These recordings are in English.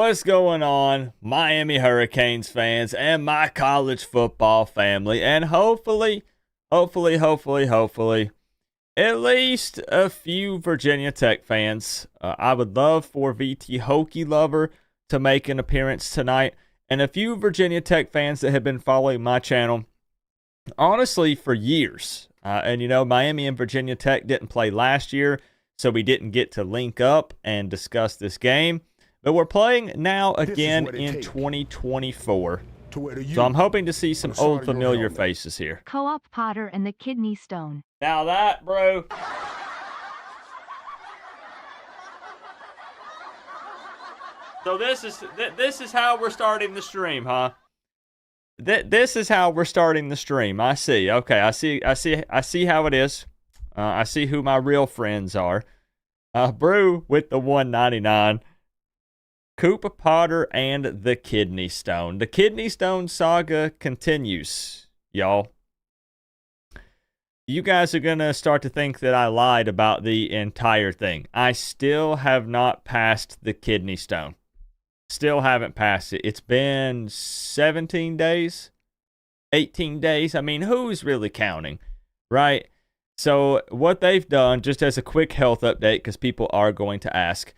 What's going on, Miami Hurricanes fans and my college football family, and hopefully, at least a few Virginia Tech fans. I would love for VT Hokie Lover to make an appearance tonight, and a few Virginia Tech fans that have been following my channel, honestly, for years. And you know, Miami and Virginia Tech didn't play last year, so we didn't get to link up and discuss this game. But we're playing now again in 2024. So I'm hoping to see some old familiar faces here. Co-op Potter and the Kidney Stone. Now that, bro. So this is how we're starting the stream, huh? This is how we're starting the stream. I see. Okay, I see how it is. I see who my real friends are. Brew with the 199. Coop, Potter, and the Kidney Stone. The Kidney Stone saga continues, y'all. You guys are going to start to think that I lied about the entire thing. I still have not passed the Kidney Stone. Still haven't passed it. It's been 17 days, 18 days. I mean, who's really counting, right? So what they've done, just as a quick health update, because people are going to ask,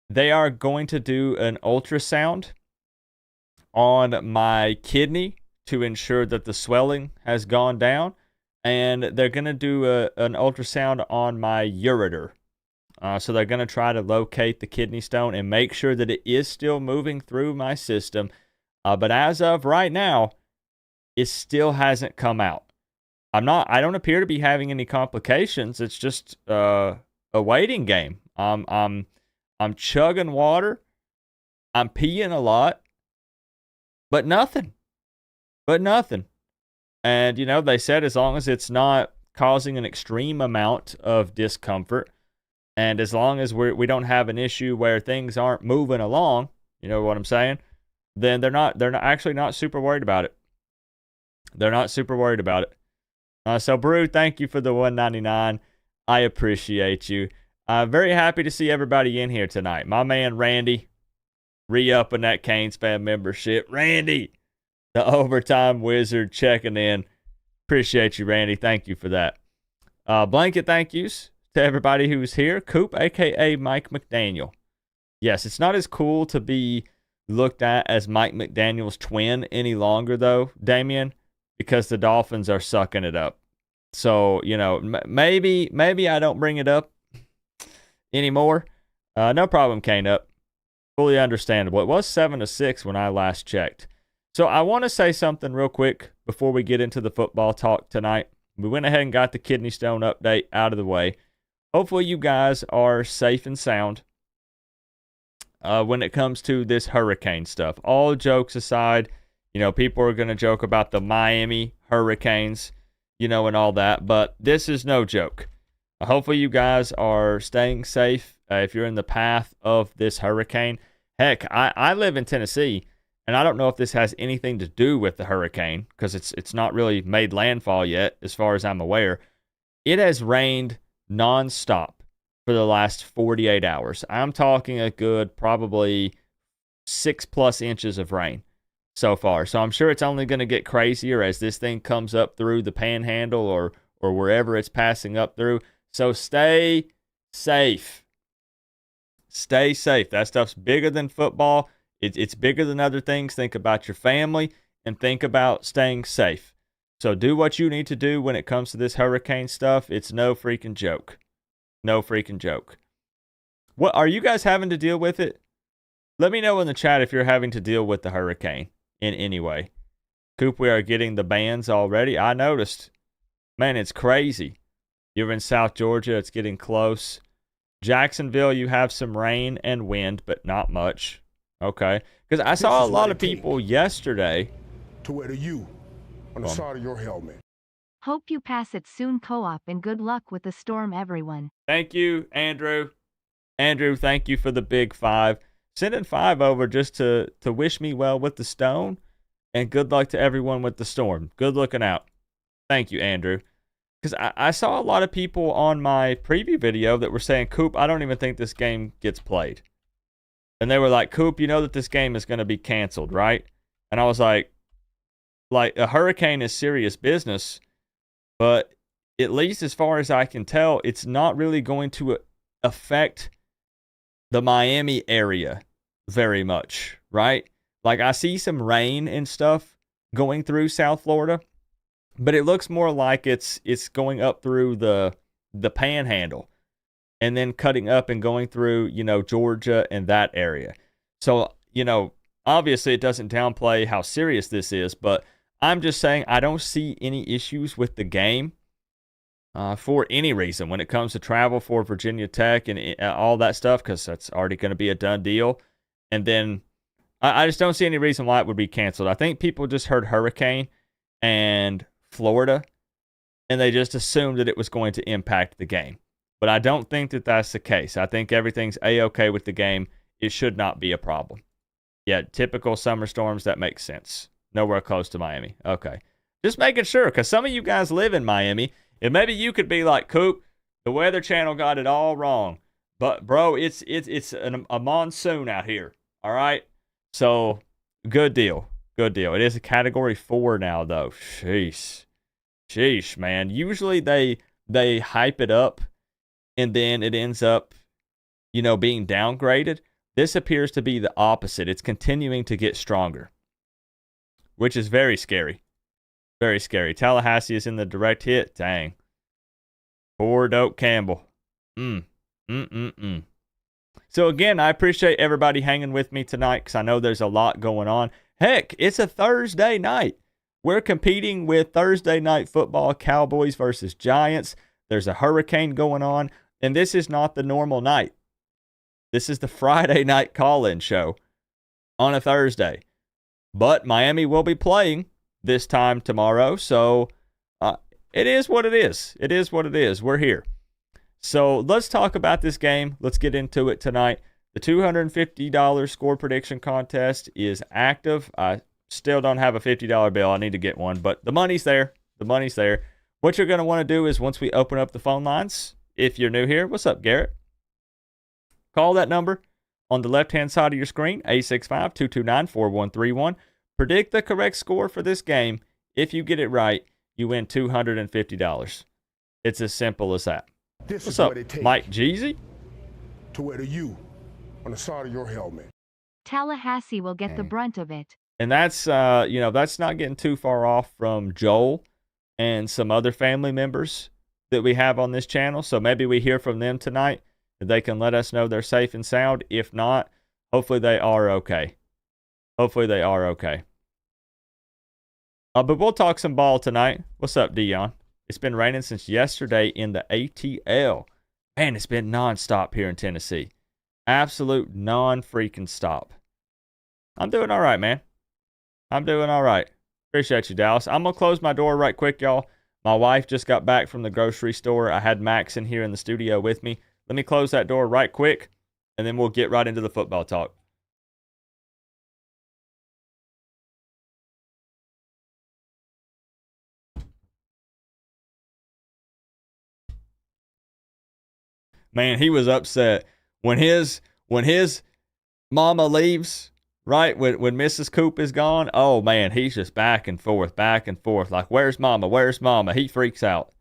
they are going to do an ultrasound on my kidney to ensure that the swelling has gone down. And they're going to do an ultrasound on my ureter. So they're going to try to locate the kidney stone and make sure that it is still moving through my system. But as of right now, it still hasn't come out. I don't appear to be having any complications. It's just a waiting game. I'm chugging water. I'm peeing a lot. But nothing. And, you know, they said as long as it's not causing an extreme amount of discomfort, and as long as we don't have an issue where things aren't moving along, you know what I'm saying, then they're actually not super worried about it. They're not super worried about it. So, Brew, thank you for the 199. I appreciate you. Very happy to see everybody in here tonight. My man Randy, re-upping that Canes fan membership. Randy, the overtime wizard, checking in. Appreciate you, Randy. Thank you for that. Blanket thank yous to everybody who's here. Coop, a.k.a. Mike McDaniel. Yes, it's not as cool to be looked at as Mike McDaniel's twin any longer, though, Damien, because the Dolphins are sucking it up. So, you know, maybe I don't bring it up anymore. No problem, Kane Up. Fully understandable. It was 7-6 when I last checked. So I want to say something real quick before we get into the football talk tonight. We went ahead and got the kidney stone update out of the way. Hopefully you guys are safe and sound when it comes to this hurricane stuff. All jokes aside, you know, people are going to joke about the Miami Hurricanes, you know, and all that, but this is no joke. Hopefully you guys are staying safe if you're in the path of this hurricane. Heck, I live in Tennessee, and I don't know if this has anything to do with the hurricane because it's not really made landfall yet, as far as I'm aware. It has rained nonstop for the last 48 hours. I'm talking a good probably 6+ inches of rain so far. So I'm sure it's only going to get crazier as this thing comes up through the panhandle or wherever it's passing up through. So stay safe. Stay safe. That stuff's bigger than football. It's bigger than other things. Think about your family and think about staying safe. So do what you need to do when it comes to this hurricane stuff. It's no freaking joke. No freaking joke. What are you guys having to deal with it? Let me know in the chat if you're having to deal with the hurricane in any way. Coop, we are getting the bans already. I noticed. Man, it's crazy. You're in South Georgia. It's getting close. Jacksonville, you have some rain and wind, but not much. Okay. Because I saw a lot of people yesterday. To wear to you on the side of your helmet. Hope you pass it soon, Co-op, and good luck with the storm, everyone. Thank you, Andrew. Andrew, thank you for the big 5. Sending 5 over just to wish me well with the stone, and good luck to everyone with the storm. Good looking out. Thank you, Andrew. Because I saw a lot of people on my preview video that were saying, Coop, I don't even think this game gets played. And they were like, Coop, you know that this game is going to be canceled, right? And I was like, a hurricane is serious business, but at least as far as I can tell, it's not really going to affect the Miami area very much, right? Like, I see some rain and stuff going through South Florida, but it looks more like it's going up through the panhandle and then cutting up and going through, Georgia and that area. So, obviously it doesn't downplay how serious this is, but I'm just saying I don't see any issues with the game for any reason when it comes to travel for Virginia Tech and all that stuff, because that's already going to be a done deal. And then I just don't see any reason why it would be canceled. I think people just heard hurricane and Florida, and they just assumed that it was going to impact the game. But I don't think that that's the case. I think everything's A-okay with the game. It should not be a problem. Yeah, typical summer storms, that makes sense. Nowhere close to Miami. Okay. Just making sure, because some of you guys live in Miami, and maybe you could be like, Coop, the Weather Channel got it all wrong. But, bro, it's a monsoon out here. All right? So, good deal. Good deal. It is a Category 4 now, though. Sheesh, man. Usually they hype it up, and then it ends up, being downgraded. This appears to be the opposite. It's continuing to get stronger, which is very scary. Very scary. Tallahassee is in the direct hit. Dang. Poor Doak Campbell. So again, I appreciate everybody hanging with me tonight because I know there's a lot going on. Heck, it's a Thursday night. We're competing with Thursday night football, Cowboys versus Giants. There's a hurricane going on, and this is not the normal night. This is the Friday night call-in show on a Thursday. But Miami will be playing this time tomorrow, so it is what it is. It is what it is. We're here. So let's talk about this game. Let's get into it tonight. The $250 score prediction contest is active. I still don't have a $50 bill. I need to get one, but the money's there. The money's there. What you're going to want to do is once we open up the phone lines, if you're new here, what's up, Garrett? Call that number on the left-hand side of your screen, 865-229-4131. Predict the correct score for this game. If you get it right, you win $250. It's as simple as that. What's up, Mike Jeezy? To wear the U on the side of your helmet. Tallahassee will get the brunt of it. And that's, that's not getting too far off from Joel and some other family members that we have on this channel. So maybe we hear from them tonight. They can let us know they're safe and sound. If not, hopefully they are okay. Hopefully they are okay. But we'll talk some ball tonight. What's up, Dion? It's been raining since yesterday in the ATL. Man, it's been nonstop here in Tennessee. Absolute non-freaking stop. I'm doing all right, man. I'm doing all right. Appreciate you, Dallas. I'm going to close my door right quick, y'all. My wife just got back from the grocery store. I had Max in here in the studio with me. Let me close that door right quick, and then we'll get right into the football talk. Man, he was upset when his mama leaves, right? When Mrs. Coop is gone, oh man, he's just back and forth. Like, where's mama? Where's mama? He freaks out.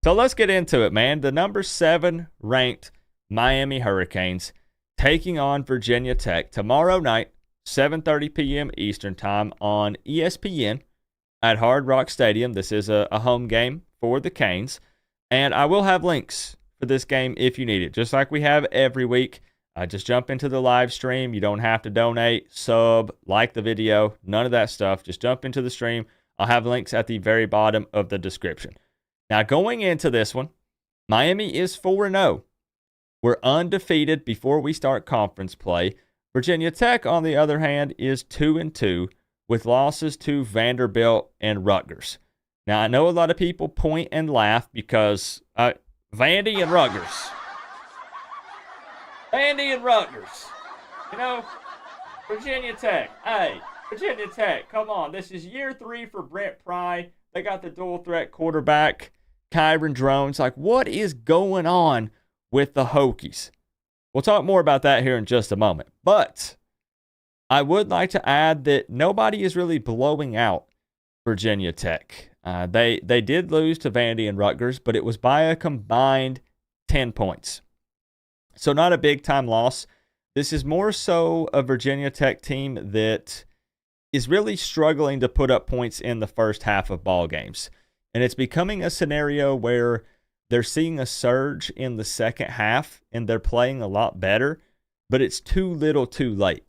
So let's get into it, man. The number 7 ranked Miami Hurricanes taking on Virginia Tech tomorrow night, 7:30 p.m. Eastern Time on ESPN at Hard Rock Stadium. This is a home game for the Canes. And I will have links for this game if you need it, just like we have every week. Just jump into the live stream. You don't have to donate, sub, like the video, none of that stuff. Just jump into the stream. I'll have links at the very bottom of the description. Now, going into this one, Miami is 4-0. We're undefeated before we start conference play. Virginia Tech, on the other hand, is 2-2 with losses to Vanderbilt and Rutgers. Now, I know a lot of people point and laugh because Vandy and Rutgers. Virginia Tech. Hey, Virginia Tech, come on. This is year 3 for Brent Pry. They got the dual threat quarterback, Kyron Drones. Like, what is going on with the Hokies? We'll talk more about that here in just a moment. But I would like to add that nobody is really blowing out Virginia Tech. They did lose to Vandy and Rutgers, but it was by a combined 10 points. So not a big-time loss. This is more so a Virginia Tech team that is really struggling to put up points in the first half of ball games. And it's becoming a scenario where they're seeing a surge in the second half, and they're playing a lot better, but it's too little too late.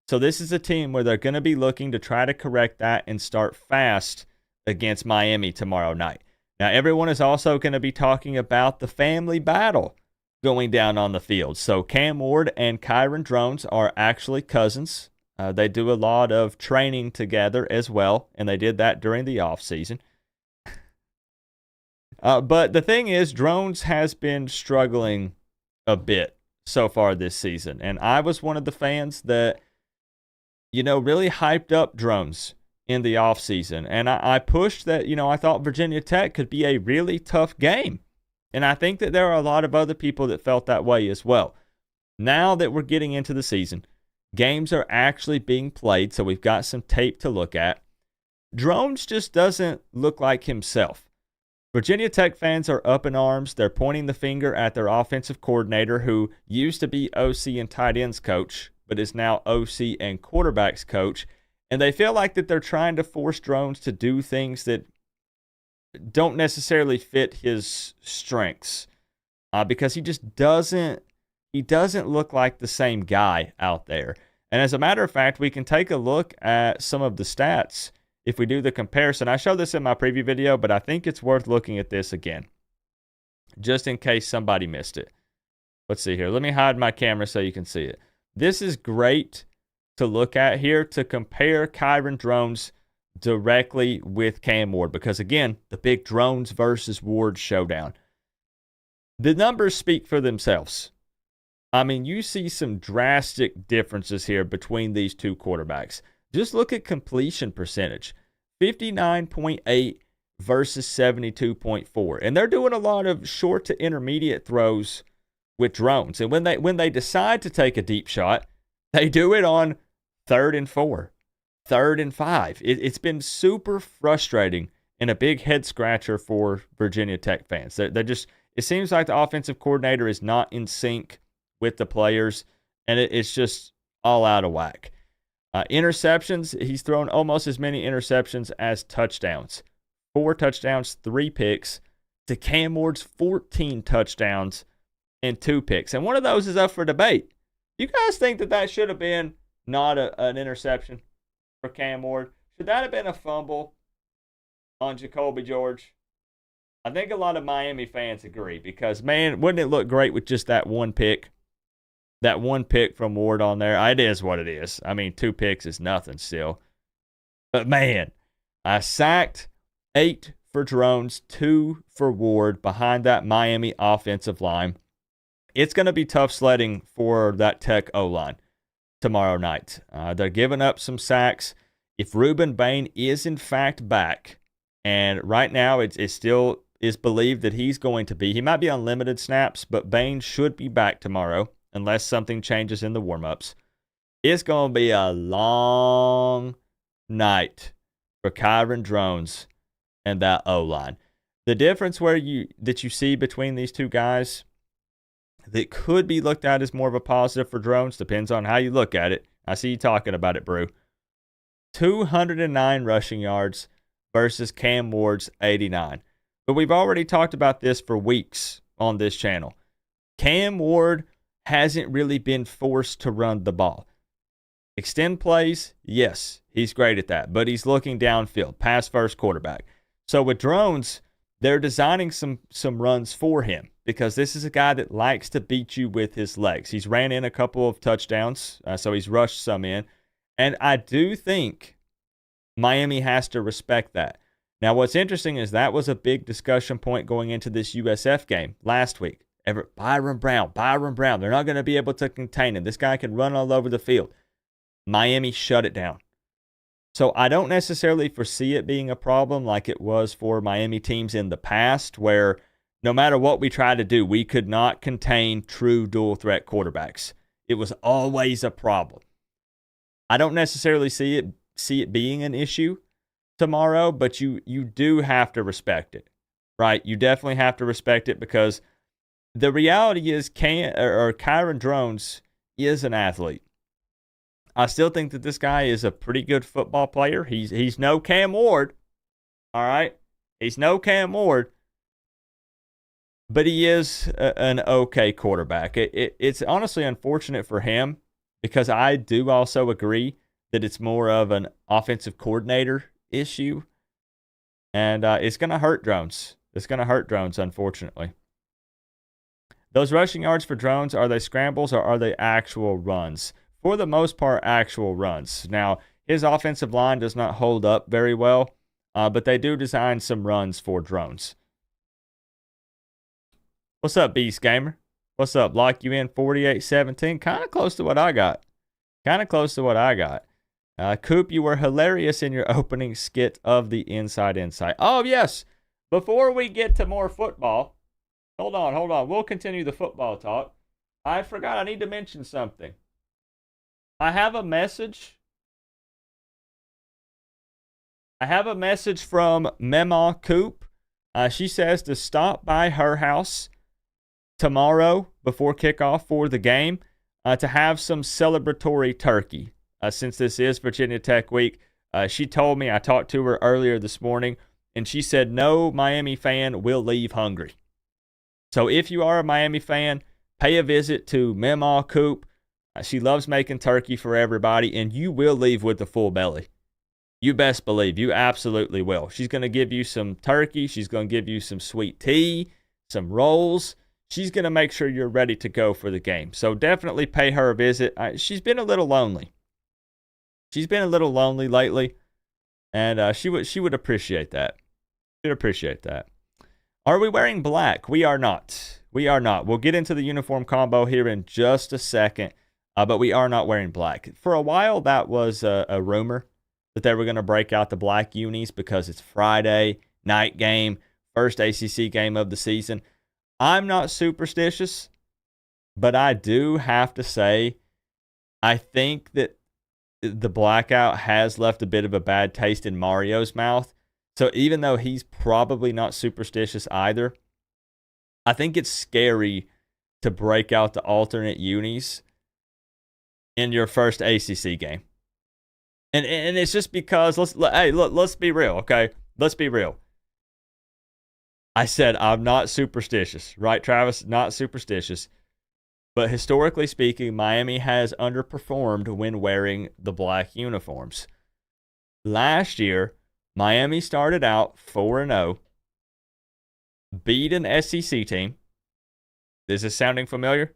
So this is a team where they're going to be looking to try to correct that and start fast against Miami tomorrow night. Now, everyone is also going to be talking about the family battle going down on the field. So Cam Ward and Kyron Drones are actually cousins. They do a lot of training together as well, and they did that during the offseason. But the thing is, Drones has been struggling a bit so far this season. And I was one of the fans that, really hyped up Drones in the offseason. And I pushed that, I thought Virginia Tech could be a really tough game. And I think that there are a lot of other people that felt that way as well. Now that we're getting into the season, games are actually being played, so we've got some tape to look at. Drones just doesn't look like himself. Virginia Tech fans are up in arms. They're pointing the finger at their offensive coordinator, who used to be OC and tight ends coach, but is now OC and quarterbacks coach. And they feel like that they're trying to force Drones to do things that don't necessarily fit his strengths, because he just doesn't look like the same guy out there. And as a matter of fact, we can take a look at some of the stats if we do the comparison. I showed this in my preview video, but I think it's worth looking at this again, just in case somebody missed it. Let's see here. Let me hide my camera so you can see it. This is great to look at here to compare Kyron Drones directly with Cam Ward, because again, the big Drones versus Ward showdown. The numbers speak for themselves. I mean, you see some drastic differences here between these two quarterbacks. Just look at completion percentage, 59.8 versus 72.4. And they're doing a lot of short to intermediate throws with Drones. And when they decide to take a deep shot, they do it on 3rd and 4, 3rd and 5. It's been super frustrating and a big head scratcher for Virginia Tech fans. They're just, it seems like the offensive coordinator is not in sync with the players, and it's just all out of whack. Interceptions, he's thrown almost as many interceptions as touchdowns. 4 touchdowns, 3 picks, to Cam Ward's 14 touchdowns and 2 picks. And one of those is up for debate. You guys think that should have been not an interception for Cam Ward? Should that have been a fumble on Jacoby George? I think a lot of Miami fans agree, because, man, wouldn't it look great with just that one pick? That one pick from Ward on there. It is what it is. I mean, 2 picks is nothing still. But, man, I sacked 8 for Drones, 2 for Ward behind that Miami offensive line. It's going to be tough sledding for that Tech O-line tomorrow night. They're giving up some sacks. If Ruben Bain is, in fact, back, and right now it still is believed that he's going to be. He might be on limited snaps, but Bain should be back tomorrow, unless something changes in the warm-ups. It's going to be a long night for Kyron Drones and that O-line. The difference that you see between these two guys that could be looked at as more of a positive for Drones, depends on how you look at it. I see you talking about it, Brew. 209 rushing yards versus Cam Ward's 89. But we've already talked about this for weeks on this channel. Cam Ward hasn't really been forced to run the ball. Extend plays, yes, he's great at that, but he's looking downfield, pass first quarterback. So with Drones, they're designing some runs for him, because this is a guy that likes to beat you with his legs. He's ran in a couple of touchdowns, so he's rushed some in. And I do think Miami has to respect that. Now, what's interesting is that was a big discussion point going into this USF game last week. Byron Brown. They're not going to be able to contain him. This guy can run all over the field. Miami shut it down. So I don't necessarily foresee it being a problem like it was for Miami teams in the past, where no matter what we tried to do, we could not contain true dual threat quarterbacks. It was always a problem. I don't necessarily see it being an issue tomorrow, but you do have to respect it, right? You definitely have to respect it, because the reality is Kyron Drones is an athlete. I still think that this guy is a pretty good football player. He's no Cam Ward, all right? He's no Cam Ward, but he is an okay quarterback. It's honestly unfortunate for him, because I do also agree that it's more of an offensive coordinator issue, and it's going to hurt Drones. It's going to hurt Drones, unfortunately. Those rushing yards for Drones, are they scrambles or are they actual runs? For the most part, actual runs. Now, his offensive line does not hold up very well, but they do design some runs for Drones. What's up, Beast Gamer? What's up? Lock you in 48-17. Kind of close to what I got. Coop, you were hilarious in your opening skit of the Inside Insight. Oh, yes. Before we get to more football, hold on. We'll continue the football talk. I forgot. I need to mention something. I have a message. From Mema Coop. She says to stop by her house tomorrow before kickoff for the game to have some celebratory turkey. Since this is Virginia Tech week, she told me, I talked to her earlier this morning, and she said no Miami fan will leave hungry. So if you are a Miami fan, pay a visit to Mema Coop. She loves making turkey for everybody, and you will leave with a full belly. You best believe, you absolutely will. She's going to give you some turkey. She's going to give you some sweet tea, some rolls. She's going to make sure you're ready to go for the game. So definitely pay her a visit. She's been a little lonely. She's been a little lonely lately, and she would appreciate that. She'd appreciate that. Are we wearing black? We are not. We'll get into the uniform combo here in just a second, but we are not wearing black. For a while, that was a rumor that they were going to break out the black unis because it's Friday night game, first ACC game of the season. I'm not superstitious, but I do have to say, I think that the blackout has left a bit of a bad taste in Mario's mouth. So even though he's probably not superstitious either, I think it's scary to break out the alternate unis in your first ACC game. And it's just because, let's be real, okay? Let's be real. I said I'm not superstitious, right, Travis? Not superstitious. But historically speaking, Miami has underperformed when wearing the black uniforms. Last year, Miami started out 4-0, beat an SEC team. Is this sounding familiar?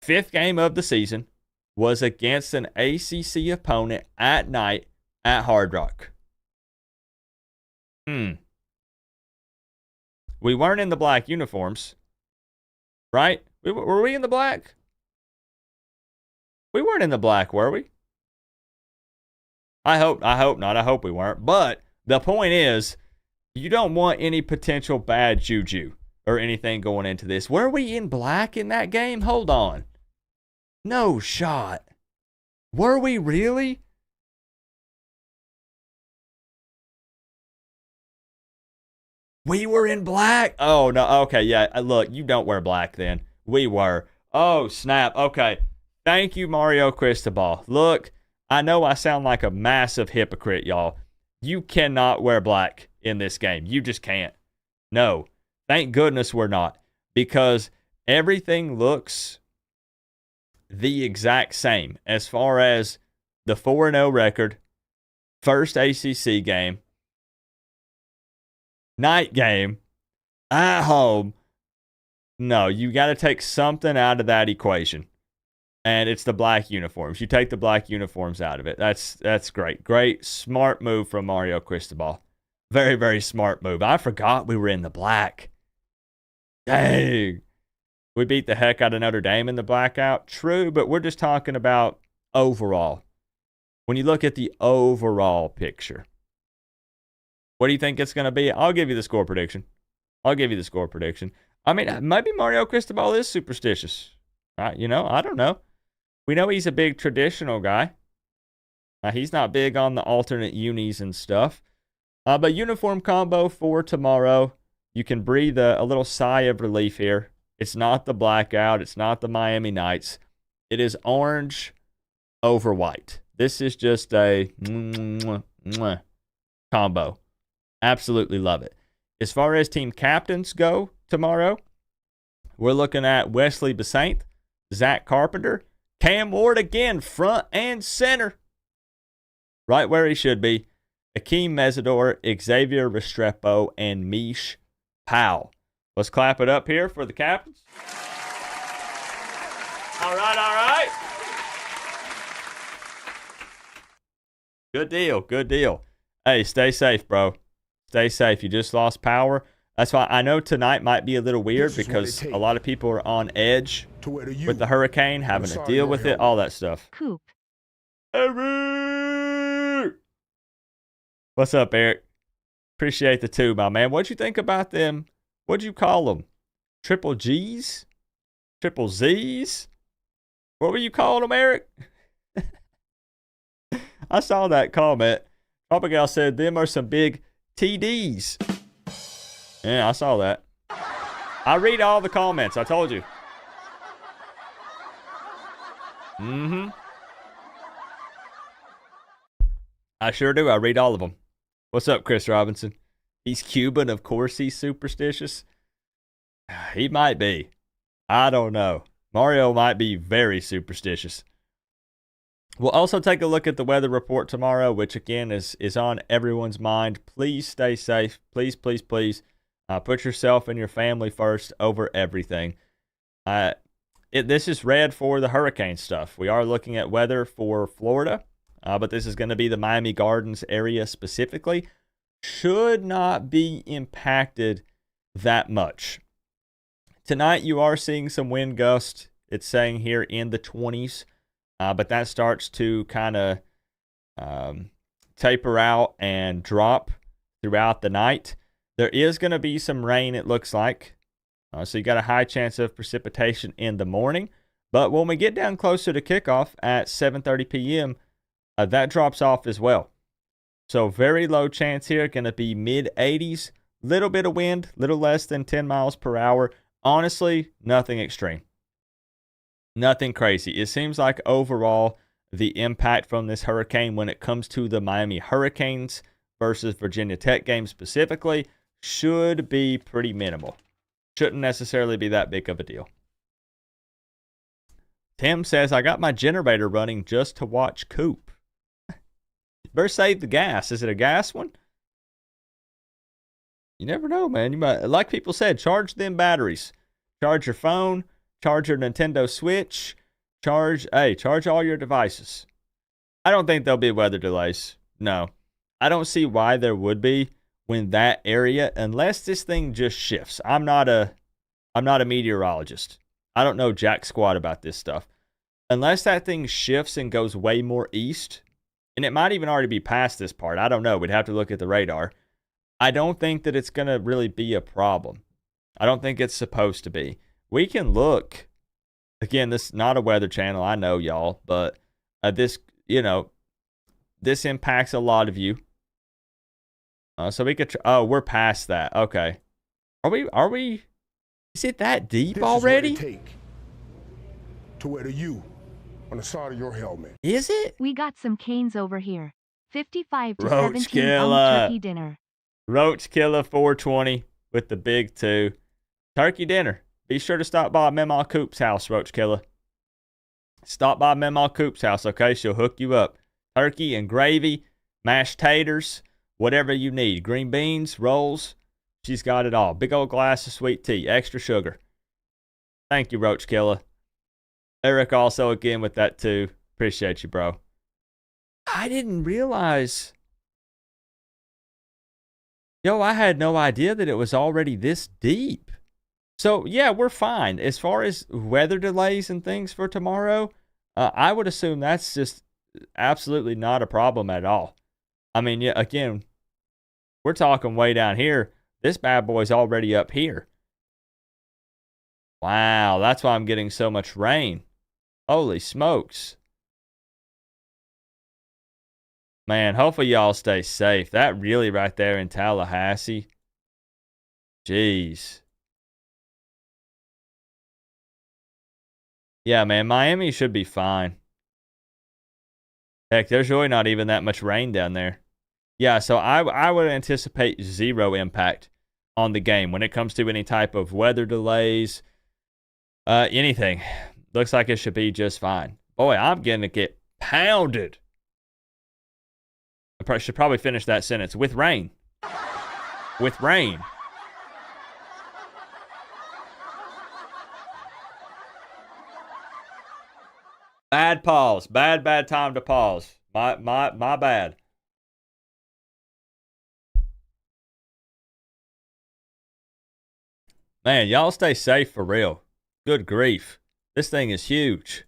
Fifth game of the season was against an ACC opponent at night at Hard Rock. We weren't in the black uniforms, right? Were we in the black? We weren't in the black, were we? I hope not. I hope we weren't. But the point is, you don't want any potential bad juju or anything going into this. Were we in black in that game? Hold on. No shot. Were we really? We were in black? Oh, no. Okay, yeah. Look, you don't wear black then. We were. Oh, snap. Okay. Thank you, Mario Cristobal. Look, I know I sound like a massive hypocrite, y'all. You cannot wear black in this game. You just can't. No. Thank goodness we're not. Because everything looks the exact same as far as the 4-0 record, first ACC game, night game, at home. No, you got to take something out of that equation. And it's the black uniforms. You take the black uniforms out of it. That's great. Great, smart move from Mario Cristobal. Very, very smart move. I forgot we were in the black. Dang. We beat the heck out of Notre Dame in the blackout. True, but we're just talking about overall. When you look at the overall picture, what do you think it's going to be? I'll give you the score prediction. I'll give you the score prediction. I mean, maybe Mario Cristobal is superstitious. You know, I don't know. We know he's a big traditional guy. He's not big on the alternate unis and stuff. But uniform combo for tomorrow. You can breathe a little sigh of relief here. It's not the blackout. It's not the Miami Nights. It is orange over white. This is just a combo. Absolutely love it. As far as team captains go tomorrow, we're looking at Wesley Besant, Zach Carpenter, Cam Ward again, front and center. Right where he should be. Akeem Mesidor, Xavier Restrepo, and Mish Powell. Let's clap it up here for the captains. All right, all right. Good deal, good deal. Hey, stay safe, bro. Stay safe. You just lost power. That's why I know tonight might be a little weird because a lot of people are on edge with the hurricane, having to deal with it, all that stuff. Coop. Eric! What's up, Eric? Appreciate the two, my man. What'd you think about them? What'd you call them? Triple G's? Triple Z's? What were you calling them, Eric? I saw that comment. Papa Gal said, them are some big TDs. Yeah, I saw that. I read all the comments. I told you. Mm-hmm. I sure do. I read all of them. What's up, Chris Robinson? He's Cuban. Of course he's superstitious. He might be. I don't know. Mario might be very superstitious. We'll also take a look at the weather report tomorrow, which again is on everyone's mind. Please stay safe. Please, please, please. Put yourself and your family first over everything. This is red for the hurricane stuff. We are looking at weather for Florida, but this is going to be the Miami Gardens area specifically. Should not be impacted that much. Tonight you are seeing some wind gusts. It's saying here in the 20s. But that starts to kind of taper out and drop throughout the night. There is going to be some rain, it looks like. So you got a high chance of precipitation in the morning. But when we get down closer to kickoff at 7:30 p.m., that drops off as well. So very low chance here. Going to be mid-80s. Little bit of wind, little less than 10 miles per hour. Honestly, nothing extreme. Nothing crazy. It seems like overall the impact from this hurricane when it comes to the Miami Hurricanes versus Virginia Tech game specifically should be pretty minimal. Shouldn't necessarily be that big of a deal. Tim says, I got my generator running just to watch Coop. Better save the gas. Is it a gas one? You never know, man. You might, like people said, charge them batteries. Charge your phone. Charge your Nintendo Switch. Charge all your devices. I don't think there'll be weather delays. No. I don't see why there would be when that area, unless this thing just shifts. I'm not a meteorologist. I don't know jack squat about this stuff. Unless that thing shifts and goes way more east, and it might even already be past this part. I don't know. We'd have to look at the radar. I don't think that it's going to really be a problem. I don't think it's supposed to be. We can look. Again, this is not a weather channel. I know, y'all. But this impacts a lot of you. So we could... we're past that. Okay. Are we... Is it that deep already? This is what it take to wear the U on the side of your helmet. Is it? We got some canes over here. 55 to Roach 17 killer. turkey dinner. Roach Killer 420 with the big 2. Turkey dinner. Be sure to stop by Memaw Coop's house, Roach Killer. Stop by Memaw Coop's house, okay? She'll hook you up. Turkey and gravy, mashed taters, whatever you need. Green beans, rolls. She's got it all. Big old glass of sweet tea, extra sugar. Thank you, Roach Killer. Eric also again with that too. Appreciate you, bro. I didn't realize. Yo, I had no idea that it was already this deep. So, yeah, we're fine. As far as weather delays and things for tomorrow, I would assume that's just absolutely not a problem at all. I mean, yeah, again, we're talking way down here. This bad boy's already up here. Wow, that's why I'm getting so much rain. Holy smokes. Man, hopefully y'all stay safe. That really right there in Tallahassee. Jeez. Yeah, man, Miami should be fine. Heck, there's really not even that much rain down there. Yeah, so I would anticipate zero impact on the game when it comes to any type of weather delays, anything. Looks like it should be just fine. Boy, I'm going to get pounded. I should probably finish that sentence. With rain. With rain. Bad pause. Bad time to pause. My bad. Man, y'all stay safe for real. Good grief. This thing is huge.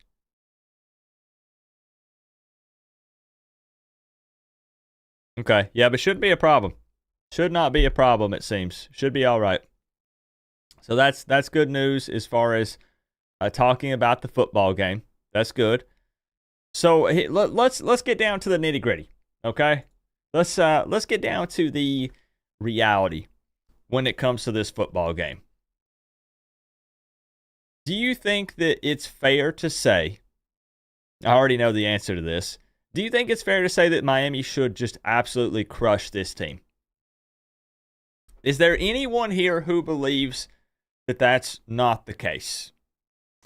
Okay. Yeah, but shouldn't be a problem. Should not be a problem, it seems. Should be all right. So that's good news as far as talking about the football game. That's good. So let's get down to the nitty gritty. Okay. Let's get down to the reality when it comes to this football game. Do you think that it's fair to say, I already know the answer to this, do you think it's fair to say that Miami should just absolutely crush this team? Is there anyone here who believes that that's not the case?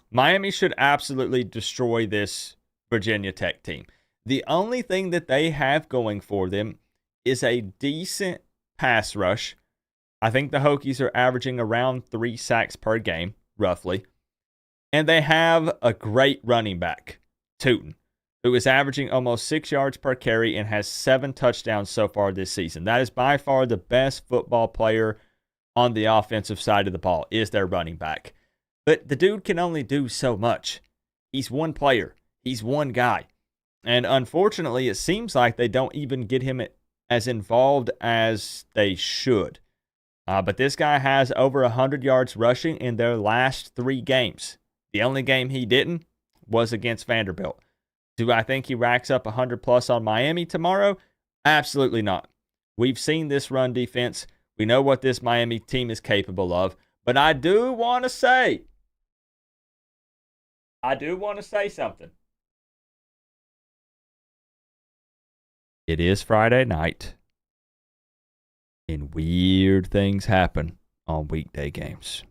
Miami should absolutely destroy this Virginia Tech team. The only thing that they have going for them is a decent pass rush. I think the Hokies are averaging around 3 sacks per game, roughly. And they have a great running back, Tootin, who is averaging almost 6 yards per carry and has 7 touchdowns so far this season. That is by far the best football player on the offensive side of the ball, is their running back. But the dude can only do so much. He's one player. He's one guy. And unfortunately, it seems like they don't even get him as involved as they should. But this guy has over 100 yards rushing in their last 3 games. The only game he didn't was against Vanderbilt. Do I think he racks up 100 plus on Miami tomorrow? Absolutely not. We've seen this run defense. We know what this Miami team is capable of. But I do want to say something. It is Friday night, and weird things happen on weekday games.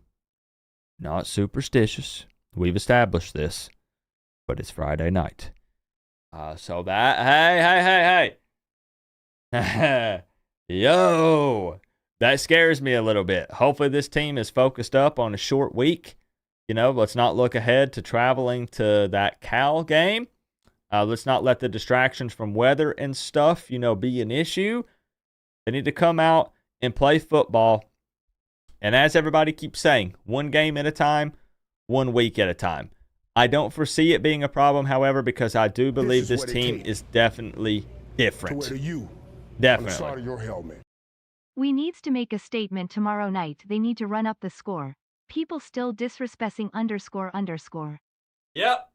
Not superstitious. We've established this, but it's Friday night. So that, hey. Yo, that scares me a little bit. Hopefully this team is focused up on a short week. You know, let's not look ahead to traveling to that Cal game. Let's not let the distractions from weather and stuff, be an issue. They need to come out and play football. And as everybody keeps saying, one game at a time, 1 week at a time. I don't foresee it being a problem, however, because I do believe this team is definitely different. Definitely. On the side of your helmet. We needs to make a statement tomorrow night. They need to run up the score. People still disrespecting __. Yep.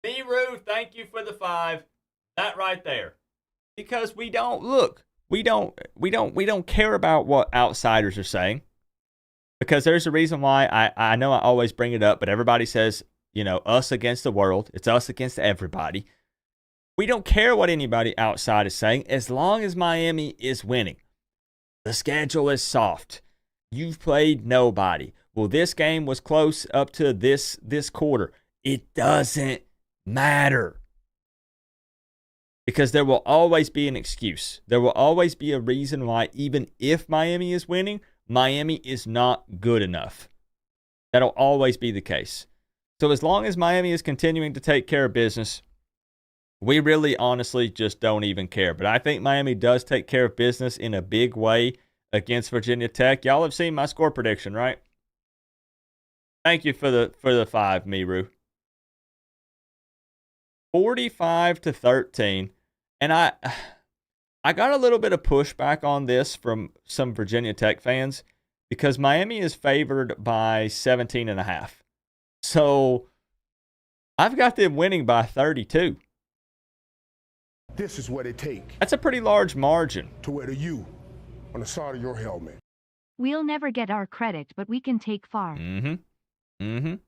B-Roo, thank you for the 5. That right there. Because we don't care about what outsiders are saying. Because there's a reason why I know I always bring it up, but everybody says, us against the world. It's us against everybody. We don't care what anybody outside is saying as long as Miami is winning. The schedule is soft. You've played nobody. Well, this game was close up to this quarter. It doesn't matter. Because there will always be an excuse. There will always be a reason why, even if Miami is winning, Miami is not good enough. That'll always be the case. So as long as Miami is continuing to take care of business, we really honestly just don't even care. But I think Miami does take care of business in a big way against Virginia Tech. Y'all have seen my score prediction, right? Thank you for the 5, Miru. 45-13. And I got a little bit of pushback on this from some Virginia Tech fans because Miami is favored by 17.5. So I've got them winning by 32. This is what it takes That's a pretty large margin. to wear the U on the side of your helmet. We'll never get our credit, but we can take far. And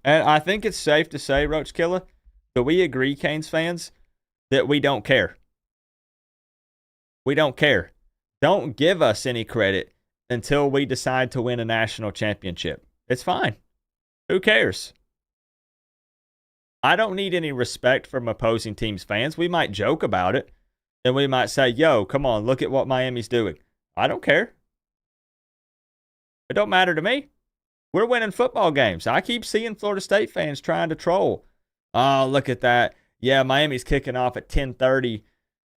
I think it's safe to say, Roach Killer, that we agree, Canes fans, that we don't care. We don't care. Don't give us any credit until we decide to win a national championship. It's fine. Who cares? I don't need any respect from opposing teams' fans. We might joke about it, and we might say, yo, come on, look at what Miami's doing. I don't care. It don't matter to me. We're winning football games. I keep seeing Florida State fans trying to troll. Oh, look at that. Yeah, Miami's kicking off at 10:30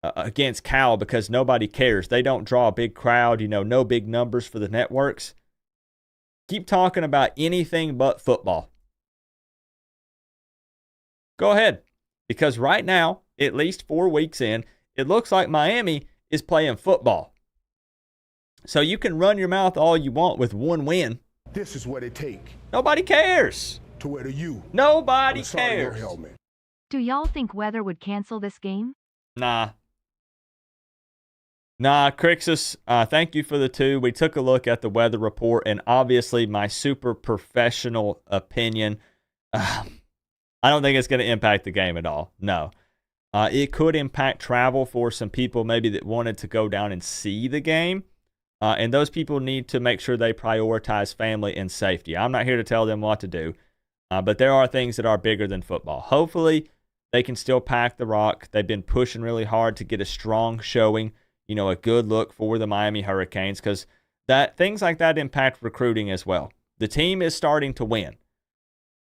against Cal because nobody cares. They don't draw a big crowd, no big numbers for the networks. Keep talking about anything but football. Go ahead. Because right now, at least 4 weeks in, it looks like Miami is playing football. So you can run your mouth all you want with one win. This is what it takes Nobody cares. to wear the U on Nobody the side of your cares. helmet. Do y'all think weather would cancel this game? Nah, Crixus, thank you for the 2. We took a look at the weather report, and obviously my super professional opinion, I don't think it's going to impact the game at all. No. It could impact travel for some people maybe that wanted to go down and see the game. And those people need to make sure they prioritize family and safety. I'm not here to tell them what to do, but there are things that are bigger than football. Hopefully, they can still pack the rock. They've been pushing really hard to get a strong showing, a good look for the Miami Hurricanes, because things like that impact recruiting as well. The team is starting to win.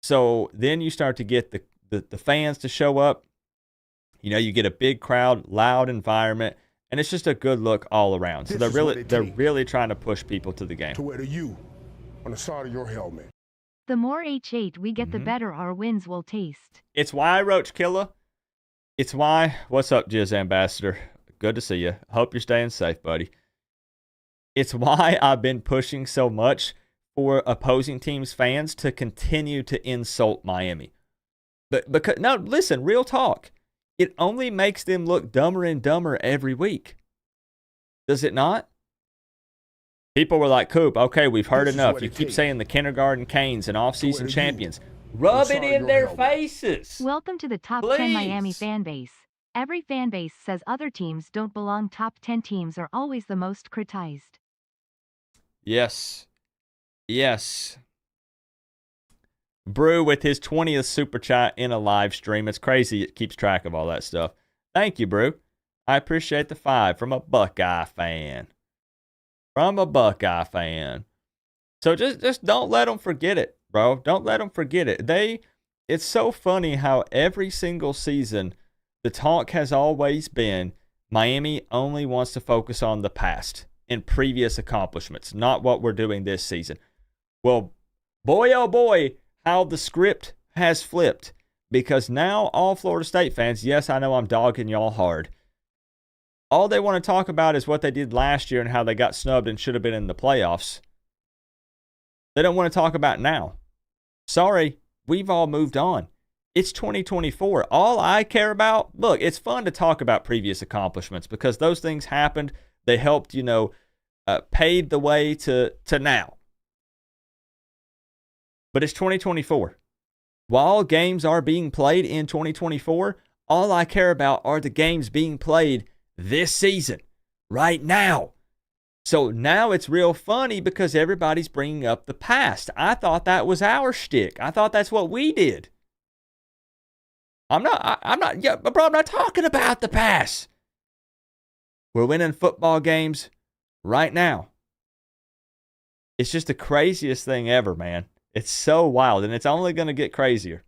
So then you start to get the fans to show up. You get a big crowd, loud environment, and it's just a good look all around. So they're really trying to push people to the game. To wear the U on the side of your helmet. The more H8 we get, the better our wins will taste. It's why, Roach Killer. It's why. What's up, Jizz Ambassador? Good to see you. Hope you're staying safe, buddy. It's why I've been pushing so much for opposing teams' fans to continue to insult Miami. But because no, listen, real talk. It only makes them look dumber and dumber every week. Does it not? People were like, Coop, okay, we've heard enough. You keep saying the kindergarten Canes and off-season champions. Rub it in their faces. Welcome to the top 10 Miami fan base. Every fan base says other teams don't belong. Top 10 teams are always the most criticized. Yes. Brew with his 20th super chat in a live stream. It's crazy. It keeps track of all that stuff. Thank you, Brew. I appreciate the 5 from a Buckeye fan. So just don't let them forget it, bro. Don't let them forget it. It's so funny how every single season the talk has always been Miami only wants to focus on the past and previous accomplishments, not what we're doing this season. Well, boy, oh boy, how the script has flipped, because now all Florida State fans, yes, I know I'm dogging y'all hard, all they want to talk about is what they did last year and how they got snubbed and should have been in the playoffs. They don't want to talk about now. Sorry, we've all moved on. It's 2024. All I care about, look, it's fun to talk about previous accomplishments because those things happened. They helped, paved the way to now. But it's 2024. While games are being played in 2024, all I care about are the games being played this season, right now. So now it's real funny because everybody's bringing up the past. I thought that was our shtick. I thought that's what we did. I'm not talking about the past. We're winning football games right now. It's just the craziest thing ever, man. It's so wild, and it's only going to get crazier.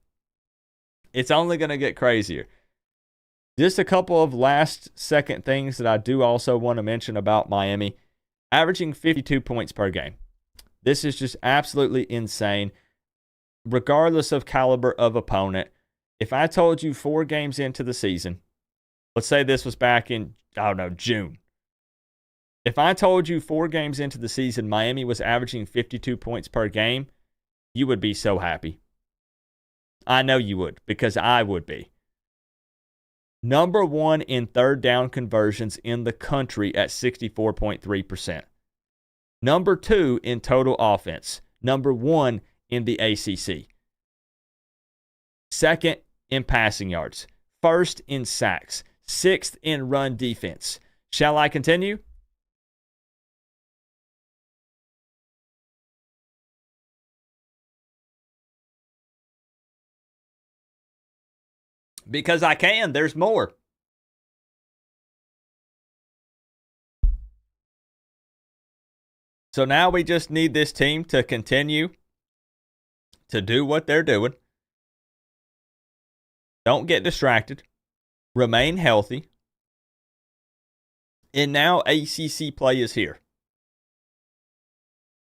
Just a couple of last-second things that I do also want to mention about Miami. Averaging 52 points per game. This is just absolutely insane, regardless of caliber of opponent. If I told you 4 games into the season, let's say this was back in, I don't know, June. If I told you 4 games into the season, Miami was averaging 52 points per game, you would be so happy. I know you would, because I would be. Number 1 in third down conversions in the country at 64.3%. Number 2 in total offense. Number 1 in the ACC. Second in passing yards. First in sacks. 6th in run defense. Shall I continue? Because I can. There's more. So now we just need this team to continue to do what they're doing. Don't get distracted. Remain healthy. And now ACC play is here.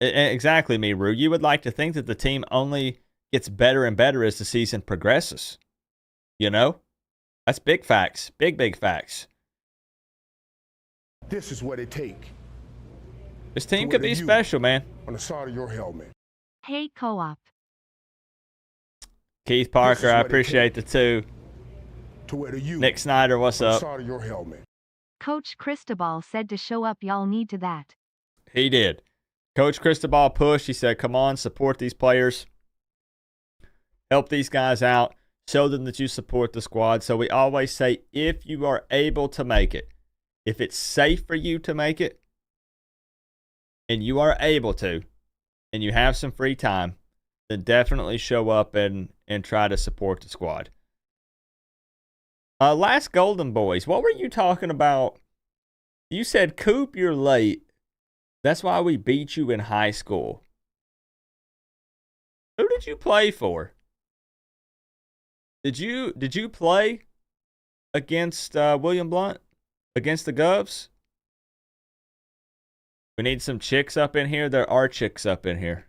Exactly, Miru. You would like to think that the team only gets better and better as the season progresses. You know? That's big facts. Big facts. This is what it takes. This team could be special, man. On the side of your helmet. Hey, Co-op. Keith Parker, I appreciate the 2. Nick Snyder, what's up? Side of your helmet. Coach Cristobal said to show up, y'all need to that. He did. Coach Cristobal pushed. He said, come on, support these players. Help these guys out. Show them that you support the squad. So we always say, if you are able to make it, if it's safe for you to make it, and you are able to, and you have some free time, then definitely show up and try to support the squad. Last Golden Boys, what were you talking about? You said, Coop, you're late. That's why we beat you in high school. Who did you play for? Did you play against William Blunt? Against the Govs? We need some chicks up in here. There are chicks up in here.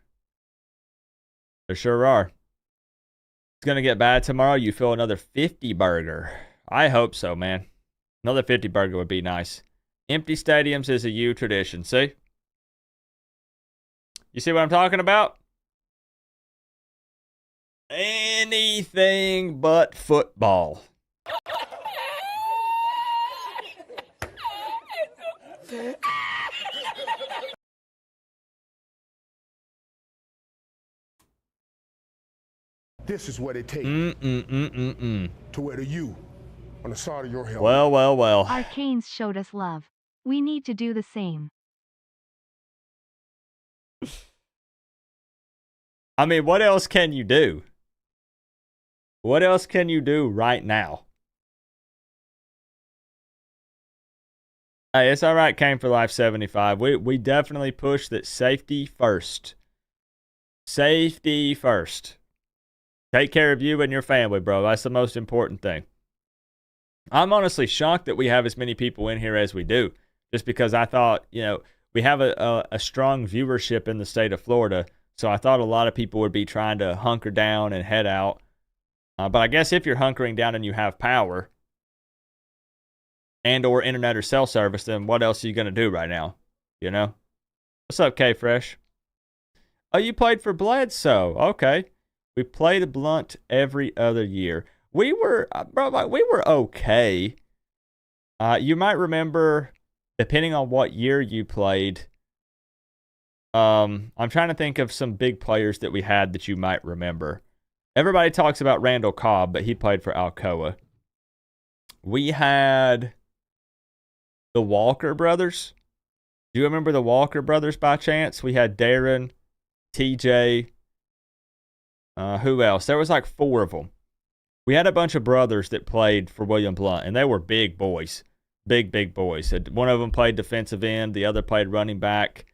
There sure are. It's going to get bad tomorrow. You feel another 50 burger. I hope so, man. Another 50 burger would be nice. Empty stadiums is a U tradition. See? You see what I'm talking about? Anything but football. This is what it takes to wear the U on the side of your helmet. Well. Our Canes showed us love. We need to do the same. I mean, what else can you do? What else can you do right now? Hey, it's all right, Came for Life 75. We definitely push that safety first. Safety first. Take care of you and your family, bro. That's the most important thing. I'm honestly shocked that we have as many people in here as we do. Just because I thought, we have a strong viewership in the state of Florida. So I thought a lot of people would be trying to hunker down and head out. But I guess if you're hunkering down and you have power and or internet or cell service, then what else are you going to do right now? What's up, K-Fresh? Oh, you played for Bledsoe. Okay. We played Blunt every other year. We were okay. You might remember, depending on what year you played. I'm trying to think of some big players that we had that you might remember. Everybody talks about Randall Cobb, but he played for Alcoa. We had the Walker brothers. Do you remember the Walker brothers by chance? We had Darren, TJ. Who else? There was like 4 of them. We had a bunch of brothers that played for William Blunt, and they were big boys. Big boys. One of them played defensive end. The other played running back.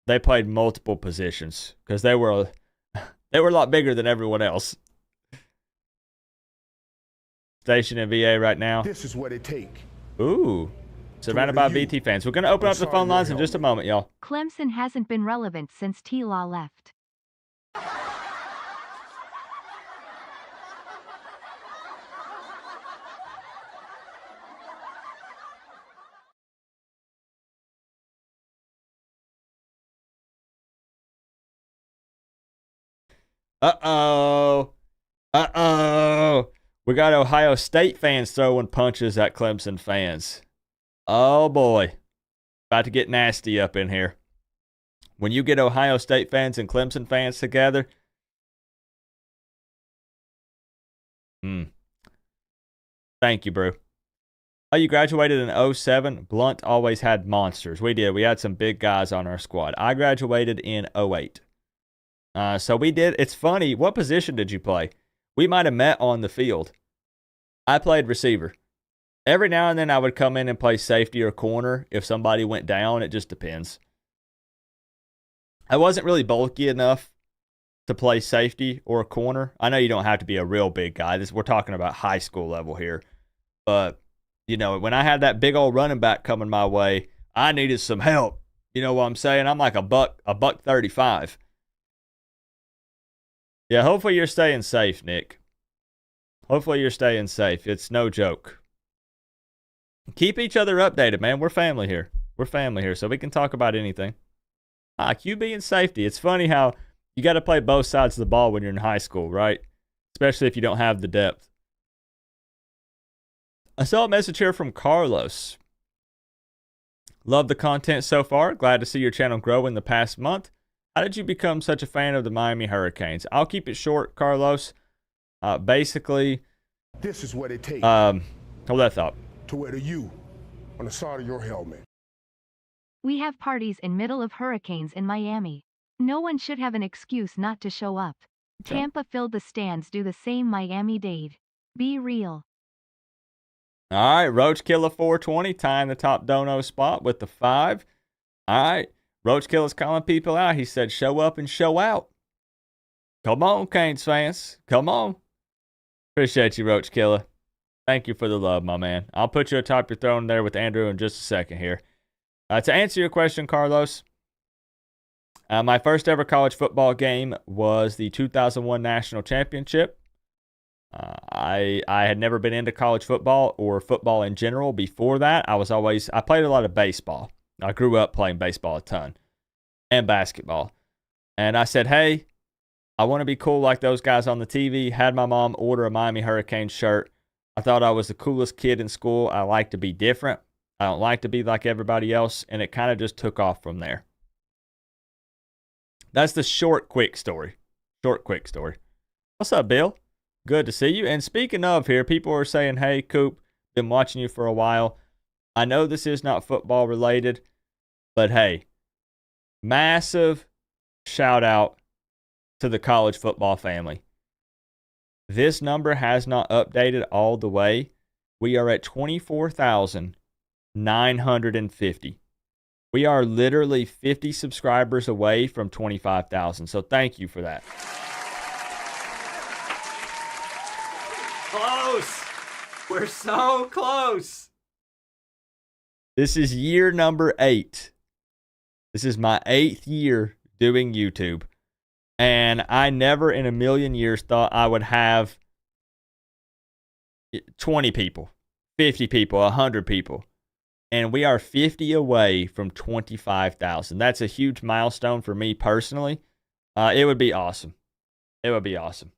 They played multiple positions because they were a lot bigger than everyone else. Station in VA right now. This is what it takes. Ooh. Surrounded by BT fans. We're going to open up the phone lines in just a moment, y'all. Clemson hasn't been relevant since T-Law left. Uh-oh. Uh-oh. We got Ohio State fans throwing punches at Clemson fans. Oh, boy. About to get nasty up in here. When you get Ohio State fans and Clemson fans together, thank you, bro. Oh, you graduated in 07? Blunt always had monsters. We did. We had some big guys on our squad. I graduated in 08. So we did. It's funny. What position did you play? We might have met on the field. I played receiver. Every now and then I would come in and play safety or corner if somebody went down. It just depends. I wasn't really bulky enough to play safety or corner. I know you don't have to be a real big guy. We're talking about high school level here. But, you know, when I had that big old running back coming my way, I needed some help. You know what I'm saying? I'm like a buck 35. Yeah, hopefully you're staying safe, Nick. Hopefully you're staying safe. It's no joke. Keep each other updated, man. We're family here. We're family here, so we can talk about anything. QB and safety. It's funny how you got to play both sides of the ball when you're in high school, right? Especially if you don't have the depth. I saw a message here from Carlos. Love the content so far. Glad to see your channel grow in the past month. How did you become such a fan of the Miami Hurricanes? I'll keep it short, Carlos. Basically, This is what it takes hold that thought. to wear the U on the side of your helmet. We have parties in middle of hurricanes in Miami. No one should have an excuse not to show up. Tampa filled the stands, do the same. Miami Dade. Be real. All right, Roach Killer 420 tying the top dono spot with the 5. All right, Roach Killer's calling people out. He said, show up and show out. Come on, Canes fans. Come on. Appreciate you, Roach Killer. Thank you for the love, my man. I'll put you atop your throne there with Andrew in just a second here. To answer your question, Carlos, my first ever college football game was the 2001 National Championship. I had never been into college football or football in general before that. I played a lot of baseball. I grew up playing baseball a ton and basketball. And I said, hey, I want to be cool like those guys on the TV. Had my mom order a Miami Hurricanes shirt. I thought I was the coolest kid in school. I like to be different. I don't like to be like everybody else. And it kind of just took off from there. That's the short, quick story. Short, quick story. What's up, Bill? Good to see you. And speaking of here, people are saying, hey, Coop, been watching you for a while. I know this is not football related, but hey, massive shout out to the college football family. This number has not updated all the way. We are at 24,950. We are literally 50 subscribers away from 25,000. So thank you for that. Close. We're so close. This is year number 8. This is my 8th year doing YouTube. And I never in a million years thought I would have 20 people, 50 people, 100 people. And we are 50 away from 25,000. That's a huge milestone for me personally. It would be awesome. It would be awesome.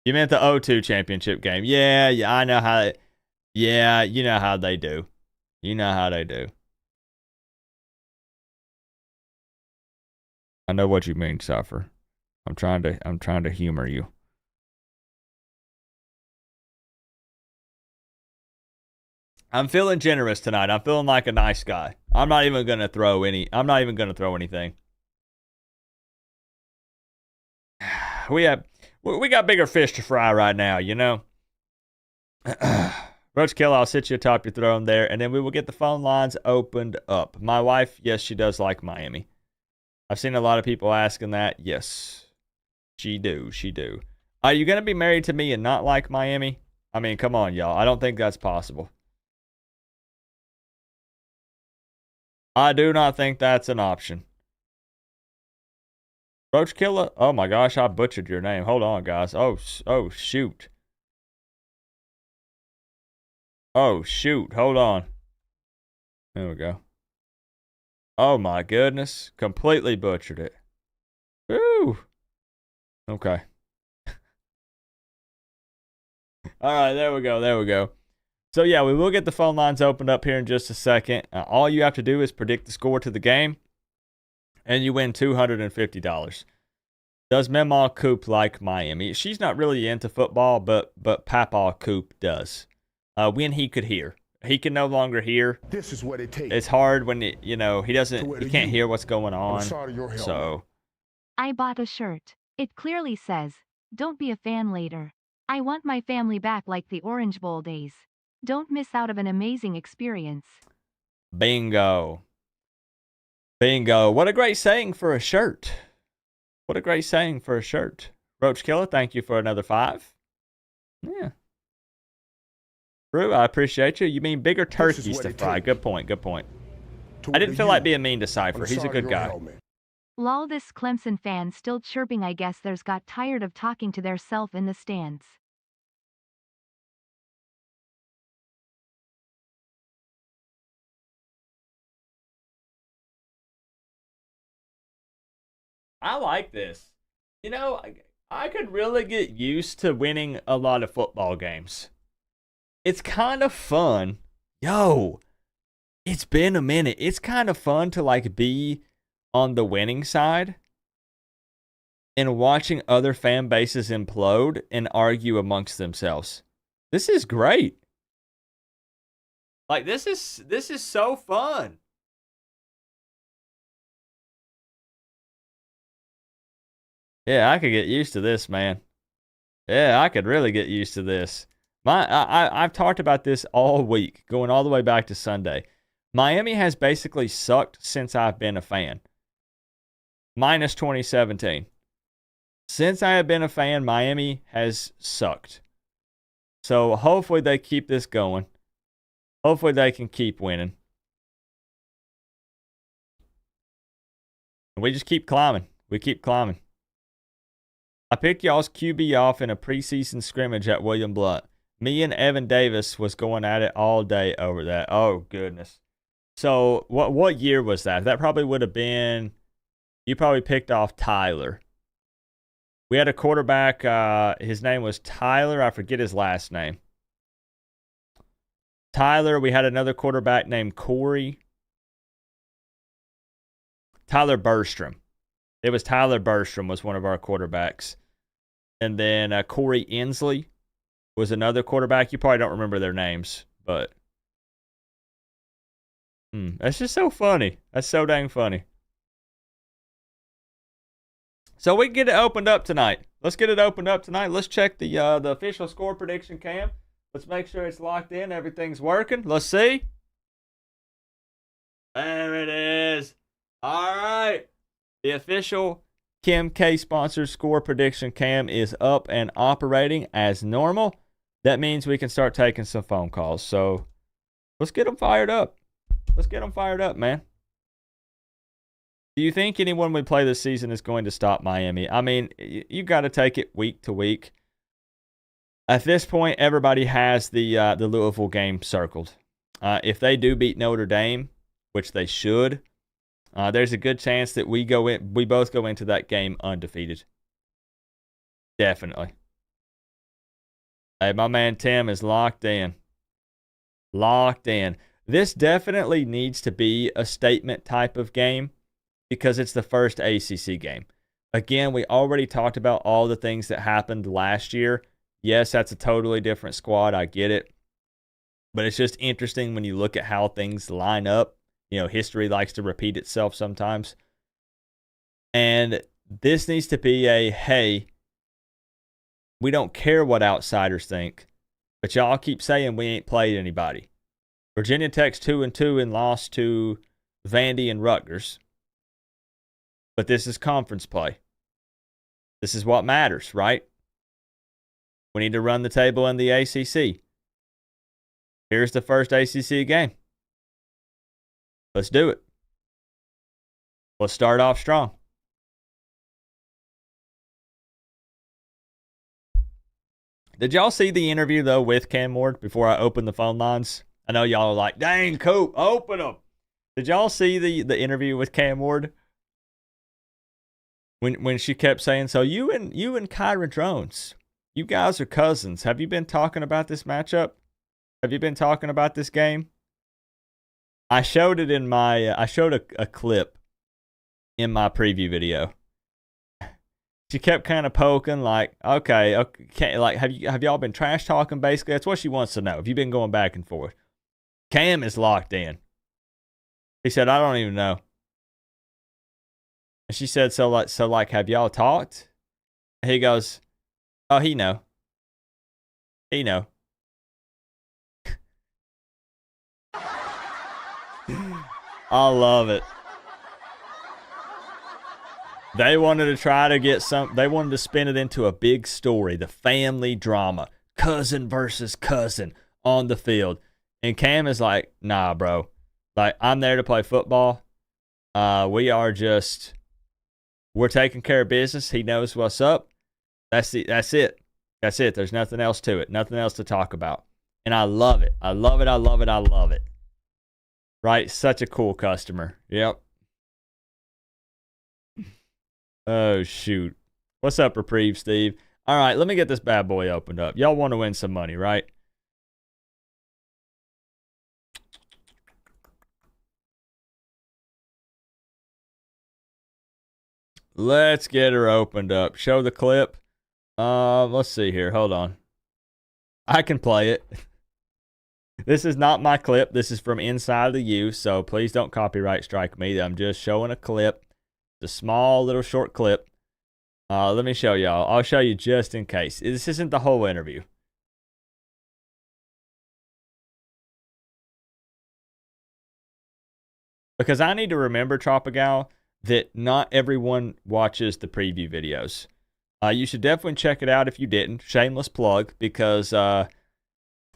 You meant the O2 championship game. Yeah, I know how. Yeah, you know how they do. You know how they do. I know what you mean, Suffer. I'm trying to humor you. I'm feeling generous tonight. I'm feeling like a nice guy. I'm not even gonna throw anything. We got bigger fish to fry right now, you know. Roach Kill, I'll sit you atop your throne there, and then we will get the phone lines opened up. My wife, yes, she does like Miami. I've seen a lot of people asking that. Yes, she do. Are you gonna be married to me and not like Miami? I mean, come on, y'all. I don't think that's possible. I do not think that's an option. Roach Killer? Oh my gosh, I butchered your name. Hold on, guys. Oh shoot. Oh shoot, hold on. There we go. Oh my goodness, completely butchered it. Ooh. Okay. All right, there we go. There we go. So, yeah, we will get the phone lines opened up here in just a second. All you have to do is predict the score to the game, and you win $250. Does Mama Coop like Miami? She's not really into football, but Papa Coop does. When he could hear. He can no longer hear. This is what it takes. It's hard when, he can't hear what's going on. So, I bought a shirt. It clearly says, "Don't be a fan later. I want my family back like the Orange Bowl days. Don't miss out of an amazing experience." bingo. Bingo. What a great saying for a shirt. What a great saying for a shirt. Roach Killer, thank you for another 5. Yeah. Brew, I appreciate you. You mean bigger turkeys to fry. Good point. Good point. I didn't feel like being mean to Cypher. He's a good guy. Lol, this Clemson fan still chirping. I guess there's got tired of talking to their self in the stands. I like this. I could really get used to winning a lot of football games. It's kind of fun. Yo, it's been a minute. It's kind of fun to be on the winning side and watching other fan bases implode and argue amongst themselves. This is great. This is so fun. Yeah, I could get used to this, man. Yeah, I could really get used to this. I've talked about this all week, going all the way back to Sunday. Miami has basically sucked since I've been a fan. Minus 2017. Since I have been a fan, Miami has sucked. So hopefully they keep this going. Hopefully they can keep winning. And we just keep climbing. We keep climbing. I picked y'all's QB off in a preseason scrimmage at William Blount. Me and Evan Davis was going at it all day over that. Oh, goodness. So what year was that? That probably would have been, you probably picked off Tyler. We had a quarterback, his name was Tyler. I forget his last name. Tyler, we had another quarterback named Corey. Tyler Bergstrom. It was Tyler Bergstrom was one of our quarterbacks. And then Corey Inslee was another quarterback. You probably don't remember their names, but that's just so funny. That's so dang funny. So we can get it opened up tonight. Let's get it opened up tonight. Let's check the official score prediction cam. Let's make sure it's locked in. Everything's working. Let's see. There it is. All right. The official Kim K sponsored score prediction cam is up and operating as normal. That means we can start taking some phone calls. So let's get them fired up. Let's get them fired up, man. Do you think anyone we play this season is going to stop Miami? I mean, you got to take it week to week. At this point, everybody has the Louisville game circled. If they do beat Notre Dame, which they should, there's a good chance that we both go into that game undefeated. Definitely. Hey, my man Tim is locked in. Locked in. This definitely needs to be a statement type of game because it's the first ACC game. Again, we already talked about all the things that happened last year. Yes, that's a totally different squad. I get it. But it's just interesting when you look at how things line up. History likes to repeat itself sometimes. And this needs to be hey, we don't care what outsiders think, but y'all keep saying we ain't played anybody. Virginia Tech's 2-2 and lost to Vandy and Rutgers. But this is conference play. This is what matters, right? We need to run the table in the ACC. Here's the first ACC game. Let's do it. Let's start off strong. Did y'all see the interview, though, with Cam Ward before I open the phone lines? I know y'all are like, dang, Coop, open them. Did y'all see the interview with Cam Ward? when she kept saying, so you and Kyra Drones, you guys are cousins. Have you been talking about this matchup? Have you been talking about this game? I showed it in my I showed a clip in my preview video. She kept kind of poking, like, okay, like, have y'all been trash talking? Basically, that's what she wants to know. Have you been going back and forth? Cam is locked in. He said, I don't even know. And she said, so like, have y'all talked? And he goes, oh, he know. He know. I love it. They wanted to try to get they wanted to spin it into a big story, the family drama, cousin versus cousin on the field. And Cam is like, nah, bro. Like, I'm there to play football. We're taking care of business. He knows what's up. That's it. That's it. There's nothing else to it. Nothing else to talk about. And I love it. I love it. Right? Such a cool customer. Yep. Oh, shoot. What's up, Reprieve, Steve? All right, let me get this bad boy opened up. Y'all want to win some money, right? Let's get her opened up. Show the clip. Let's see here. Hold on. I can play it. This is not my clip. This is from Inside the U, so please don't copyright strike me. I'm just showing a clip. It's a small little short clip. Let me show y'all. I'll show you just in case. This isn't the whole interview. Because I need to remember, Tropigal, that not everyone watches the preview videos. You should definitely check it out if you didn't. Shameless plug, because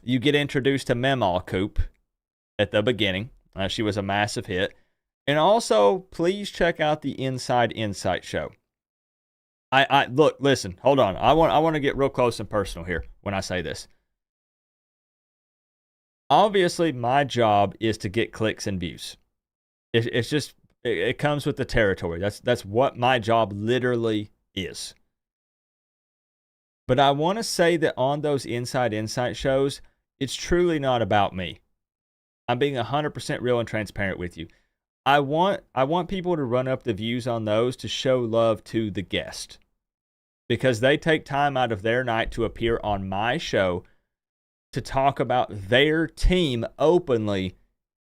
you get introduced to Memal Coop at the beginning. She was a massive hit. And also, please check out the Inside Insight show. Look, listen, hold on. I want to get real close and personal here when I say this. Obviously, my job is to get clicks and views. It's just, it comes with the territory. That's what my job literally is. But I want to say that on those Inside Insight shows, it's truly not about me. I'm being 100% real and transparent with you. I want people to run up the views on those to show love to the guest, because they take time out of their night to appear on my show to talk about their team openly,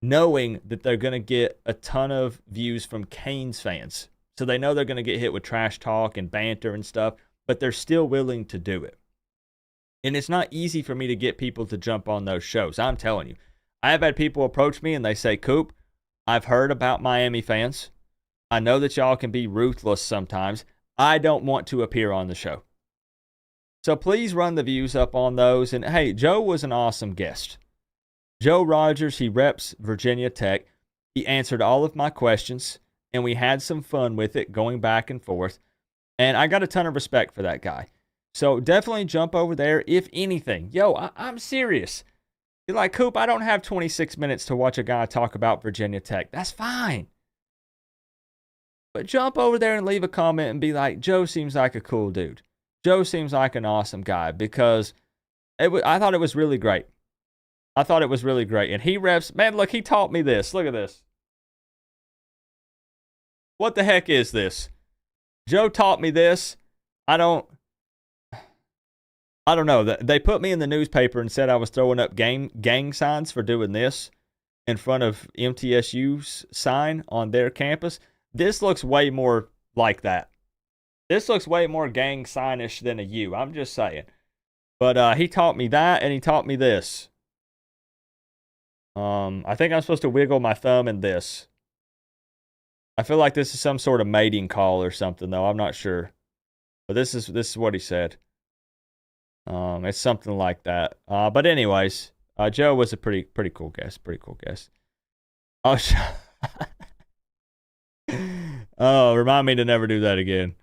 knowing that they're going to get a ton of views from Canes fans. So they know they're going to get hit with trash talk and banter and stuff, but they're still willing to do it. And it's not easy for me to get people to jump on those shows. I'm telling you. I have had people approach me and they say, Coop, I've heard about Miami fans. I know that y'all can be ruthless sometimes. I don't want to appear on the show. So please run the views up on those. And hey, Joe was an awesome guest. Joe Rogers, he reps Virginia Tech. He answered all of my questions, and we had some fun with it, going back and forth. And I got a ton of respect for that guy. So definitely jump over there, if anything. Yo, I'm serious. You're like, Coop, I don't have 26 minutes to watch a guy talk about Virginia Tech. That's fine. But jump over there and leave a comment and be like, Joe seems like a cool dude. Joe seems like an awesome guy, because I thought it was really great. And he reps, man, look, he taught me this. Look at this. What the heck is this? Joe taught me this. I don't know. They put me in the newspaper and said I was throwing up gang signs for doing this in front of MTSU's sign on their campus. This looks way more like that. This looks way more gang signish than a U. I'm just saying. But he taught me that, and he taught me this. I think I'm supposed to wiggle my thumb in this. I feel like this is some sort of mating call or something, though. I'm not sure. But this is what he said. It's something like that. But anyways, Joe was a pretty cool guest. Oh, oh, remind me to never do that again.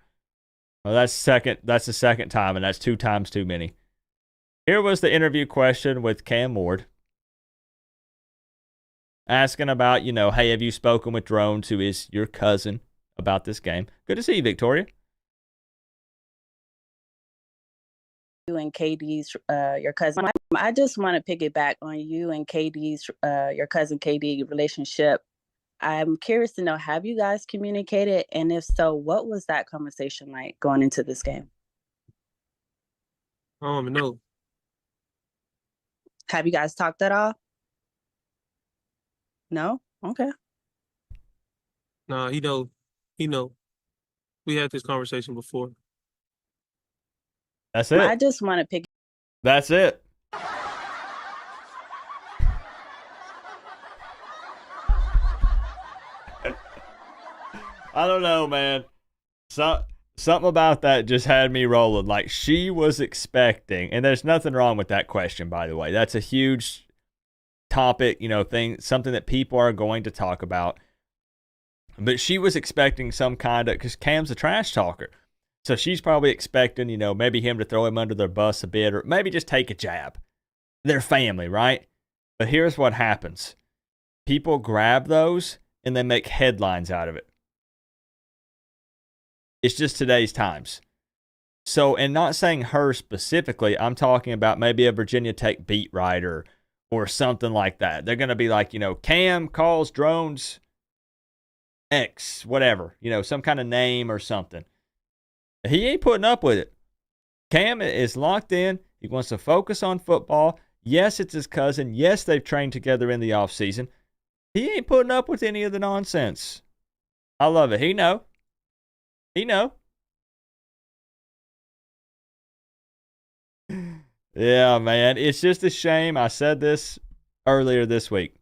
Well, that's the second time, and that's 2 times too many. Here was the interview question with Cam Ward. Asking about, hey, have you spoken with Drones, who is your cousin, about this game? Good to see you, Victoria. and KD's your cousin. I just want to piggyback on you and KD's your cousin KD relationship. I'm curious to know, have you guys communicated? And if so, what was that conversation like going into this game? I don't even know. Have you guys talked at all? No? Okay. Nah, he know. We had this conversation before. That's it. I just want to pick. That's it. I don't know, man. Something about that just had me rolling. Like, she was expecting, and there's nothing wrong with that question, by the way. That's a huge topic, something that people are going to talk about. But she was expecting some kind of, because Cam's a trash talker. So she's probably expecting, maybe him to throw him under the bus a bit, or maybe just take a jab. They're family, right? But here's what happens. People grab those and they make headlines out of it. It's just today's times. So, and not saying her specifically, I'm talking about maybe a Virginia Tech beat writer or something like that. They're going to be like, Cam calls drones X, whatever, some kind of name or something. He ain't putting up with it. Cam is locked in. He wants to focus on football. Yes, it's his cousin. Yes, they've trained together in the offseason. He ain't putting up with any of the nonsense. I love it. He know. Yeah, man. It's just a shame. I said this earlier this week.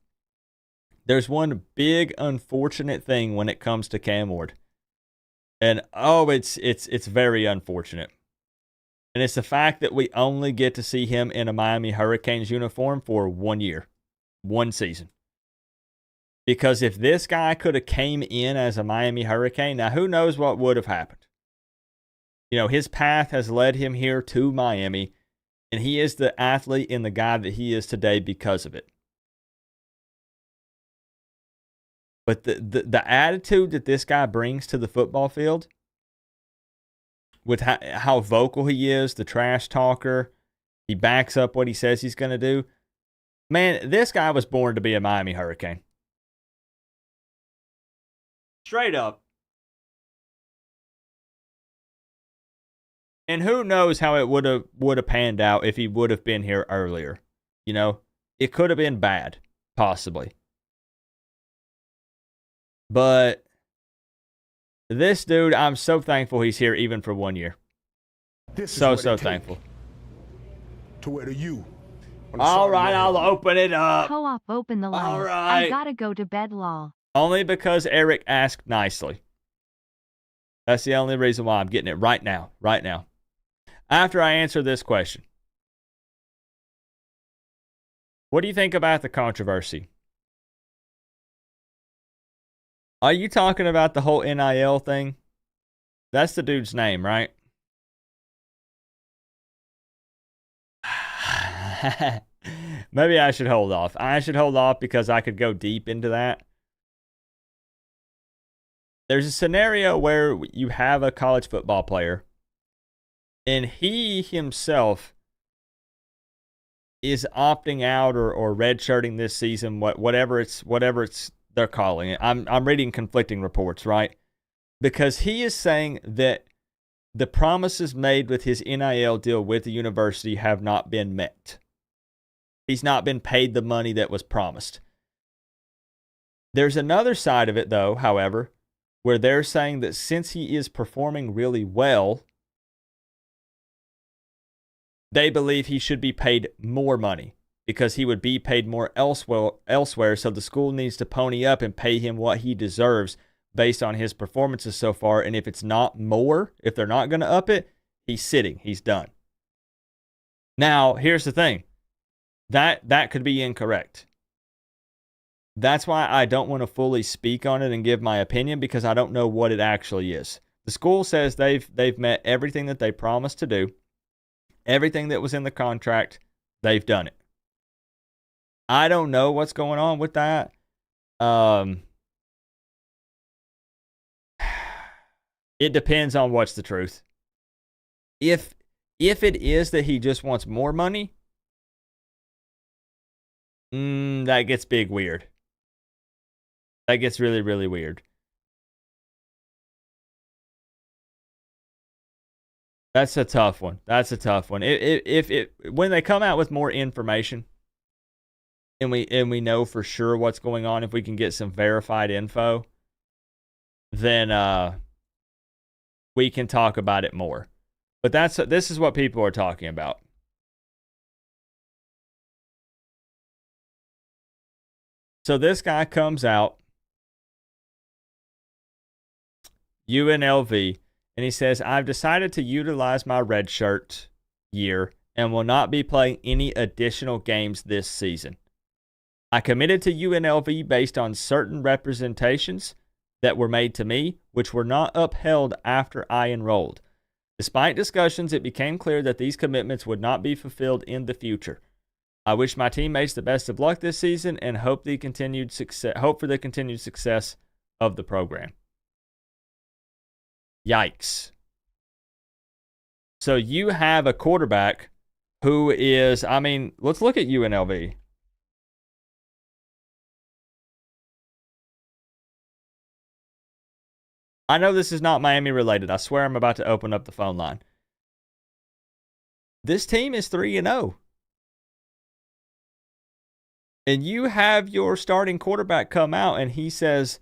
There's one big unfortunate thing when it comes to Cam Ward. And it's very unfortunate. And it's the fact that we only get to see him in a Miami Hurricanes uniform for 1 year, 1 season. Because if this guy could have came in as a Miami Hurricane, now who knows what would have happened. His path has led him here to Miami, and he is the athlete and the guy that he is today because of it. But the attitude that this guy brings to the football field, with how vocal he is, the trash talker, he backs up what he says he's going to do. Man, this guy was born to be a Miami Hurricane. Straight up. And who knows how it would have panned out if he would have been here earlier. It could have been bad, possibly. But this dude, I'm so thankful he's here even for 1 year. So thankful. To where you. All right, I'll open it up. Co-op, open the line. All right. I gotta go to bed, lol. Only because Eric asked nicely. That's the only reason why I'm getting it right now. Right now. After I answer this question. What do you think about the controversy? Are you talking about the whole NIL thing? That's the dude's name, right? Maybe I should hold off. I should hold off because I could go deep into that. There's a scenario where you have a college football player, and he himself is opting out or redshirting this season, whatever it's they're calling it. I'm reading conflicting reports, right? Because he is saying that the promises made with his NIL deal with the university have not been met. He's not been paid the money that was promised. There's another side of it, though, however, where they're saying that since he is performing really well, they believe he should be paid more money because he would be paid more elsewhere, so the school needs to pony up and pay him what he deserves based on his performances so far. And if it's not more, if they're not going to up it, he's sitting. He's done. Now, here's the thing. That could be incorrect. That's why I don't want to fully speak on it and give my opinion, because I don't know what it actually is. The school says they've met everything that they promised to do. Everything that was in the contract, they've done it. I don't know what's going on with that. It depends on what's the truth. If If it is that he just wants more money, that gets big weird. That gets really, really weird. That's a tough one. That's a tough one. When they come out with more information, and we know for sure what's going on, if we can get some verified info, then we can talk about it more. But this is what people are talking about. So this guy comes out, UNLV, and he says, I've decided to utilize my redshirt year and will not be playing any additional games this season. I committed to UNLV based on certain representations that were made to me, which were not upheld after I enrolled. Despite discussions, it became clear that these commitments would not be fulfilled in the future. I wish my teammates the best of luck this season and hope for the continued success of the program. Yikes. So you have a quarterback who is, I mean, let's look at UNLV. I know this is not Miami related. I swear I'm about to open up the phone line. This team is 3-0. And you have your starting quarterback come out and he says,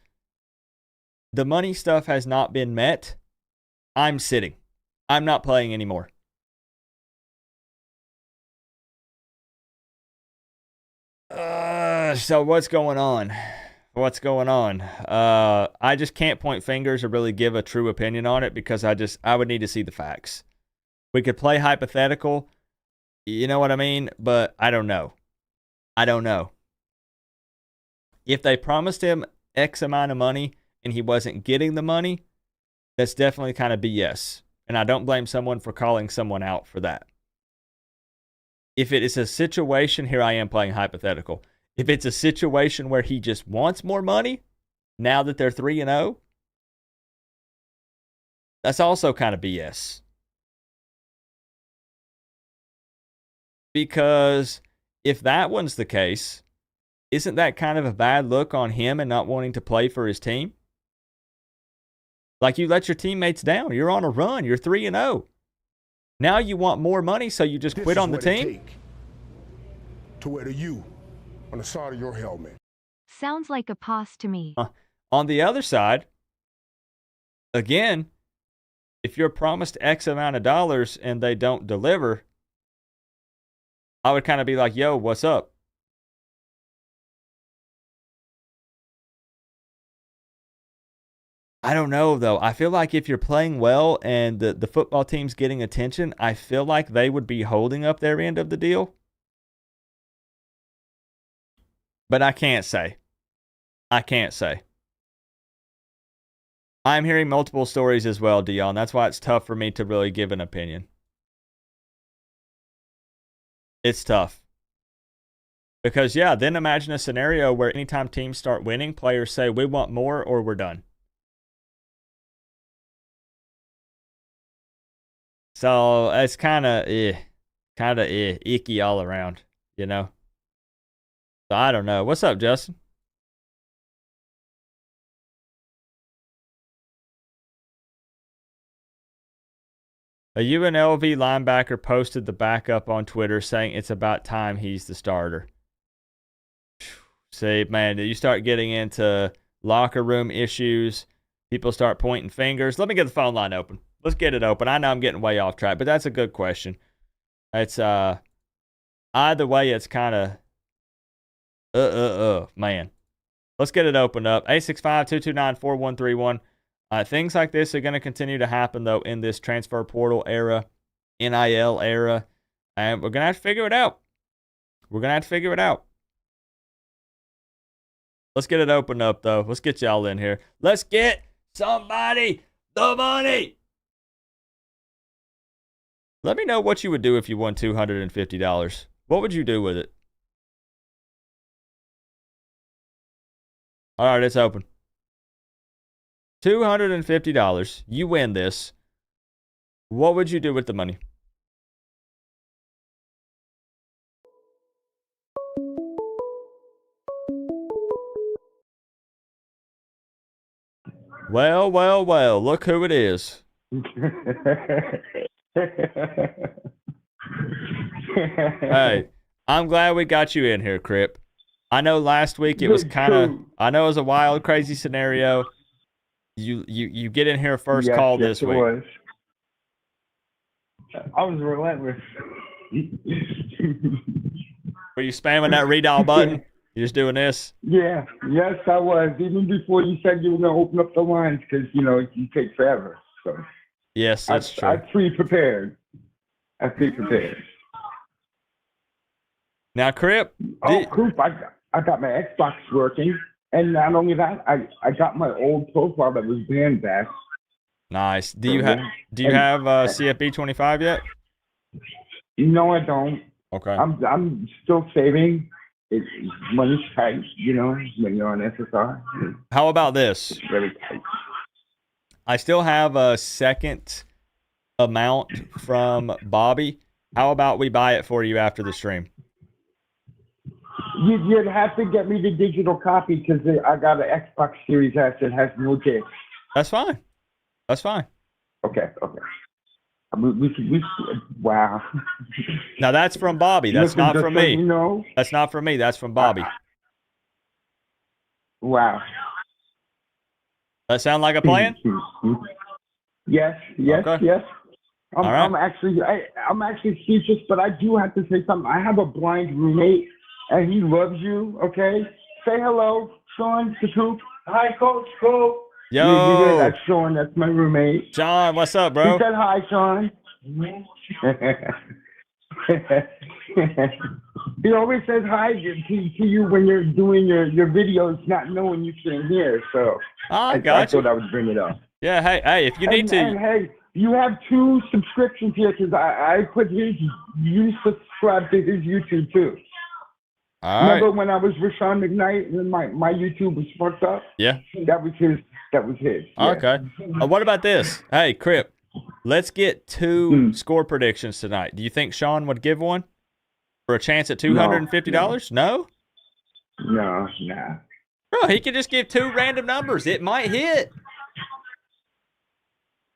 the money stuff has not been met. I'm sitting. I'm not playing anymore. So what's going on? What's going on? I just can't point fingers or really give a true opinion on it because I would need to see the facts. We could play hypothetical, you know what I mean? But I don't know. If they promised him X amount of money and he wasn't getting the money, that's definitely kind of BS. And I don't blame someone for calling someone out for that. If it is a situation, here I am playing hypothetical. If it's a situation where he just wants more money, now that they're 3-0, that's also kind of BS. Because if that one's the case, isn't that kind of a bad look on him and not wanting to play for his team? Like, you let your teammates down. You're on a run. You're 3-0. Now you want more money, so you just quit on the team? To wear the U on the side of your helmet. Sounds like a pos to me. On the other side, again, if you're promised X amount of dollars and they don't deliver, I would kind of be like, yo, what's up? I don't know, though. I feel like if you're playing well and the football team's getting attention, I feel like they would be holding up their end of the deal. But I can't say. I'm hearing multiple stories as well, Dion. That's why it's tough for me to really give an opinion. It's tough. Because, yeah, then imagine a scenario where anytime teams start winning, players say, we want more or we're done. So it's kind of icky all around, you know? So I don't know. What's up, Justin? A UNLV linebacker posted the backup on Twitter saying it's about time he's the starter. See, man, you start getting into locker room issues. People start pointing fingers. Let me get the phone line open. Let's get it open. I know I'm getting way off track, but that's a good question. It's either way, it's kind of man. Let's get it opened up. 865-229-4131. Things like this are going to continue to happen, though, in this transfer portal era, NIL era, and we're going to have to figure it out. Let's get it opened up, though. Let's get y'all in here. Let's get somebody the money. Let me know what you would do if you won $250. What would you do with it? All right, it's open. $250. You win this. What would you do with the money? Well, well, well. Look who it is. Hey, I'm glad we got you in here, Crip. I know last week it was kind of, I know it was a wild, crazy scenario. You get in here first call this week. Was. I was relentless. Were you spamming that redial button? You just doing this? Yeah, yes, I was. Even before you said you were going to open up the lines because, you know, you take forever. So Yes, that's true. I'm pre-prepared. I'm pre-prepared. Now, Crip. Coop, I got my Xbox working. And not only that, I got my old profile that was banned back. Nice. Do you have CFB 25 yet? No, I don't. Okay. I'm still saving. Money's tight, you know, when you're on SSR. How about this? It's very tight. I still have a second amount from Bobby. How about we buy it for you after the stream? You'd have to get me the digital copy because I got an Xbox Series S that has no disc. That's fine. That's fine. Okay. We wow. Now that's from Bobby. That's not from me. You know? That's not from me. That's from Bobby. Wow. That sound like a plan? Yes. Okay. Yes. All right. I'm actually speechless, but I do have to say something. I have a blind roommate, and he loves you. Okay. Say hello, Sean, to Coop. Hi, Coach Coop. Yo. You hear that, Sean? That's my roommate. John, what's up, bro? He said hi, Sean. He always says hi to you when you're doing your videos, not knowing you can hear. So I got you. thought I would bring it up. Yeah, hey, if you need to. And hey, you have 2 subscriptions here because I put you subscribe to his YouTube too. All right. Remember when I was Rashawn McKnight and my YouTube was fucked up? Yeah. That was his. Yeah. Okay. What about this? Hey, Crip, let's get 2 score predictions tonight. Do you think Sean would give one for a chance at $250? No? No, nah. Bro, he could just give 2 random numbers. It might hit.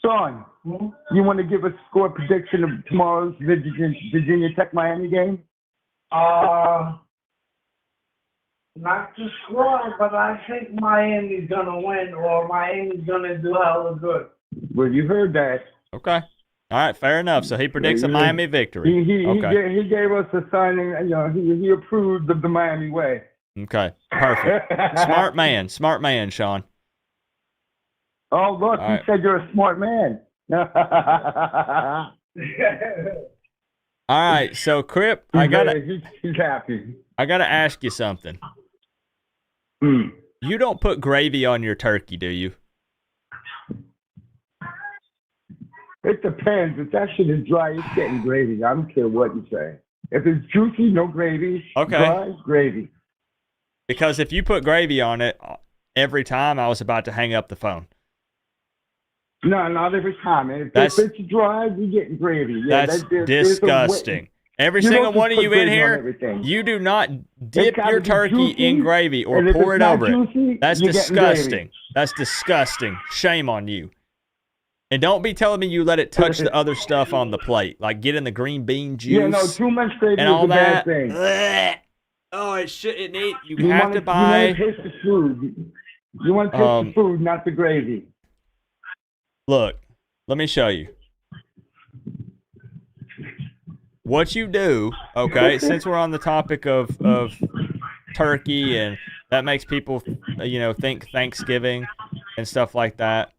Sean, you want to give a score prediction of tomorrow's Virginia Tech Miami game? Not to score, but I think Miami's gonna win, or Miami's gonna do hella good. Well, you heard that. Okay. All right, fair enough. So he predicts a Miami victory. He gave us a signing. You know, he approved of the Miami way. Okay, perfect. Smart man, Sean. Oh, look, All you right. said you're a smart man. All right, so Crip, he's happy. I gotta ask you something. Mm. You don't put gravy on your turkey, do you? It depends. If that shit is dry, it's getting gravy. I don't care what you say. If it's juicy, no gravy. Okay. Dry, gravy. Because if you put gravy on it every time, I was about to hang up the phone. No, not every time. If it's dry, we getting gravy. Yeah, That's disgusting. Every single one of you in here, you do not dip your turkey in gravy or pour it over it. That's disgusting. That's disgusting. Shame on you. And don't be telling me you let it touch the other stuff on the plate, like getting the green bean juice. Yeah, no, too much gravy and is all a that. bad thing. Blech. Oh, it shouldn't eat. You have wanna, to buy. You want to taste the food. You want to taste the food, not the gravy. Look, let me show you. What you do, okay, since we're on the topic of turkey and that makes people, think Thanksgiving and stuff like that.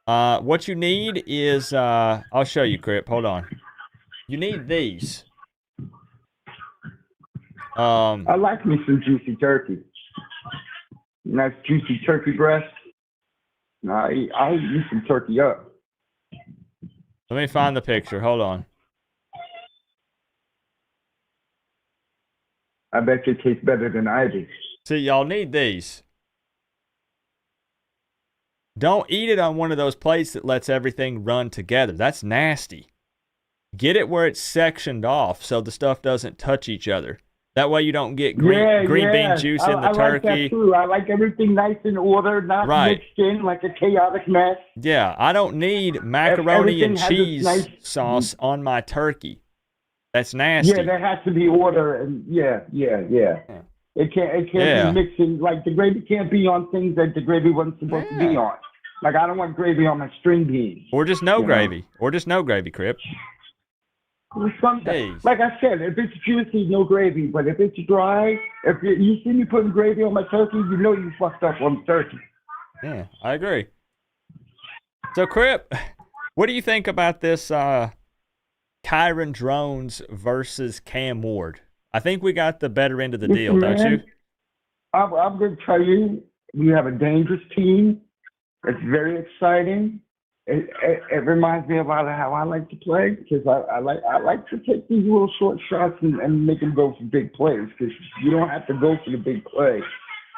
What you need is, I'll show you, Crip. Hold on. You need these. I like me some juicy turkey. Nice juicy turkey breast. I'll eat me some turkey up. Let me find the picture. Hold on. I bet it tastes better than I do. See, y'all need these. Don't eat it on one of those plates that lets everything run together. That's nasty. Get it where it's sectioned off so the stuff doesn't touch each other. That way you don't get green bean juice in the I like that turkey. too. I like everything nice in order, not Right. mixed in like a chaotic mess. Yeah, I don't need macaroni Everything and has its cheese nice- sauce on my turkey. That's nasty. Yeah, there has to be order, and yeah. It can't Yeah. be mixing. Like the gravy can't be on things that the gravy wasn't supposed to be on. Like I don't want gravy on my string beans. Or just no You know? gravy. Or just no gravy, Crip. Hey. Like I said, if it's juicy, no gravy. But if it's dry, if you see me putting gravy on my turkey, you know you fucked up on the turkey. Yeah, I agree. So, Crip, what do you think about this Kyron Drones versus Cam Ward? I think we got the better end of the deal, don't you? I'm going to tell you, we have a dangerous team. It's very exciting. It reminds me about how I like to play because I like to take these little short shots and make them go for big plays because you don't have to go for the big play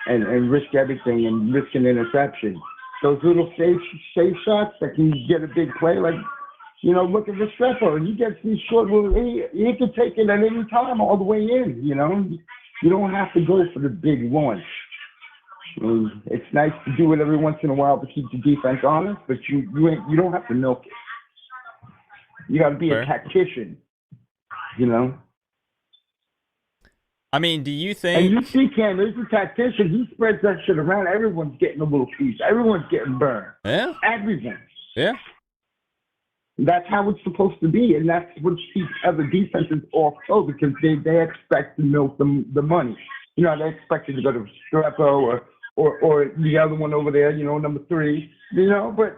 and risk everything and risk an interception. Those little safe shots that can get a big play, like, you know, look at the stepper. He gets these short little, he can take it at any time all the way in, you know. You don't have to go for the big launch. I mean, it's nice to do it every once in a while to keep the defense honest, but you don't have to milk it. You got to be a tactician, you know. I mean, do you think? And you see, Cam, he's a tactician. He spreads that shit around. Everyone's getting a little piece. Everyone's getting burned. Yeah. Everyone. Yeah. That's how it's supposed to be, and that's what keeps other defenses off too, because they expect to milk the money. You know, they expect it to go to Strepo or the other one over there, you know, number 3, you know. But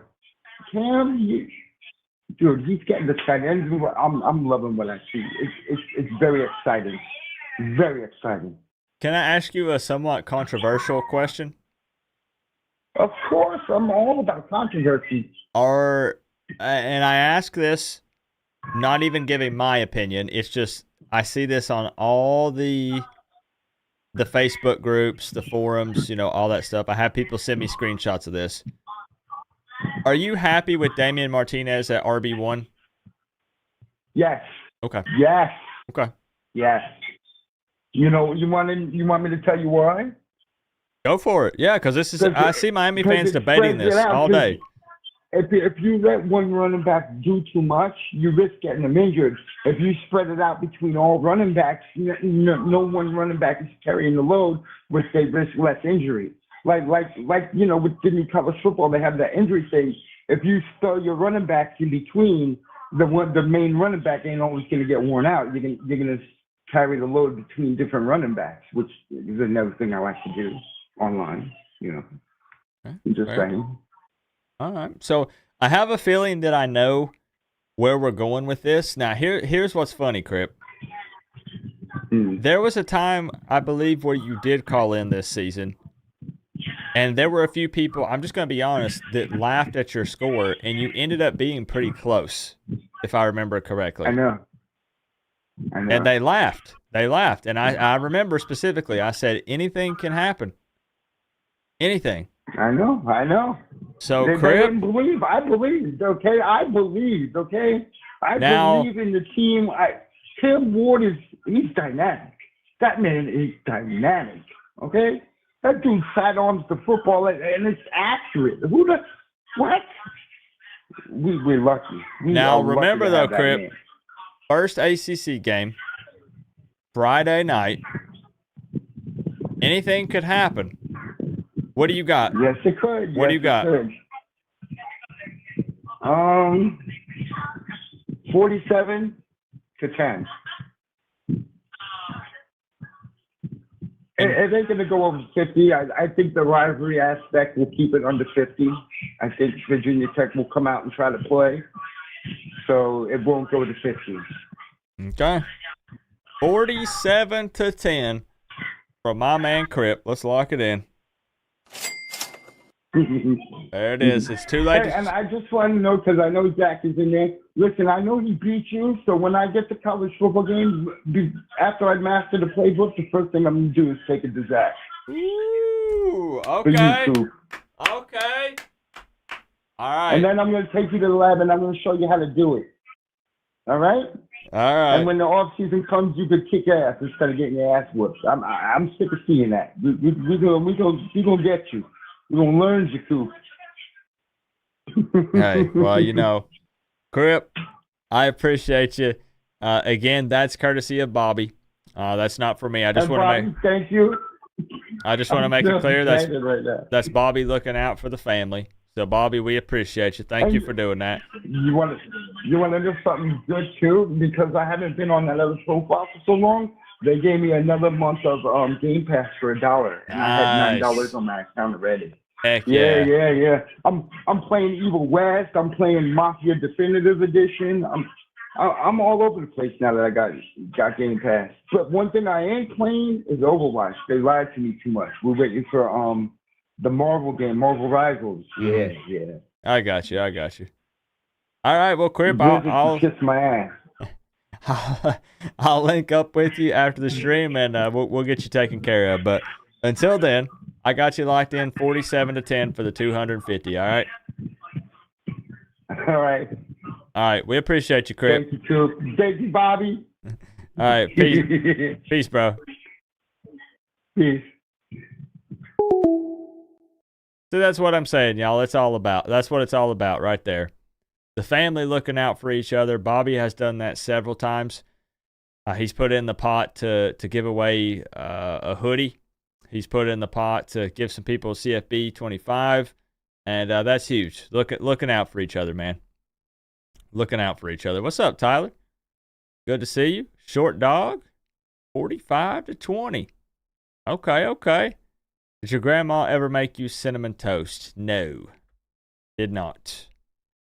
Cam, dude, he's getting the tight ends. I'm loving what I see. It's very exciting, very exciting. Can I ask you a somewhat controversial question? Of course, I'm all about controversy. And I ask this, not even giving my opinion. It's just I see this on all the Facebook groups, the forums, you know, all that stuff. I have people send me screenshots of this. Are you happy with Damian Martinez at RB1? Yes. Okay. Yes. Okay. Yes. You know, you want me to tell you why? Go for it. Yeah, because I see Miami fans debating this all day. If you let one running back do too much, you risk getting them injured. If you spread it out between all running backs, no one running back is carrying the load, which they risk less injury. Like you know, with the new college football, they have that injury thing. If you throw your running backs in between, the main running back ain't always going to get worn out. You're going to carry the load between different running backs, which is another thing I like to do online. You know, I'm just saying. All right. So I have a feeling that I know where we're going with this. Now, here's what's funny, Crip. There was a time, I believe, where you did call in this season, and there were a few people, I'm just going to be honest, that laughed at your score, and you ended up being pretty close, if I remember correctly. I know. And they laughed. And I remember specifically, I said, anything can happen. Anything. I know. So, they Crip, didn't believe. I believed, okay? I believe in the team. Tim Ward he's dynamic. That man is dynamic, okay? That dude sidearms the football, and it's accurate. What? We're lucky. Now, remember, though, Crip, first ACC game, Friday night, anything could happen. What do you got? Yes, it could. What do you got? 47-10. It ain't going to go over 50. I think the rivalry aspect will keep it under 50. I think Virginia Tech will come out and try to play. So it won't go to 50. Okay. 47-10 from my man Crip. Let's lock it in. There it is. It's too late. And I just want to know, because I know Jack is in there. Listen, I know he beat you, so when I get to college football games, after I master the playbook, the first thing I'm going to do is take it to Zach. Ooh, okay. Okay. All right. And then I'm going to take you to the lab, and I'm going to show you how to do it. All right. All right. And when the off season comes, you could kick ass instead of getting your ass whooped. I'm sick of seeing that. We gonna get you. We gonna learn you too. Hey, well, you know, Crip, I appreciate you. Again, that's courtesy of Bobby. That's not for me. I just want to make. Thank you. I just want to I'm make it still clear excited right now. that's Bobby looking out for the family. So, Bobby, we appreciate you. Thank you for doing that. You want to do something good too? Because I haven't been on that other profile for so long. They gave me another month of Game Pass for $1, and I had $9 on my account already. Heck Yeah. I'm playing Evil West. I'm playing Mafia Definitive Edition. I'm all over the place now that I got Game Pass. But one thing I ain't playing is Overwatch. They lied to me too much. We're waiting for the Marvel game, Marvel Rivals. Yeah. I got you. All right, well, Crip, I'll kiss my ass. I'll link up with you after the stream, and we'll get you taken care of. But until then, I got you locked in 47-10 for the 250. All right. All right. All right. We appreciate you, Crip. Thank you, Coop. Thank you, Bobby. All right. Peace. Peace, bro. Peace. So that's what I'm saying, y'all. That's what it's all about right there. The family looking out for each other. Bobby has done that several times. He's put in the pot to give away a hoodie. He's put in the pot to give some people a CFB 25. And that's huge. Looking out for each other, man. Looking out for each other. What's up, Tyler? Good to see you. Short dog, 45-20. Okay. Did your grandma ever make you cinnamon toast? No, did not.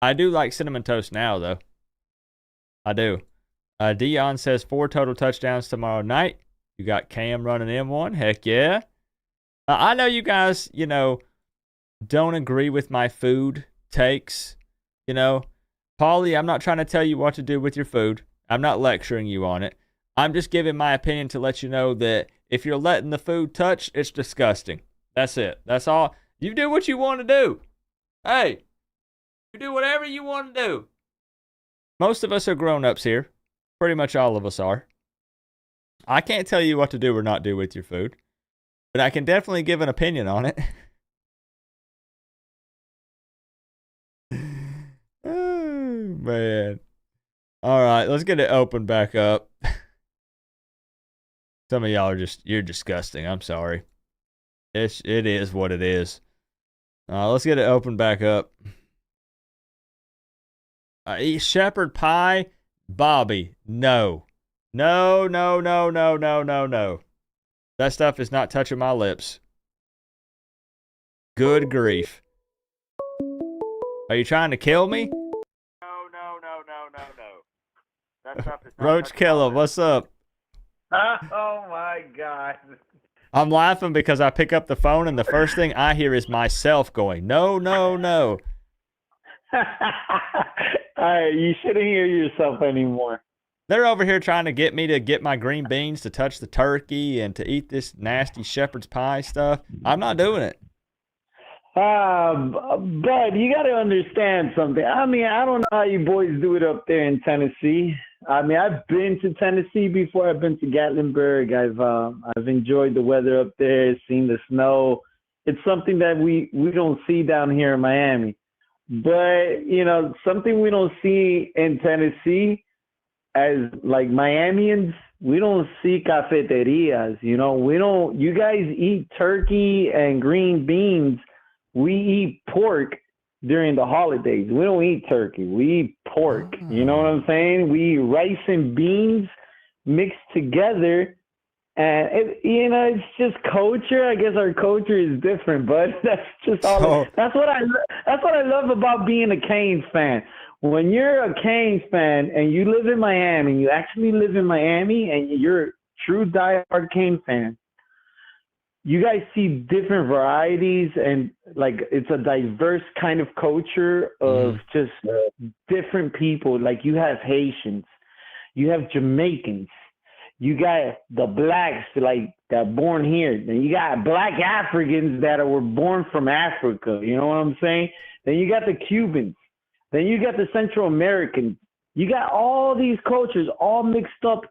I do like cinnamon toast now, though. I do. Dion says 4 total touchdowns tomorrow night. You got Cam running in one. Heck yeah. I know you guys, don't agree with my food takes. Paulie, I'm not trying to tell you what to do with your food. I'm not lecturing you on it. I'm just giving my opinion to let you know that if you're letting the food touch, it's disgusting. That's it. That's all. You do what you want to do. Hey, you do whatever you want to do. Most of us are grown-ups here. Pretty much all of us are. I can't tell you what to do or not do with your food, but I can definitely give an opinion on it. Oh, man. All right, let's get it open back up. Some of y'all you're disgusting. I'm sorry. It is what it is. Let's get it open back up. Eat shepherd pie, Bobby. No. That stuff is not touching my lips. Good grief. Are you trying to kill me? No. That stuff is not Roach Killer, what's up? Oh my God. I'm laughing because I pick up the phone and the first thing I hear is myself going, no. You shouldn't hear yourself anymore. They're over here trying to get me to get my green beans to touch the turkey and to eat this nasty shepherd's pie stuff. I'm not doing it. But you got to understand something. I mean, I don't know how you boys do it up there in Tennessee. I mean, I've been to Tennessee before. I've been to Gatlinburg. I've enjoyed the weather up there, seen the snow. It's something that we don't see down here in Miami. But, something we don't see in Tennessee as like Miamians, we don't see cafeterias. You guys eat turkey and green beans. We eat pork during the holidays. We don't eat turkey. We eat pork. You know what I'm saying? We eat rice and beans mixed together. And, it's just culture. I guess our culture is different, but that's just all. That's what I love about being a Canes fan. When you're a Canes fan and you live in Miami, you actually live in Miami and you're a true diehard Canes fan, you guys see different varieties and like it's a diverse kind of culture of just different people. Like you have Haitians, you have Jamaicans, you got the blacks like that born here, and you got black Africans that were born from Africa. You know what I'm saying? Then you got the Cubans, then you got the Central Americans, you got all these cultures all mixed up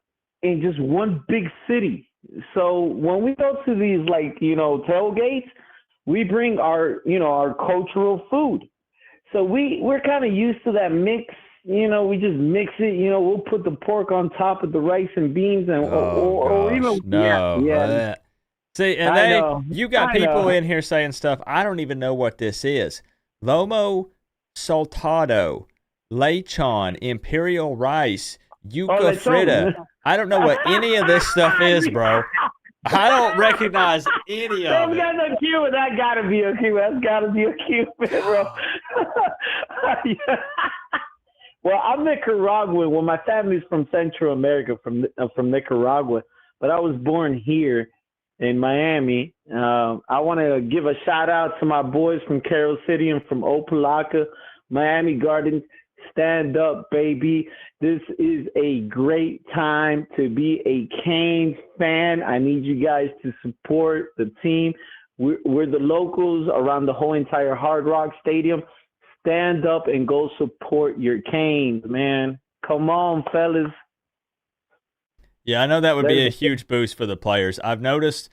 in just one big city. So when we go to these, like, tailgates, we bring our, our cultural food. So we're kind of used to that mix. We just mix it. We'll put the pork on top of the rice and beans, and or even no. See, and you got people know. in here saying stuff. I don't even know what this is. Lomo saltado, lechon, imperial rice, yuca fritta. I don't know what any of this stuff is, bro. I don't recognize any of it. Got no Cuban. That gotta be a Cuban. That's gotta be a Cuban, bro. Well, I'm Nicaraguan. Well, my family's from Central America, from Nicaragua, but I was born here in Miami. I want to give a shout out to my boys from Carroll City and from Opelika, Miami Gardens. Stand up, baby. This is a great time to be a Canes fan. I need you guys to support the team. We're the locals around the whole entire Hard Rock Stadium. Stand up and go support your Canes, man. Come on, fellas. Yeah, I know that would be a huge boost for the players. I've noticed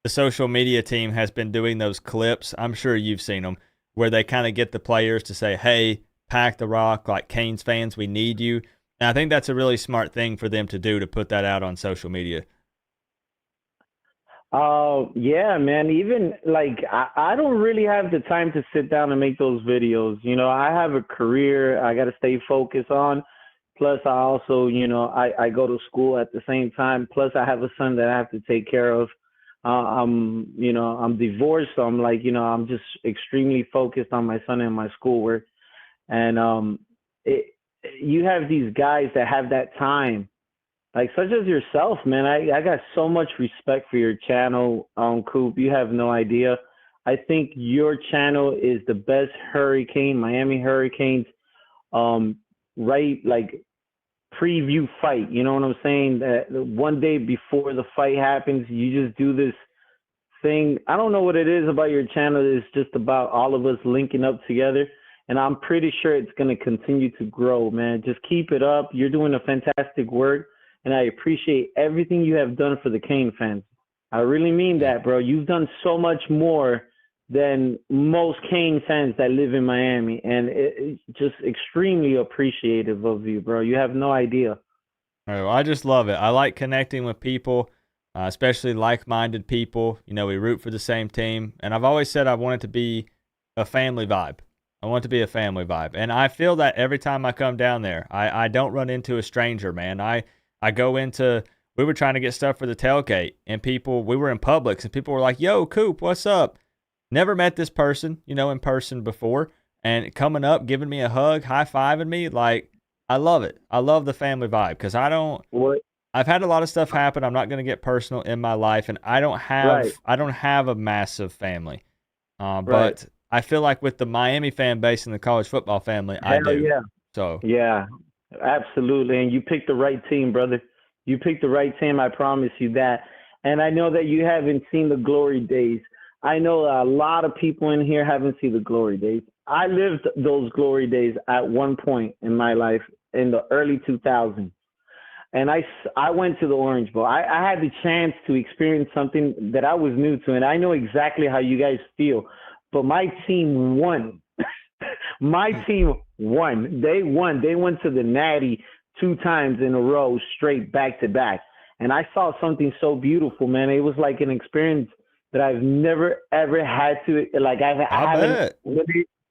the social media team has been doing those clips. I'm sure you've seen them, where they kind of get the players to say, hey, pack the rock, like Canes fans, we need you. And I think that's a really smart thing for them to do, to put that out on social media. Yeah, man. Even like I don't really have the time to sit down and make those videos. I have a career I got to stay focused on. Plus, I also, I go to school at the same time. Plus, I have a son that I have to take care of. I'm divorced, so I'm like, I'm just extremely focused on my son and my schoolwork. And you have these guys that have that time, like such as yourself, man. I got so much respect for your channel, Coop. You have no idea. I think your channel is the best Miami Hurricanes, like preview fight. You know what I'm saying? That one day before the fight happens, you just do this thing. I don't know what it is about your channel. It's just about all of us linking up together. And I'm pretty sure it's going to continue to grow, man. Just keep it up. You're doing a fantastic work. And I appreciate everything you have done for the Cane fans. I really mean that, bro. You've done so much more than most Cane fans that live in Miami. And it's just extremely appreciative of you, bro. You have no idea. Oh, I just love it. I like connecting with people, especially like-minded people. We root for the same team. And I've always said I want it to be a family vibe. I want it to be a family vibe. And I feel that every time I come down there. I don't run into a stranger, man. I go into, we were trying to get stuff for the tailgate, and we were in Publix, and people were like, yo, Coop, what's up? Never met this person, in person before, and coming up, giving me a hug, high-fiving me, like, I love it. I love the family vibe, because I've had a lot of stuff happen. I'm not going to get personal in my life, and I don't have a massive family. But I feel like with the Miami fan base and the college football family, I do. Yeah. So yeah, absolutely. And you picked the right team, brother. You picked the right team. I promise you that. And I know that you haven't seen the glory days. I know a lot of people in here haven't seen the glory days. I lived those glory days at one point in my life in the early 2000s. And I went to the Orange Bowl. I had the chance to experience something that I was new to, and I know exactly how you guys feel. But my team won. My team won. They won. They went to the Natty 2 times in a row, straight back to back. And I saw something so beautiful, man. It was like an experience that I've never, ever had to, like, I haven't.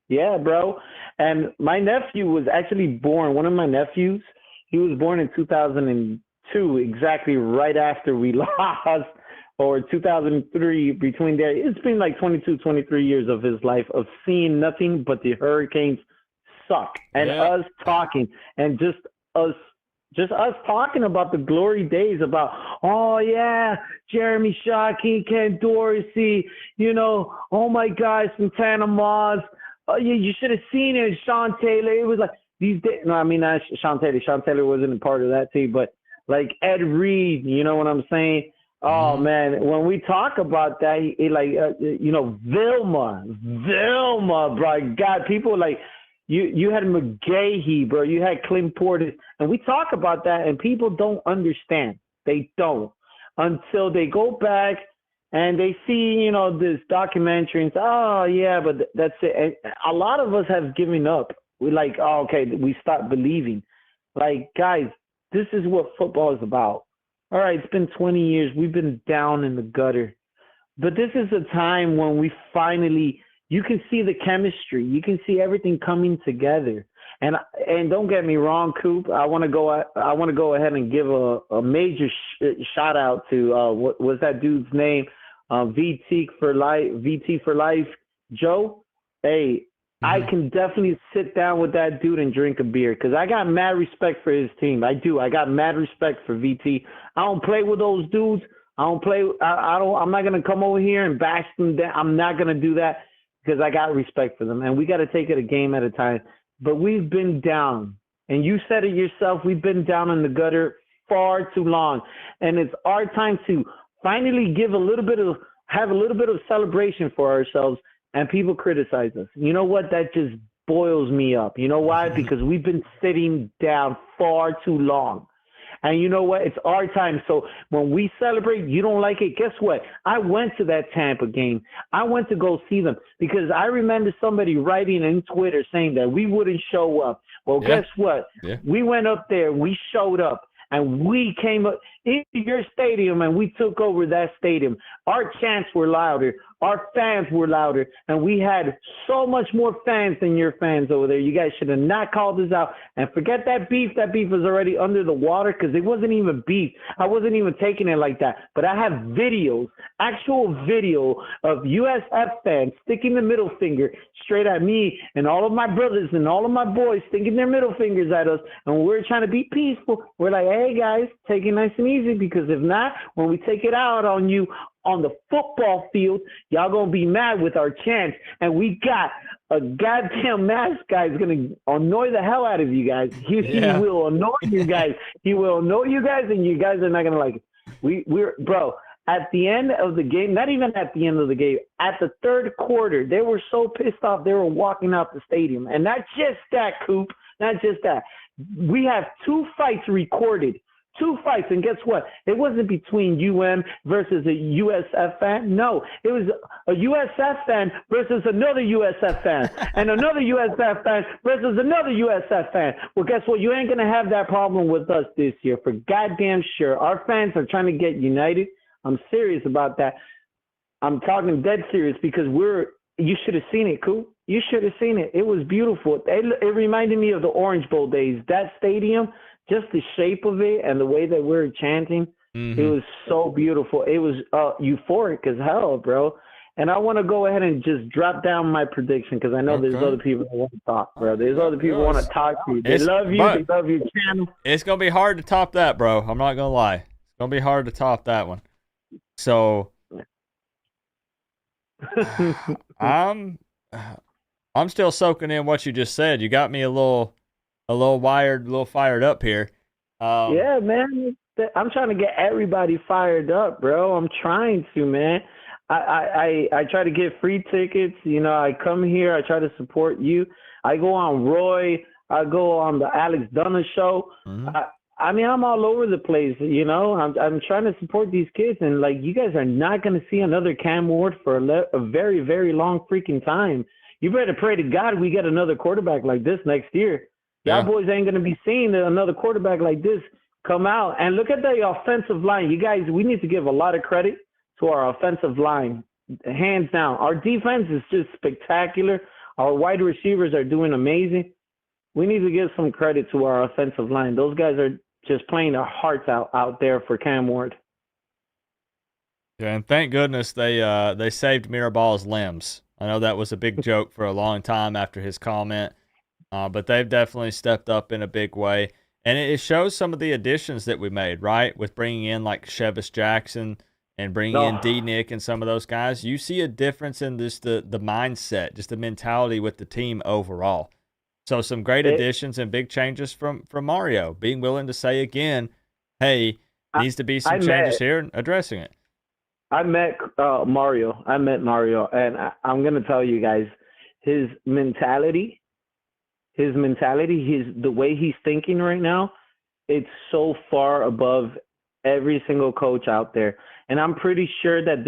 Yeah, bro. And my nephew was actually born, one of my nephews, he was born in 2002, exactly right after we lost, or 2003, between there. It's been like 22, 23 years of his life of seeing nothing but the Hurricanes suck. And us talking, and just us talking about the glory days, about, oh yeah, Jeremy Shockey, Ken Dorsey, oh my guys from Panama's. Oh yeah, you should have seen it, Sean Taylor. It was like these days. No, I mean not Sean Taylor. Sean Taylor wasn't a part of that team, but like Ed Reed. You know what I'm saying? Oh man, when we talk about that, Vilma, bro. God, people like You had McGahee, bro. You had Clint Portis, and we talk about that, and people don't understand. They don't until they go back and they see, this documentary and say, oh yeah, but that's it. And a lot of us have given up. We're like, oh, okay, we stopped believing. Like, guys, this is what football is about. All right, it's been 20 years. We've been down in the gutter. But this is a time when we finally, you can see the chemistry. You can see everything coming together. And don't get me wrong, Coop. I want to go ahead and give a major shout out to what was that dude's name? VT for life, Joe. Hey, I can definitely sit down with that dude and drink a beer because I got mad respect for his team. I do. I got mad respect for VT. I don't play with those dudes. I'm not gonna come over here and bash them down. I'm not gonna do that because I got respect for them, and we got to take it a game at a time. But we've been down, and you said it yourself. We've been down in the gutter far too long, and it's our time to finally have a little bit of celebration for ourselves. And people criticize us. You know what? That just boils me up. You know why? Because we've been sitting down far too long. And you know what? It's our time. So when we celebrate, you don't like it. Guess what? I went to that Tampa game. I went to go see them because I remember somebody writing in Twitter saying that we wouldn't show up. Well, guess what? Yeah. We went up there. We showed up. And we came up into your stadium and we took over that stadium. Our chants were louder. Our fans were louder. And we had so much more fans than your fans over there. You guys should have not called us out. And forget that beef. That beef was already under the water because it wasn't even beef. I wasn't even taking it like that. But I have videos, actual video of USF fans sticking the middle finger straight at me and all of my brothers and all of my boys sticking their middle fingers at us. And we're trying to be peaceful. We're like, hey, guys, take it nice and easy because if not, when we take it out on you on the football field, y'all going to be mad with our chants. And we got a goddamn mask guy who's going to annoy the hell out of you guys. He will annoy you guys. He will annoy you guys, and you guys are not going to like it. We're bro, at the end of the game, not even at the end of the game, at the third quarter, they were so pissed off they were walking out the stadium. And not just that, Coop, not just that. We have 2 fights recorded. 2 fights, and guess what? It wasn't between UM versus a USF fan. No, it was a USF fan versus another USF fan, and another USF fan versus another USF fan. Well, guess what? You ain't gonna have that problem with us this year, for goddamn sure. Our fans are trying to get united. I'm serious about that. I'm talking dead serious because you should have seen it, Coop. You should have seen it. It was beautiful. It reminded me of the Orange Bowl days. That stadium. Just the shape of it and the way that we were chanting, It was so beautiful. It was euphoric as hell, bro. And I want to go ahead and just drop down my prediction because I know there's other people that want to talk, bro. There's other people who want to talk to you. They love you. They love your channel. It's going to be hard to top that, bro. I'm not going to lie. It's going to be hard to top that one. So I'm still soaking in what you just said. You got me a little wired, a little fired up here. Yeah, man. I'm trying to get everybody fired up, bro. I'm trying to, man. I try to get free tickets. You know, I come here. I try to support you. I go on Roy. I go on the Alex Dunna show. I mean, I'm all over the place. You know, I'm trying to support these kids, and like, you guys are not going to see another Cam Ward for a very, very long freaking time. You better pray to God we get another quarterback like this next year. Y'all boys ain't going to be seeing another quarterback like this come out. And look at the offensive line. You guys, we need to give a lot of credit to our offensive line. Hands down. Our defense is just spectacular. Our wide receivers are doing amazing. We need to give some credit to our offensive line. Those guys are just playing their hearts out there for Cam Ward. Yeah, and thank goodness they saved Mirabal's limbs. I know that was a big joke for a long time after his comment. But they've definitely stepped up in a big way. And it shows some of the additions that we made, right? With bringing in like Shevis Jackson and bringing in D-Nick and some of those guys. You see a difference in just the mindset, just the mentality with the team overall. So some great additions and big changes from Mario. Being willing to say again, hey, needs to be some changes here and addressing it. I met Mario. And I'm going to tell you guys, his mentality his mentality, the way he's thinking right now, it's so far above every single coach out there. And I'm pretty sure that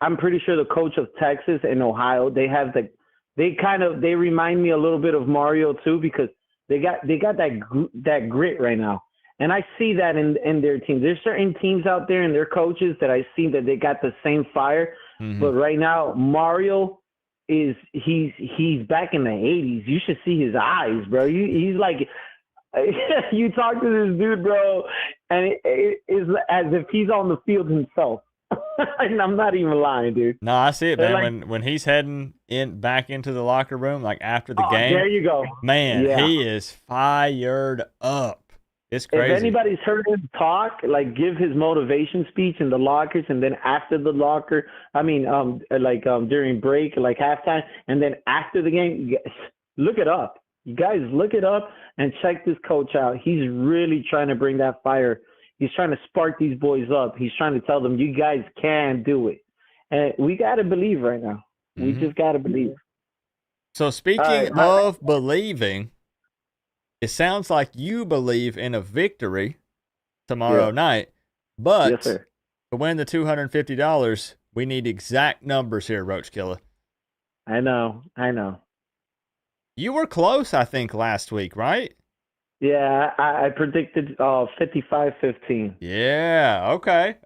I'm pretty sure the coach of Texas and Ohio, they remind me a little bit of Mario too, because they got that grit right now. And I see that in their teams. There's certain teams out there and their coaches that I see that they got the same fire. Mm-hmm. But right now, Mario he's back in the 80s. You should see his eyes, bro. He's like, you talk to this dude, bro, and it is as if he's on the field himself. And I'm not even lying, dude. No, I see it, They're man. like, when he's heading back into the locker room, like after the game, there you go. Man, Yeah. he is fired up. It's crazy. If anybody's heard him talk, like give his motivation speech in the lockers, and then after the locker, during break, like halftime, and then after the game, look it up. You guys look it up and check this coach out. He's really trying to bring that fire. He's trying to spark these boys up. He's trying to tell them, you guys can do it. And we got to believe right now. We just got to believe. So speaking of believing, it sounds like you believe in a victory tomorrow night, but yes, sir. to win the $250, we need exact numbers here, Roach Killer. I know. You were close, I think, last week, right? Yeah, I predicted 55-15. Yeah, okay.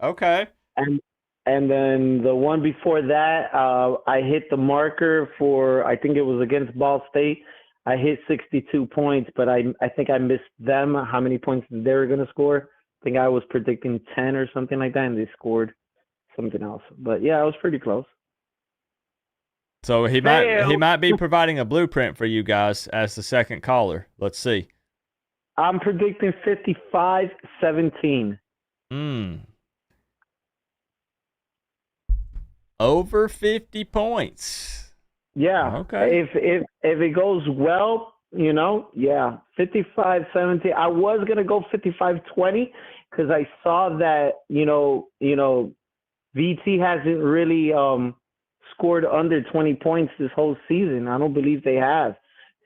And then the one before that, I hit the marker for, I think it was against Ball State. I hit 62 points, but I think I missed them, how many points they were going to score. I think I was predicting 10 or something like that, and they scored something else. But, yeah, I was pretty close. So he might be providing a blueprint for you guys as the second caller. Let's see. I'm predicting 55-17. Over 50 points. Yeah. Okay. If it goes well, 55-17. I was gonna go 55-20 because I saw that VT hasn't really scored under 20 points this whole season. I don't believe they have.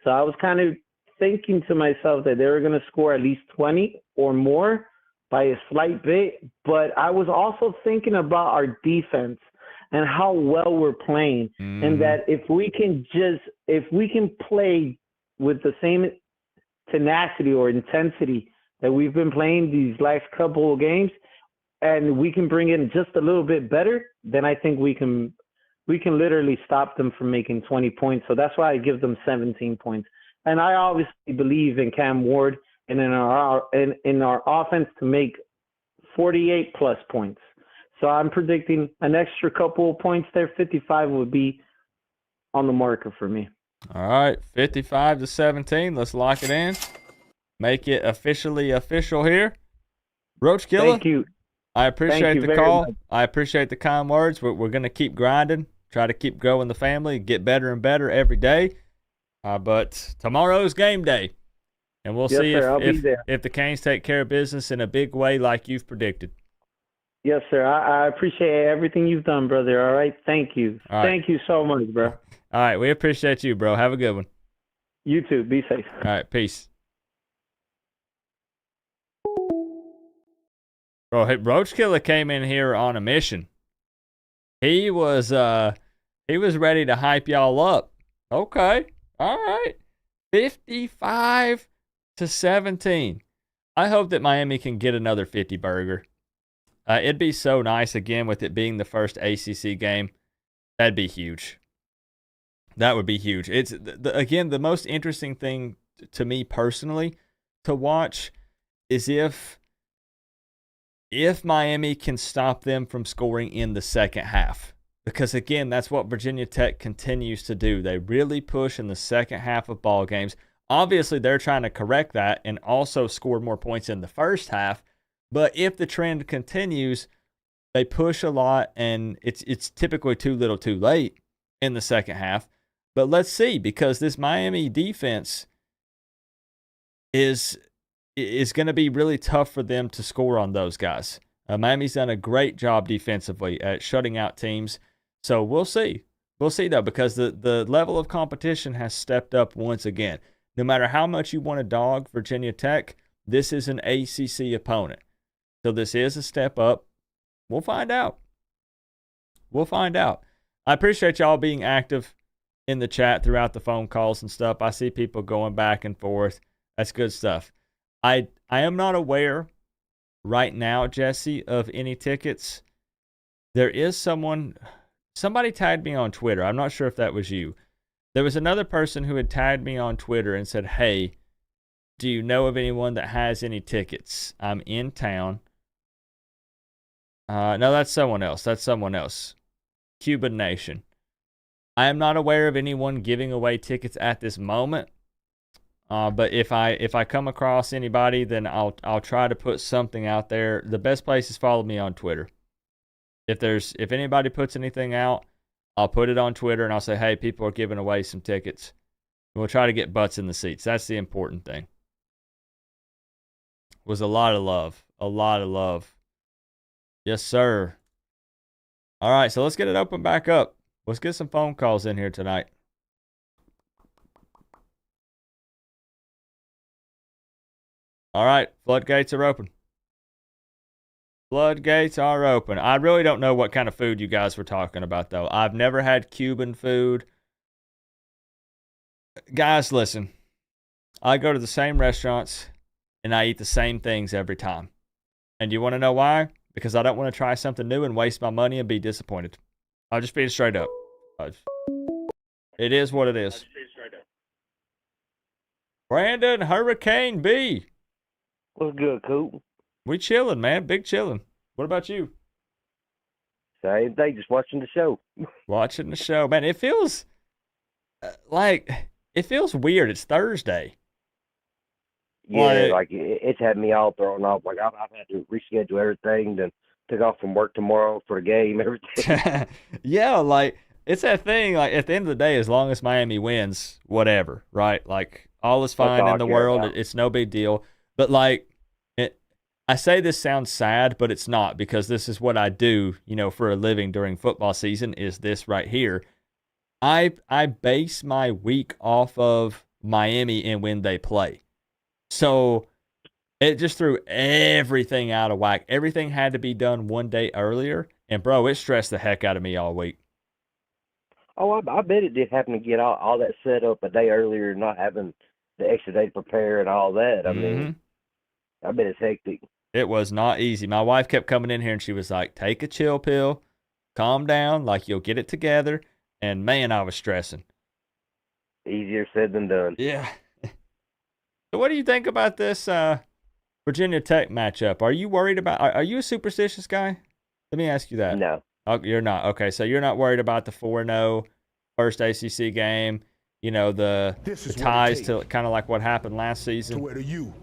So I was kind of thinking to myself that they were going to score at least 20 or more by a slight bit. But I was also thinking about our defense and how well we're playing. And that if we can play with the same tenacity or intensity that we've been playing these last couple of games, and we can bring in just a little bit better, then I think we can literally stop them from making 20 points. So that's why I give them 17 points. And I obviously believe in Cam Ward and in our offense to make 48 plus points. So I'm predicting an extra couple of points there. 55 would be on the marker for me. All right, 55-17. Let's lock it in. Make it officially official here. Roach Killer. Thank you. I appreciate the very call. much. I appreciate the kind words. We're going to keep grinding, try to keep growing the family, get better and better every day. But tomorrow's game day, and we'll see if the Canes take care of business in a big way like you've predicted. Yes, sir. I appreciate everything you've done, brother. All right? Thank you. All right. Thank you so much, bro. All right, we appreciate you, bro. Have a good one. You too. Be safe. All right, peace. Bro, Roach Killer came in here on a mission. He was ready to hype y'all up. Okay. All right. 55-17. I hope that Miami can get another 50 burger. It'd be so nice again with it being the first ACC game. That'd be huge. That would be huge. It's again, the most interesting thing to me personally to watch is if Miami can stop them from scoring in the second half. Because, again, that's what Virginia Tech continues to do. They really push in the second half of ball games. Obviously, they're trying to correct that and also score more points in the first half. But if the trend continues, they push a lot, and it's typically too little too late in the second half. But let's see, because this Miami defense is going to be really tough for them to score on those guys. Miami's done a great job defensively at shutting out teams. So we'll see. We'll see, though, because the level of competition has stepped up once again. no matter how much you want to dog Virginia Tech, this is an ACC opponent. So this is a step up. We'll find out. We'll find out. I appreciate y'all being active in the chat throughout the phone calls and stuff. I see people going back and forth. That's good stuff. I am not aware right now, Jesse, of any tickets. There is somebody tagged me on Twitter. I'm not sure if that was you. There was another person who had tagged me on Twitter and said, hey, do you know of anyone that has any tickets? I'm in town. No, that's someone else. That's someone else. Cuban Nation. I am not aware of anyone giving away tickets at this moment. But if I come across anybody, then I'll try to put something out there. The best place is follow me on Twitter. If anybody puts anything out, I'll put it on Twitter and I'll say, hey, people are giving away some tickets. We'll try to get butts in the seats. That's the important thing. It was a lot of love. A lot of love. Yes, sir. All right, so let's get it open back up. Let's get some phone calls in here tonight. All right, floodgates are open. Floodgates are open. I really don't know what kind of food you guys were talking about, though. I've never had Cuban food. Guys, listen. I go to the same restaurants, and I eat the same things every time. And you want to know why? Because I don't want to try something new and waste my money and be disappointed. I'll just be straight up. It is what it is. Brandon, Hurricane B. What's good, Coop? We chilling, man. Big chilling. What about you? Same thing, just watching the show. Watching the show. Man, it feels it feels weird. It's Thursday. Yeah, it's had me all thrown off. Like, I've had to reschedule everything, then took off from work tomorrow for the game, everything. Yeah, like, it's that thing, like, at the end of the day, as long as Miami wins, whatever, right? Like, all is fine in the world. It's no big deal. But, like, I say this sounds sad, but it's not, because this is what I do, for a living during football season, is this right here. I base my week off of Miami and when they play. So it just threw everything out of whack. Everything had to be done one day earlier. And, bro, it stressed the heck out of me all week. Oh, I bet it did happen to get all that set up a day earlier, not having the extra day to prepare and all that. I mean, I bet it's hectic. It was not easy. My wife kept coming in here and she was like, take a chill pill, calm down, like you'll get it together. And, man, I was stressing. Easier said than done. Yeah. So what do you think about this Virginia Tech matchup? Are you worried about? Are you a superstitious guy? Let me ask you that. No. Oh, you're not. Okay, so you're not worried about the 4-0 first ACC game. The ties to kind of like what happened last season. To where the U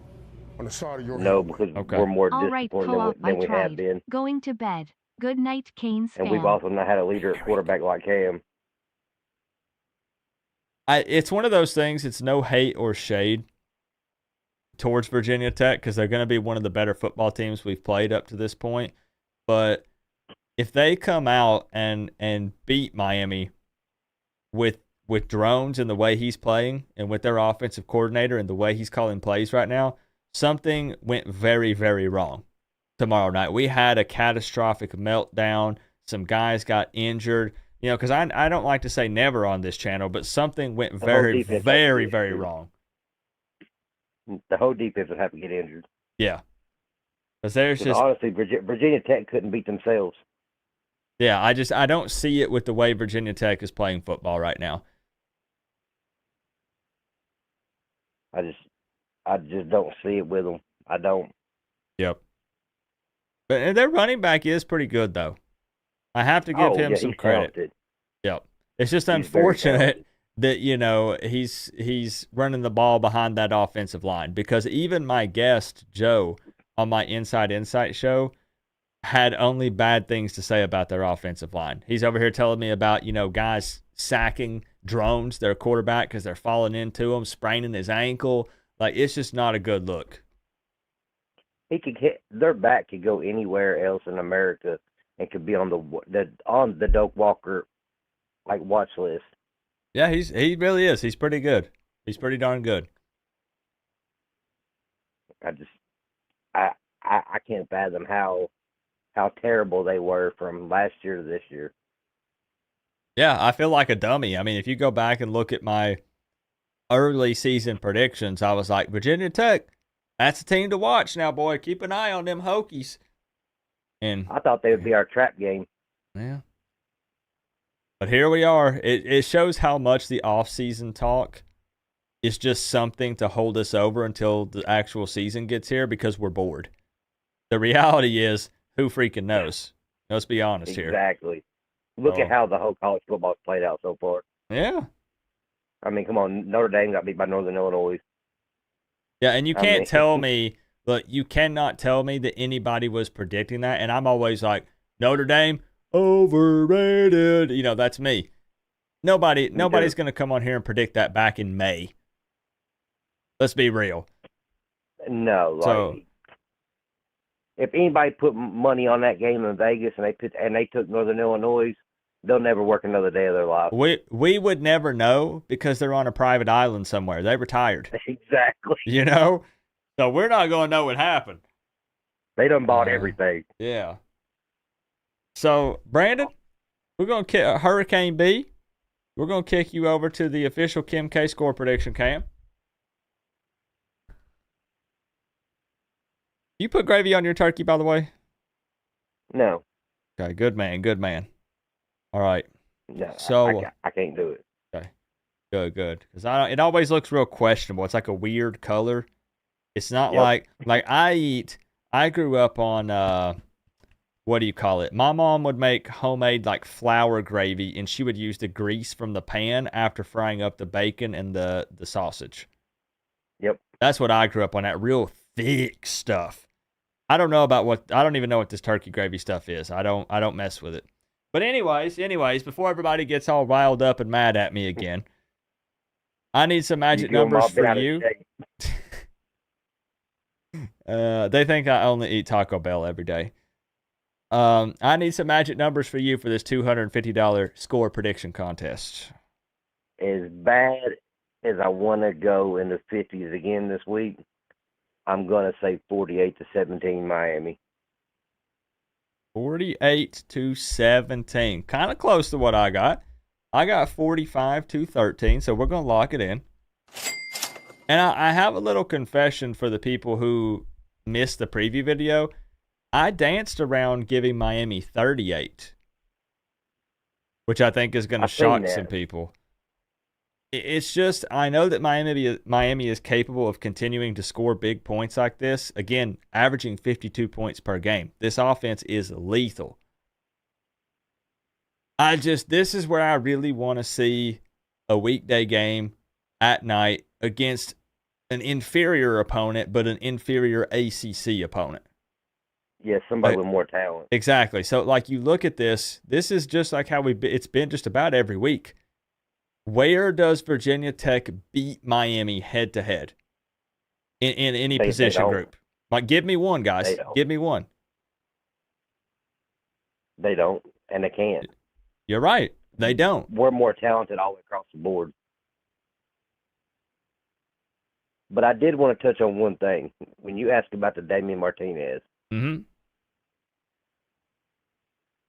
on the side of your No, head. because Okay. we're more All right, disappointed co-op, than we I tried. have been. Going to bed. Good night, Canes And fan. we've also not had a leader at quarterback like Cam. It's one of those things. It's no hate or shade towards Virginia Tech, because they're going to be one of the better football teams we've played up to this point. But if they come out and beat Miami with drones and the way he's playing, and with their offensive coordinator and the way he's calling plays right now, something went very, very wrong tomorrow night. We had a catastrophic meltdown. Some guys got injured. Because I don't like to say never on this channel, but something went very, very, very wrong. The whole defense would have to get injured. Yeah. Because honestly, Virginia Tech couldn't beat themselves. Yeah, I don't see it with the way Virginia Tech is playing football right now. I just don't see it with them. I don't. Yep. But their running back is pretty good, though. I have to give him some credit. Talented. Yep. It's just unfortunate that, he's running the ball behind that offensive line, because even my guest, Joe, on my Inside Insight show, had only bad things to say about their offensive line. He's over here telling me about, guys sacking drones, their quarterback, because they're falling into him, spraining his ankle. Like, it's just not a good look. Their back could go anywhere else in America and could be on the Doak Walker watch list. Yeah, he really is. He's pretty good. He's pretty darn good. I just I can't fathom how terrible they were from last year to this year. Yeah, I feel like a dummy. I mean, if you go back and look at my early season predictions, I was like, Virginia Tech, that's a team to watch now, boy. Keep an eye on them Hokies. And I thought they would be our trap game. yeah. But here we are. It shows how much the off-season talk is just something to hold us over until the actual season gets here because we're bored. The reality is, who freaking knows? Let's be honest here. Exactly. Look at how the whole college football's played out so far. Yeah. I mean, come on. Notre Dame got beat by Northern Illinois. Yeah, and you can't tell me, look, you cannot tell me that anybody was predicting that. And I'm always like, Notre Dame, overrated. You know, that's me. Nobody's going to come on here and predict that back in May. Let's be real. No, if anybody put money on that game in Vegas and they took Northern Illinois, they'll never work another day of their life. We would never know because they're on a private island somewhere. They retired. Exactly. You know? So we're not going to know what happened. They done bought everything. Yeah. So, Brandon, we're going to kick Hurricane B. We're going to kick you over to the official Kim K score prediction cam. You put gravy on your turkey, by the way? No. Okay, good man, good man. All right. No, so I can't do it. Okay, good. Because it always looks real questionable. It's like a weird color. It's not like I grew up on what do you call it? My mom would make homemade like flour gravy, and she would use the grease from the pan after frying up the bacon and the sausage. Yep. That's what I grew up on. That real thick stuff. I don't even know what this turkey gravy stuff is. I don't mess with it. But anyways, before everybody gets all riled up and mad at me again, I need some magic numbers for you. They think I only eat Taco Bell every day. I need some magic numbers for you for this $250 score prediction contest. As bad as I want to go in the 50s again this week, I'm going to say 48-17 Miami. 48-17. Kind of close to what I got. I got 45-13, so we're going to lock it in. And I have a little confession for the people who missed the preview video. I danced around giving Miami 38, which I think is going to shock some people. It's just, I know that Miami is capable of continuing to score big points like this. Again, averaging 52 points per game. This offense is lethal. This is where I really want to see a weekday game at night against an inferior opponent, but an inferior ACC opponent. Yeah, somebody with more talent. Exactly. So, like, you look at this is just like how it's been just about every week. Where does Virginia Tech beat Miami head-to-head in any position group? Like, give me one, guys. Give me one. They don't, and they can't. You're right. They don't. We're more talented all the way across the board. But I did want to touch on one thing. When you asked about the Damian Martinez,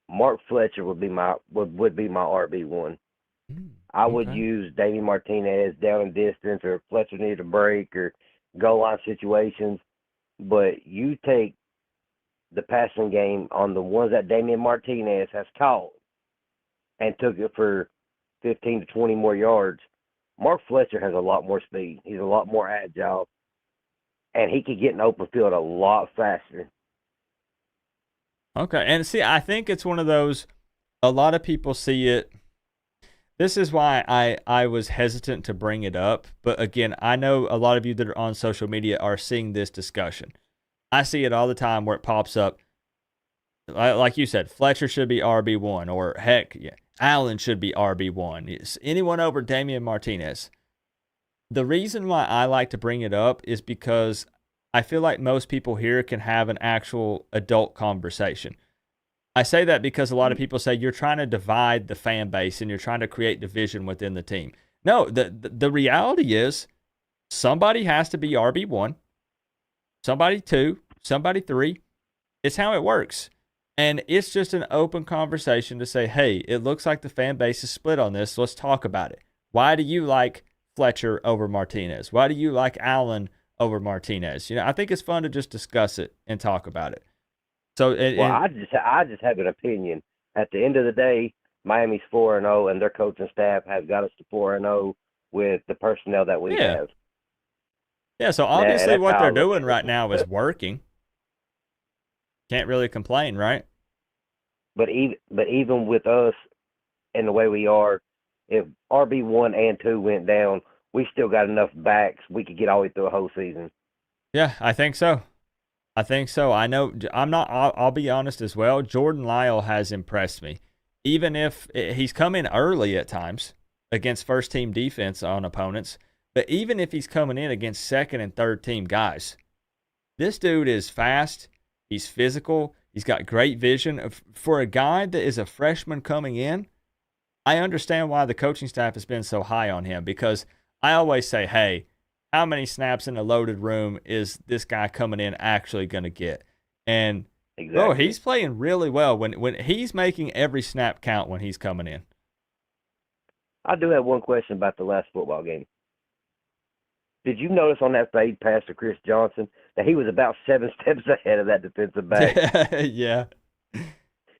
Mark Fletcher would be my RB1. I would use Damian Martinez down in distance, or if Fletcher needed a break or goal line situations. But you take the passing game on the ones that Damian Martinez has caught and took it for 15 to 20 more yards. Mark Fletcher has a lot more speed. He's a lot more agile, and he could get in open field a lot faster. Okay, and see, I think it's one of those, a lot of people see it. This is why I was hesitant to bring it up. But again, I know a lot of you that are on social media are seeing this discussion. I see it all the time where it pops up. Like you said, Fletcher should be RB1, or heck, yeah, Allen should be RB1. Anyone over Damian Martinez. The reason why I like to bring it up is because I feel like most people here can have an actual adult conversation. I say that because a lot of people say you're trying to divide the fan base and you're trying to create division within the team. No, the reality is somebody has to be RB1. somebody 2, somebody 3. It's how it works. And it's just an open conversation to say, hey, it looks like the fan base is split on this. Let's talk about it. Why do you like Fletcher over Martinez? Why do you like Allen over Martinez? I think it's fun to just discuss it and talk about it. So, I just have an opinion. At the end of the day, Miami's 4-0, and their coaching staff has got us to 4-0 with the personnel that we have. Yeah, so obviously what they're doing right now is working. Can't really complain, right? But even with us and the way we are, if RB1 and 2 went down, we still got enough backs. We could get all the way through a whole season. Yeah, I think so. I know I'll be honest as well. Jordan Lyle has impressed me. Even if he's come in early at times against first team defense on opponents, but even if he's coming in against second and third team guys, this dude is fast. He's physical. He's got great vision. For a guy that is a freshman coming in, I understand why the coaching staff has been so high on him, because I always say, hey, how many snaps in a loaded room is this guy coming in actually going to get? And, bro, he's playing really well when he's making every snap count when he's coming in. I do have one question about the last football game. Did you notice on that fade pass to Chris Johnson that he was about 7 steps ahead of that defensive back? Yeah.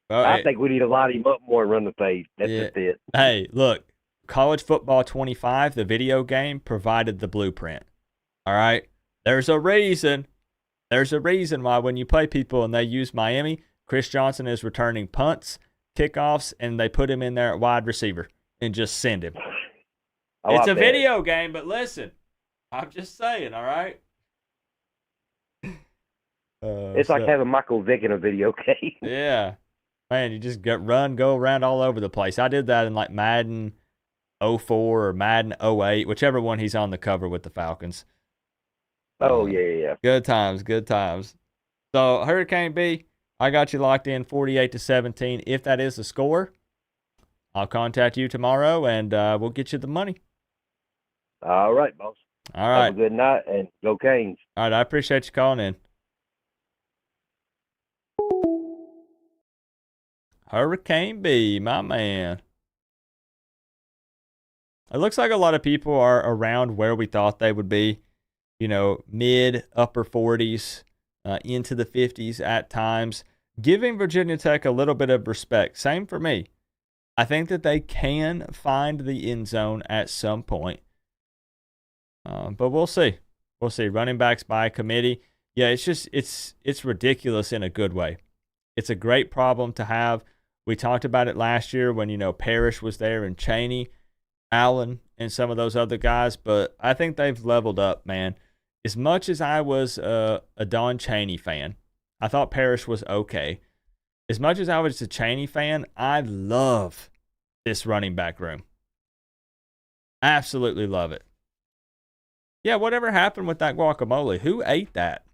Well, I think we need to line him up more and run the fade. That's just it. Hey, look, College Football 25, the video game, provided the blueprint. All right? There's a reason. There's a reason why when you play people and they use Miami, Chris Johnson is returning punts, kickoffs, and they put him in there at wide receiver and just send him. It's a video game, but listen. I'm just saying, all right? It's like having Michael Vick in a video game. Yeah. Man, you just go around all over the place. I did that in like Madden 04 or Madden 08, whichever one he's on the cover with the Falcons. Oh, yeah. Good times. So, Hurricane B, I got you locked in 48-17. If that is the score, I'll contact you tomorrow, and we'll get you the money. All right, boss. All right. Have a good night, and go Canes. All right, I appreciate you calling in. Hurricane B, my man. It looks like a lot of people are around where we thought they would be. Mid, upper 40s, into the 50s at times. Giving Virginia Tech a little bit of respect. Same for me. I think that they can find the end zone at some point. But we'll see. We'll see. Running backs by committee. Yeah, it's ridiculous in a good way. It's a great problem to have. We talked about it last year when, Parrish was there and Chaney, Allen, and some of those other guys. But I think they've leveled up, man. As much as I was a Don Chaney fan, I thought Parrish was okay. As much as I was a Chaney fan, I love this running back room. Absolutely love it. Yeah, whatever happened with that guacamole? Who ate that?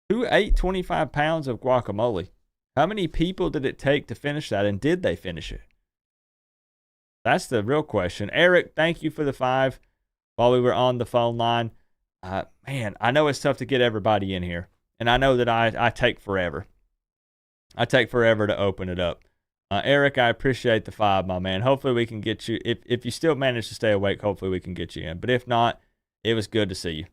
Who ate 25 pounds of guacamole? How many people did it take to finish that, and did they finish it? That's the real question. Eric, thank you for the 5 while we were on the phone line. Man, I know it's tough to get everybody in here, and I know that I take forever. I take forever to open it up. Eric, I appreciate the 5, my man. Hopefully we can get you, if you still manage to stay awake, hopefully we can get you in. But if not, it was good to see you.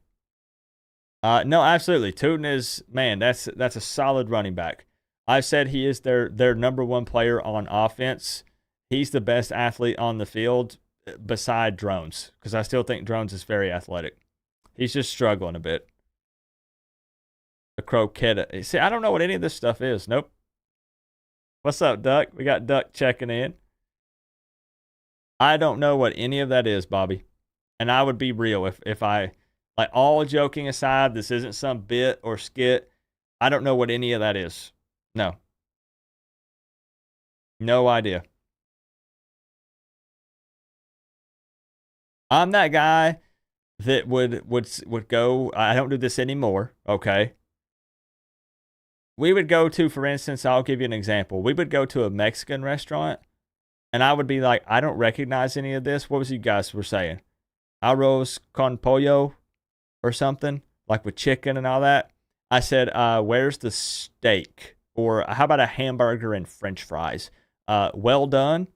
No, absolutely. Tootin is, man, that's a solid running back. I've said he is their number 1 player on offense. He's the best athlete on the field beside Drones, because I still think Drones is very athletic. He's just struggling a bit. The croqueta. See, I don't know what any of this stuff is. Nope. What's up, Duck? We got Duck checking in. I don't know what any of that is, Bobby. And I would be real if I, like, all joking aside, this isn't some bit or skit. I don't know what any of that is. No. No idea. I'm that guy that would go, I don't do this anymore, okay? We would go to, for instance, I'll give you an example. We would go to a Mexican restaurant, and I would be like, I don't recognize any of this. What was you guys were saying? Arroz con pollo or something? like with chicken and all that. I said, where's the steak? Or how about a hamburger and French fries? Well done.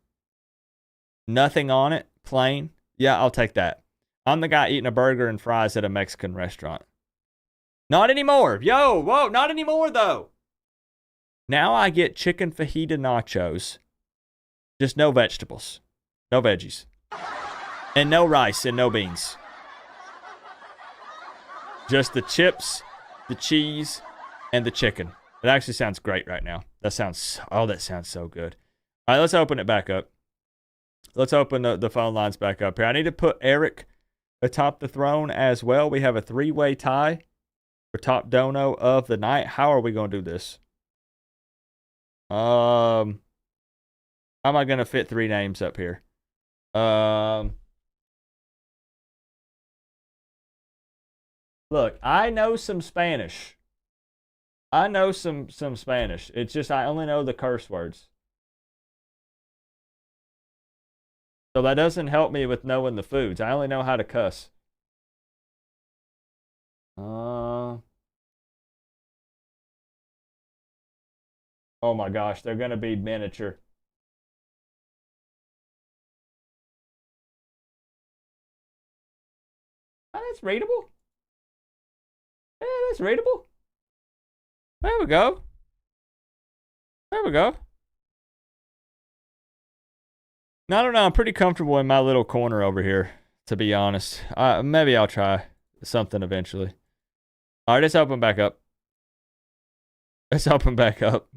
Nothing on it. Plain. Yeah, I'll take that. I'm the guy eating a burger and fries at a Mexican restaurant. Not anymore. Yo, whoa, not anymore though. Now I get chicken fajita nachos. Just no vegetables. No veggies. And no rice and no beans. Just the chips, the cheese, and the chicken. It actually sounds great right now. That sounds so good. All right, let's open it back up. Let's open the phone lines back up here. I need to put Eric atop the throne as well. We have a 3-way tie for top dono of the night. How are we going to do this? How am I going to fit 3 names up here? Look, I know some Spanish. I know some Spanish. It's just I only know the curse words. So that doesn't help me with knowing the foods. I only know how to cuss. Oh my gosh, they're going to be miniature. Oh, that's readable. Yeah, that's readable. There we go. There we go. I don't know. I'm pretty comfortable in my little corner over here, to be honest. Maybe I'll try something eventually. All right, let's open back up. Let's open back up.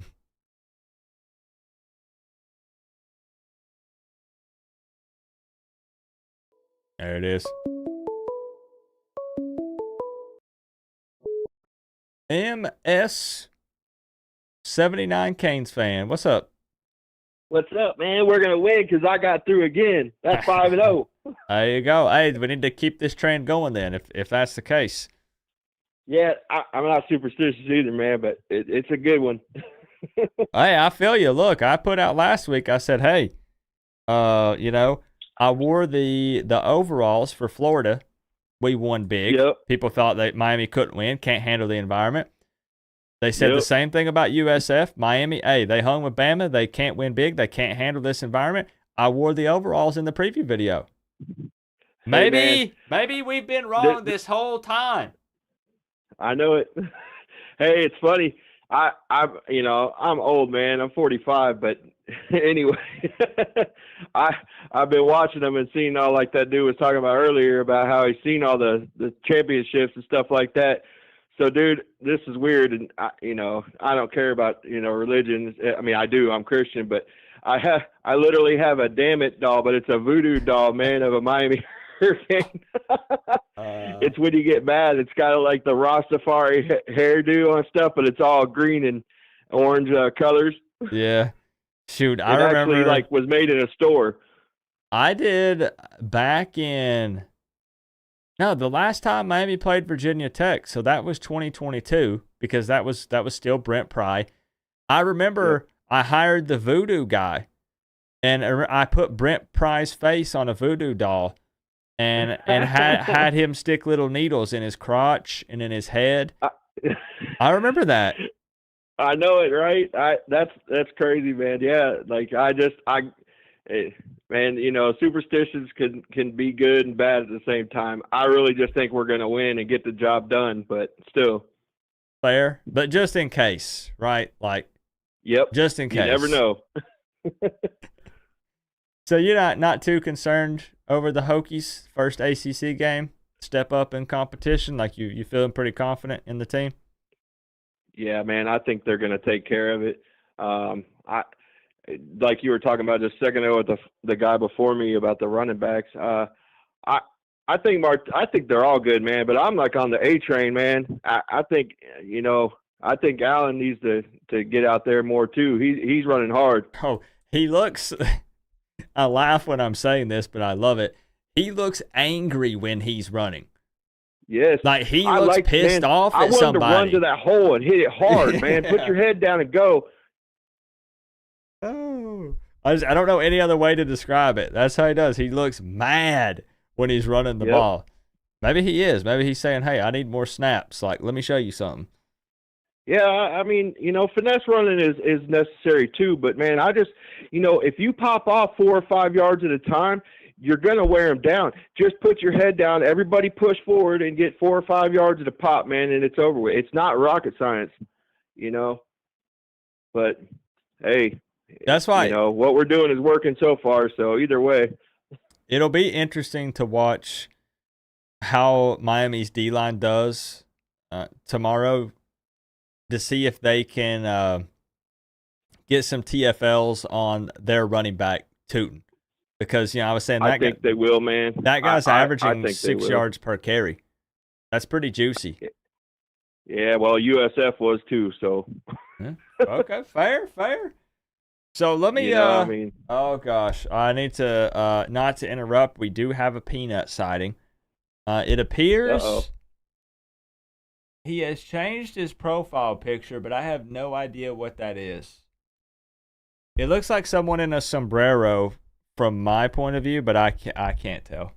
There it is. MS79 Canes fan. What's up? What's up, man? We're gonna win because I got through again. That's 5-0. There you go. Hey, we need to keep this trend going then, if that's the case. Yeah, I'm not superstitious either, man, but it's a good one. Hey, I feel you. Look, I put out last week. I said, hey, I wore the overalls for Florida. We won big. Yep. People thought that Miami couldn't win, can't handle the environment. They said the same thing about USF. Miami, hey, they hung with Bama. They can't win big. They can't handle this environment. I wore the overalls in the preview video. Maybe we've been wrong this whole time. I know it. Hey, it's funny. I'm old, man. I'm 45, but anyway, I've been watching them and seeing all like that dude was talking about earlier about how he's seen all the championships and stuff like that. So, dude, this is weird, and I don't care about religion. I mean, I do. I'm Christian, but I literally have a damn it doll, but it's a voodoo doll, man, of a Miami Hurricane. It's when you get mad. It's got like the Rastafari hairdo on stuff, but it's all green and orange colors. Yeah, shoot, I remember. Actually, was made in a store. I did back in. No, the last time Miami played Virginia Tech, so that was 2022 because that was still Brent Pry. I remember I hired the voodoo guy, and I put Brent Pry's face on a voodoo doll, and had him stick little needles in his crotch and in his head. I remember that. I know it, right? That's crazy, man. Yeah, like man, superstitions can be good and bad at the same time. I really just think we're going to win and get the job done, but still. Fair, but just in case, right? Like, yep. Just in case. You never know. So you're not too concerned over the Hokies' first ACC game? Step up in competition? Like you feeling pretty confident in the team? Yeah, man, I think they're going to take care of it. Like you were talking about just a second ago with the guy before me about the running backs. I think they're all good, man. But I'm like on the A train, man. I think Allen needs to get out there more too. He's running hard. Oh, he looks. I laugh when I'm saying this, but I love it. He looks angry when he's running. Yes, like he looks pissed off at somebody. I wanted to run to that hole and hit it hard, man. Put your head down and go. Oh, I don't know any other way to describe it. That's how he does. He looks mad when he's running the ball. Maybe he is. Maybe he's saying, hey, I need more snaps. Like, let me show you something. Yeah, I mean, finesse running is necessary too. But man, I just, if you pop off 4 or 5 yards at a time, you're gonna wear them down. Just put your head down. Everybody push forward and get 4 or 5 yards at a pop, man, and it's over with. It's not rocket science, But hey, that's why what we're doing is working so far. So either way, it'll be interesting to watch how Miami's D-line does tomorrow, to see if they can get some TFLs on their running back Tootin. Because, I was saying that I think they will, man. That guy's averaging I 6 yards per carry. That's pretty juicy. Yeah, well, USF was too, so. Yeah. Okay, fair. So let me, oh gosh, I need to, not to interrupt, we do have a peanut sighting. It appears he has changed his profile picture, but I have no idea what that is. It looks like someone in a sombrero from my point of view, but I can't tell.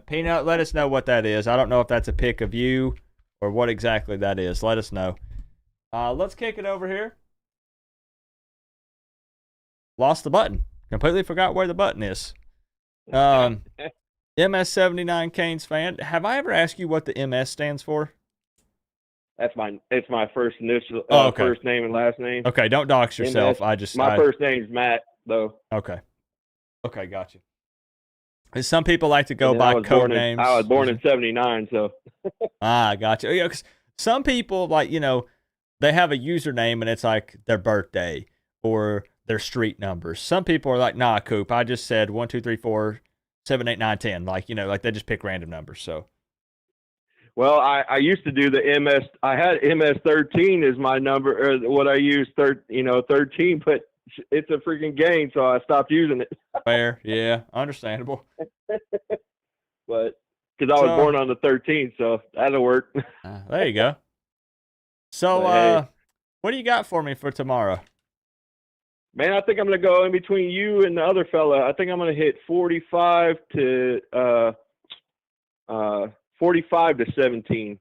Peanut, let us know what that is. I don't know if that's a pic of you or what exactly that is. Let us know. Let's kick it over here. Lost the button. Completely forgot where the button is. MS79 Canes fan. Have I ever asked you what the MS stands for? It's my first initial, okay. First name and last name. Okay, don't dox yourself. MS. My first name's Matt, though. Okay, gotcha. Some people like to go by code names. I was born in '79, so. Gotcha. Yeah, 'cause some people, like, they have a username and it's like their birthday or their street numbers. Some people are like, nah, Coop, I just said 1, 2, 3, 4, 7, 8, 9, 10. Like, like they just pick random numbers. So. Well, I used to do the MS. I had MS13 as my number, or what I used, 13, but it's a freaking game, so I stopped using it. Fair, yeah, understandable. But because I was born on the 13th, so that'll work. There you go. So, hey, what do you got for me for tomorrow? Man, I think I'm going to go in between you and the other fella. I think I'm going to hit 45 to 17.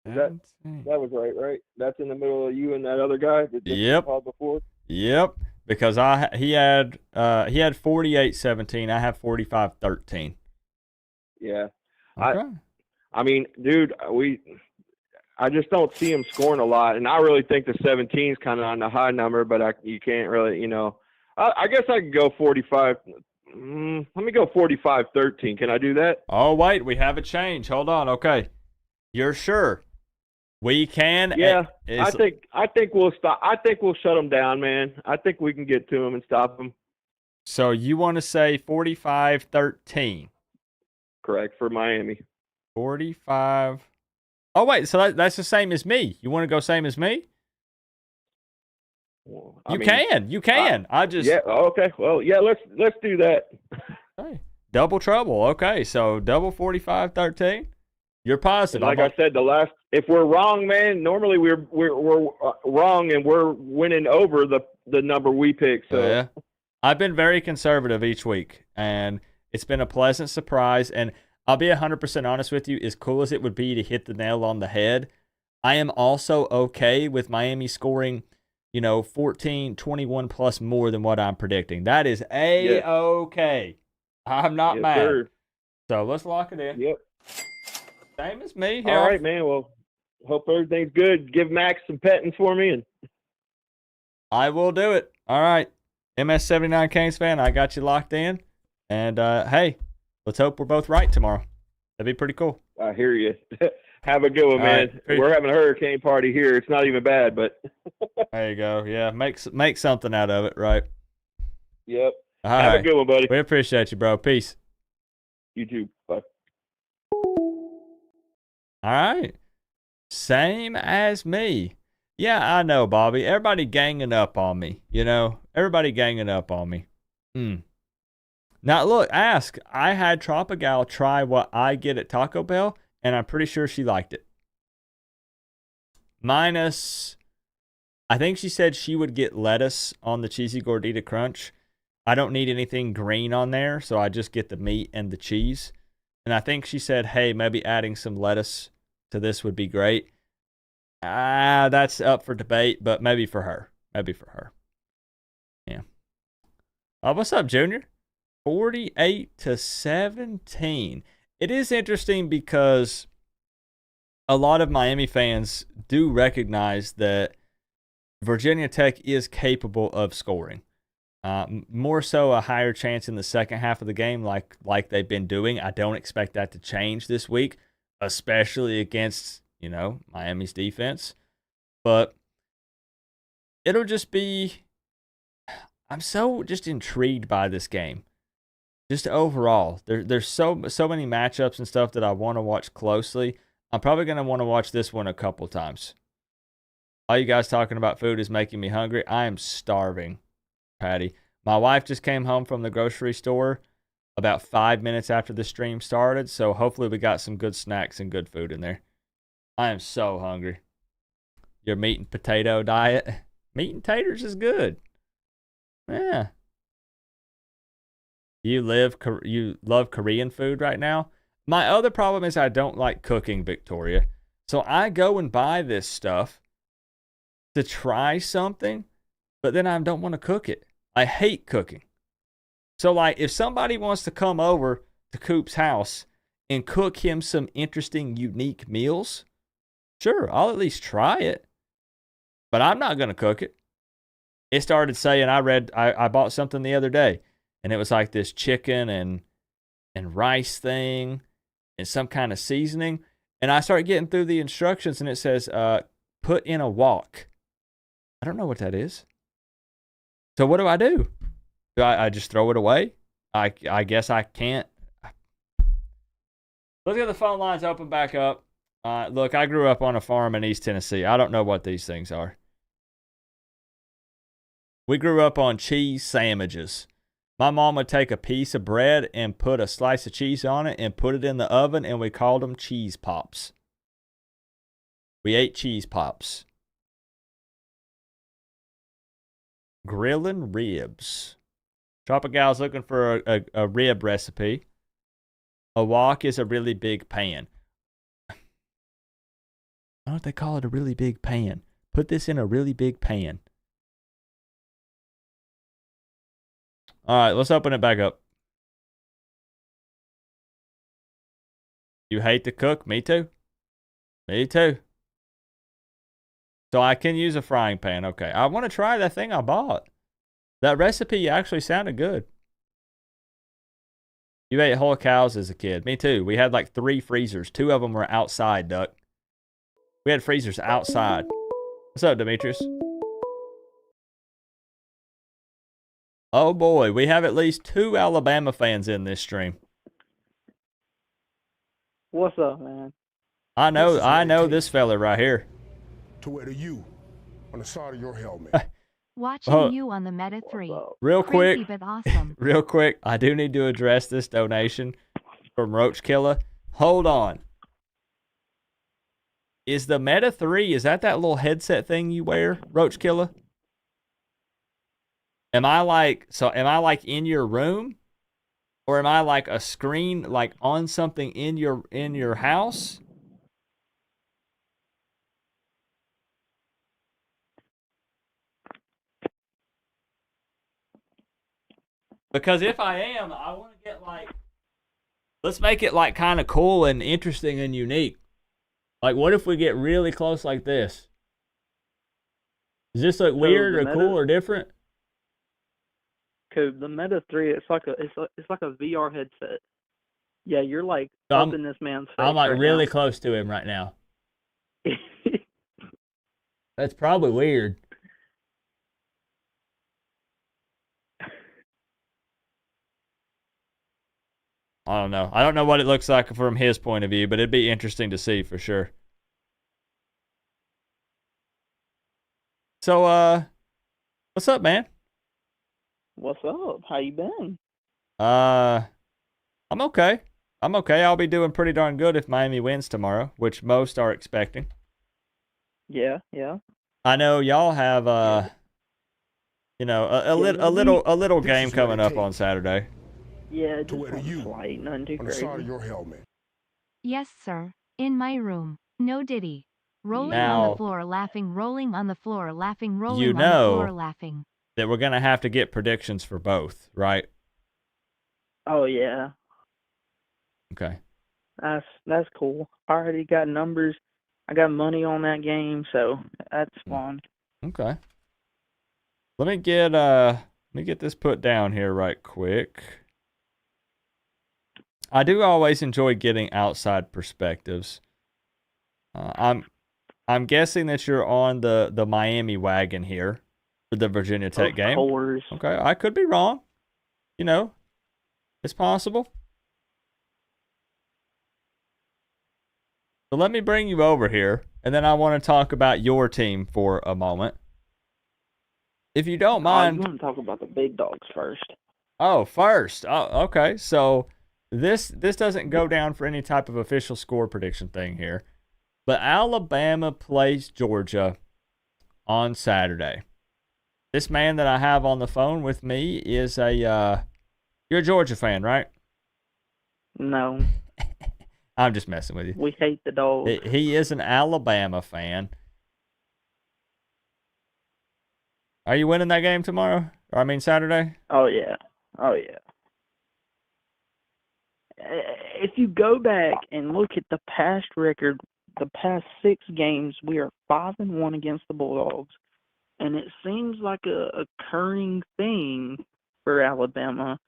That was right? That's in the middle of you and that other guy that yep. called before? Yep, because he had 48-17. I have 45-13. Yeah. Okay. I mean, dude, I just don't see him scoring a lot, and I really think the 17 is kind of on the high number, but you can't really, I guess I could go 45. Let me go 45-13. Can I do that? Oh, wait, we have a change. Hold on. Okay. You're sure? We can. Yeah. I think we'll stop. I think we'll shut them down, man. I think we can get to them and stop them. So you want to say 45-13? Correct, for Miami. 45. Oh, wait, so that's the same as me. You want to go same as me? Well, you can. I just. Yeah. Okay. Well, yeah. Let's do that. Okay. Double trouble. Okay. So double 45-13. You're positive. And like I said, if we're wrong, man, normally we're wrong and we're winning over the number we pick. So yeah. I've been very conservative each week, and it's been a pleasant surprise. And I'll be 100% honest with you. As cool as it would be to hit the nail on the head, I am also okay with Miami scoring, 14, 21 plus more than what I'm predicting. That is okay. I'm not mad. Sir. So let's lock it in. Yep. Same as me. All right, man. Well, hope everything's good. Give Max some petting for me, and I will do it. All right. MS79 Canes fan, I got you locked in. And hey, let's hope we're both right tomorrow. That'd be pretty cool. I hear you. Have a good one, man. Right. We're having a hurricane party here. It's not even bad, but there you go. Yeah, make something out of it, right? Yep. All Have right. a good one, buddy. We appreciate you, bro. Peace. You too. Bye. All right. Same as me. Yeah, I know, Bobby. Everybody ganging up on me, Everybody ganging up on me. Now, look, I had Tropical try what I get at Taco Bell, and I'm pretty sure she liked it. Minus, I think she said she would get lettuce on the Cheesy Gordita Crunch. I don't need anything green on there, so I just get the meat and the cheese. And I think she said, hey, maybe adding some lettuce to this would be great. That's up for debate, but maybe for her. Maybe for her. Yeah. What's up, Junior? 48-17. It is interesting because a lot of Miami fans do recognize that Virginia Tech is capable of scoring. More so a higher chance in the second half of the game like they've been doing. I don't expect that to change this week, especially against, Miami's defense. But it'll just be... I'm so just intrigued by this game. Just overall. There's so many matchups and stuff that I want to watch closely. I'm probably going to want to watch this one a couple times. All you guys talking about food is making me hungry. I am starving, Patty. My wife just came home from the grocery store about 5 minutes after the stream started, so hopefully we got some good snacks and good food in there. I am so hungry. Your meat and potato diet? Meat and taters is good. Yeah. You love Korean food right now? My other problem is I don't like cooking, Victoria. So I go and buy this stuff to try something, but then I don't want to cook it. I hate cooking. So like if somebody wants to come over to Coop's house and cook him some interesting, unique meals, sure, I'll at least try it. But I'm not going to cook it. It started saying, I bought something the other day, and it was like this chicken and rice thing and some kind of seasoning. And I started getting through the instructions, and it says, put in a wok. I don't know what that is. So what do? Do I just throw it away? I guess I can't. Let's get the phone lines open back up. Look, I grew up on a farm in East Tennessee. I don't know what these things are. We grew up on cheese sandwiches. My mom would take a piece of bread and put a slice of cheese on it and put it in the oven, and we called them cheese pops. We ate cheese pops. Grilling ribs. Tropigal's looking for a rib recipe. A wok is a really big pan. Why don't they call it a really big pan? Put this in a really big pan. All right, let's open it back up. You hate to cook? Me too. Me too. So I can use a frying pan. Okay. I want to try that thing I bought. That recipe actually sounded good. You ate whole cows as a kid. Me too. We had like 3 freezers. 2 of them were outside, Duck. We had freezers outside. What's up, Demetrius? Oh boy, we have at least 2 Alabama fans in this stream. What's up, man? I know this fella right here. To where you on the side of your helmet. Watching you on the Meta 3. Real Crazy, quick, but awesome. real quick, I do need to address this donation from Roach Killer. Hold on. Is the Meta 3, is that little headset thing you wear, Roach Killer? Am I like in your room? Or am I like a screen like on something in your house? Because if I am, I want to get like, let's make it like kind of cool and interesting and unique. Like, what if we get really close like this? Does this look weird or cool or different? The Meta 3, it's like a VR headset. Yeah, you're like up in this man's face. I'm like right really now. close to him right now. That's probably weird. I don't know. I don't know what it looks like from his point of view, but it'd be interesting to see for sure. So, what's up, man? What's up? How you been? I'm okay. I'll be doing pretty darn good if Miami wins tomorrow, which most are expecting. Yeah. I know y'all have a little game coming up on Saturday. Yeah, To just where to something you slight, nothing too on the side crazy. of your helmet. Yes, sir. In my room. No diddy. Rolling on the Now, floor laughing, rolling on the floor laughing, you rolling on the floor know laughing. that we're going to have to get predictions for both, right? Oh yeah, Okay. that's cool. I already got numbers. I got money on that game, so that's fun. Okay. Let me get this put down here right quick. I do always enjoy getting outside perspectives. I'm guessing that you're on the Miami wagon here for the Virginia Tech game. Of course. Okay, I could be wrong. You know, it's possible. So let me bring you over here, and then I want to talk about your team for a moment. If you don't You mind. want to talk about the big dogs first? Oh, first. Oh, okay. So this doesn't go down for any type of official score prediction thing here. But Alabama plays Georgia on Saturday. This man that I have on the phone with me is you're a Georgia fan, right? No. I'm just messing with you. We hate the dogs. He is an Alabama fan. Are you winning that game tomorrow? Or I mean Saturday? Oh yeah. If you go back and look at the past record, the past 6 games, we are 5-1 against the Bulldogs, and it seems like a occurring thing for Alabama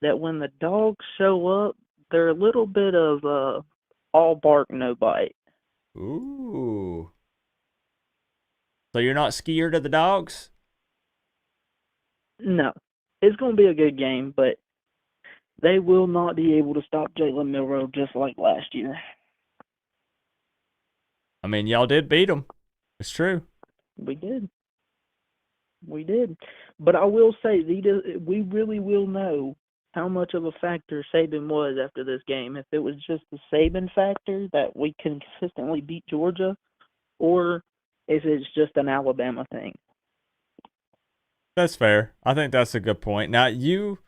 that when the dogs show up, they're a little bit of all bark, no bite. Ooh. So you're not scared of the dogs? No, it's going to be a good game, but they will not be able to stop Jalen Milroe just like last year. I mean, y'all did beat them. It's true. We did. But I will say, we really will know how much of a factor Saban was after this game. If it was just the Saban factor that we consistently beat Georgia, or if it's just an Alabama thing. That's fair. I think that's a good point. Now, you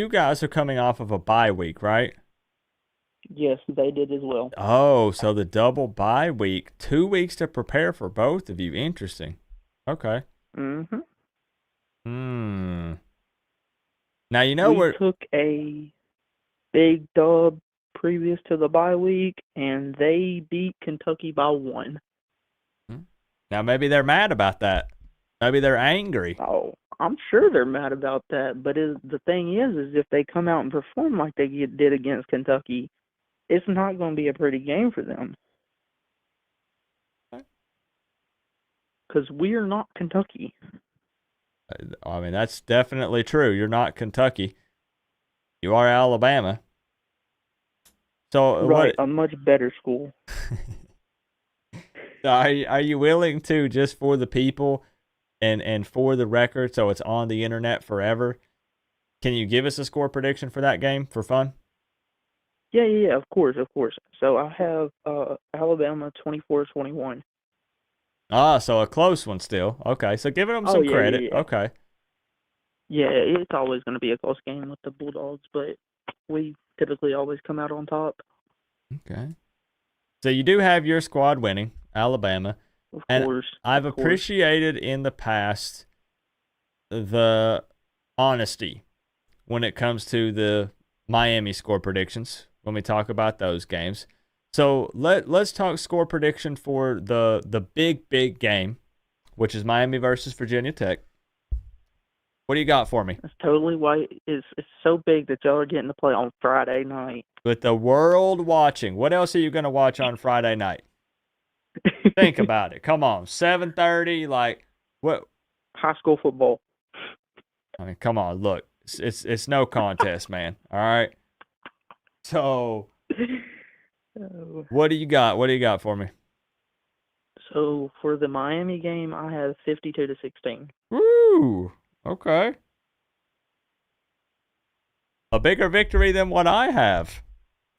guys are coming off of a bye week, right? Yes, they did as well. Oh, so the double bye week. 2 weeks to prepare for both of you. Interesting. Okay. Mm-hmm. Now, you know we took a big dub previous to the bye week, and they beat Kentucky by 1. Now, maybe they're mad about that. Maybe they're angry. Oh, I'm sure they're mad about that. But the thing is if they come out and perform like they did against Kentucky, it's not going to be a pretty game for them. Because we are not Kentucky. I mean, that's definitely true. You're not Kentucky. You are Alabama. So right, a much better school. Are you willing to, just for the people and for the record, so it's on the internet forever, can you give us a score prediction for that game for fun? Yeah, of course. So I have Alabama 24-21. Ah, so a close one still. Okay, so giving them some credit. Yeah. Okay. Yeah, it's always going to be a close game with the Bulldogs, but we typically always come out on top. Okay. So you do have your squad winning, Alabama. Of and course. I've appreciated in the past the honesty when it comes to the Miami score predictions when we talk about those games. So let's talk score prediction for the big game, which is Miami versus Virginia Tech. What do you got for me? That's totally why it's so big that y'all are getting to play on Friday night. With the world watching, what else are you going to watch on Friday night? Think about it. Come on, 7:30. Like what? High school football. I mean, come on. Look, it's no contest, man. All right. So, what do you got? What do you got for me? So for the Miami game, I have 52-16. Woo! Okay. A bigger victory than what I have.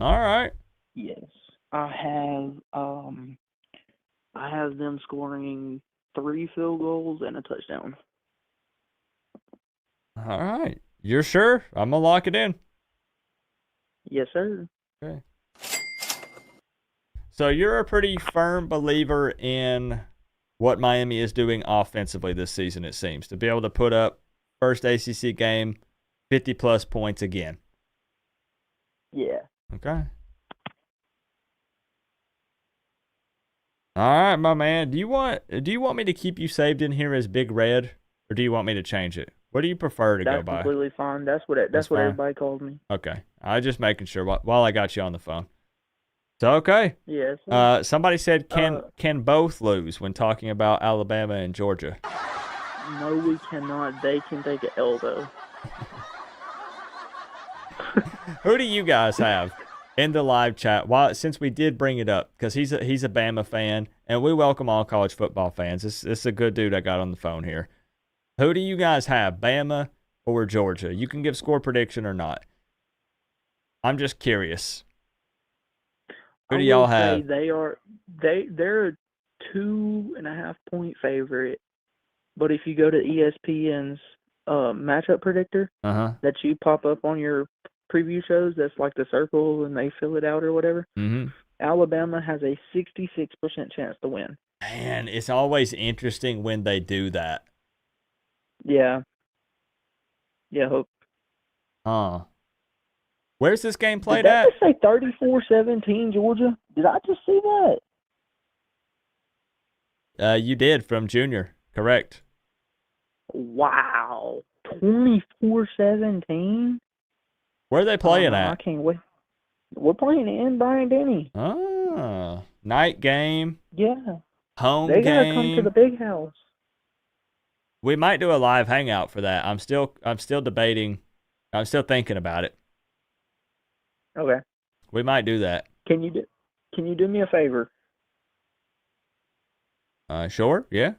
All right. Yes, I have them scoring 3 field goals and a touchdown. All right. You're sure? I'm gonna lock it in. Yes, sir. Okay. So you're a pretty firm believer in what Miami is doing offensively this season, it seems, to be able to put up first ACC game, 50-plus points again. Yeah. Okay. All right, my man. Do you want me to keep you saved in here as Big Red, or do you want me to change it? What do you prefer to go That's by? completely fine. That's what fine. everybody calls me. Okay. I was just making sure while I got you on the phone. So, okay. Yes. Somebody said can both lose when talking about Alabama and Georgia. No, we cannot. They can take an L, though. Who do you guys have in the live chat? Since we did bring it up, because he's a Bama fan, and we welcome all college football fans. This is a good dude I got on the phone here. Who do you guys have, Bama or Georgia? You can give score prediction or not. I'm just curious. Who do y'all have? They're a 2.5 point favorite, but if you go to ESPN's matchup predictor that you pop up on your preview shows, that's like the circle and they fill it out or whatever. Mm-hmm. Alabama has a 66% chance to win. Man, it's always interesting when they do that. Yeah. Yeah, hope. Where's this game played Did that at? just say 34-17 Georgia? Did I just see that? You did from Junior, correct? Wow. 24-17? Where are they playing at? I can't wait. We're playing in Bryant-Denny. Night game. Yeah. Home they game. They gotta come to the big house. We might do a live hangout for that. I'm still debating. I'm still thinking about it. Okay. We might do that. Can you do me a favor? Sure. Yeah.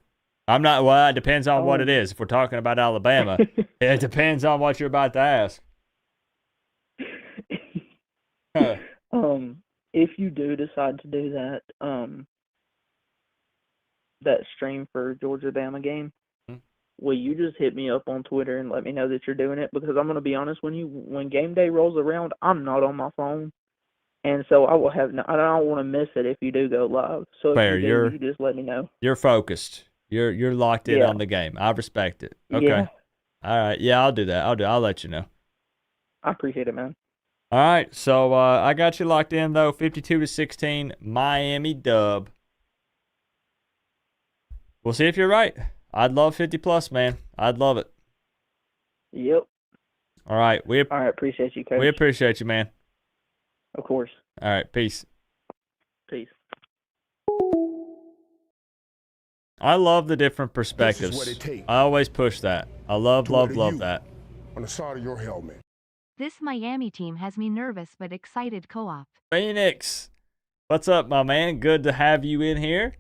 I'm not. Well, it depends on what it is. If we're talking about Alabama, it depends on what you're about to ask. If you do decide to do that, that stream for Georgia Bama game, will you just hit me up on Twitter and let me know that you're doing it? Because I'm gonna be honest, when game day rolls around, I'm not on my phone, and so I don't want to miss it if you do go live. So Fair, if you do, you just let me know. You're focused. You're locked in on the game. I respect it. Okay. Yeah. All right. Yeah, I'll do that. I'll let you know. I appreciate it, man. All right. So I got you locked in though. 52-16, Miami dub. We'll see if you're right. I'd love 50-plus, man. I'd love it. Yep. All right. All right. Appreciate you, Coach. We appreciate you, man. Of course. All right. Peace. Peace. I love the different perspectives. This is what it takes. I always push that. I love that. On the side of your helmet. This Miami team has me nervous but excited co-op. Phoenix. What's up, my man? Good to have you in here.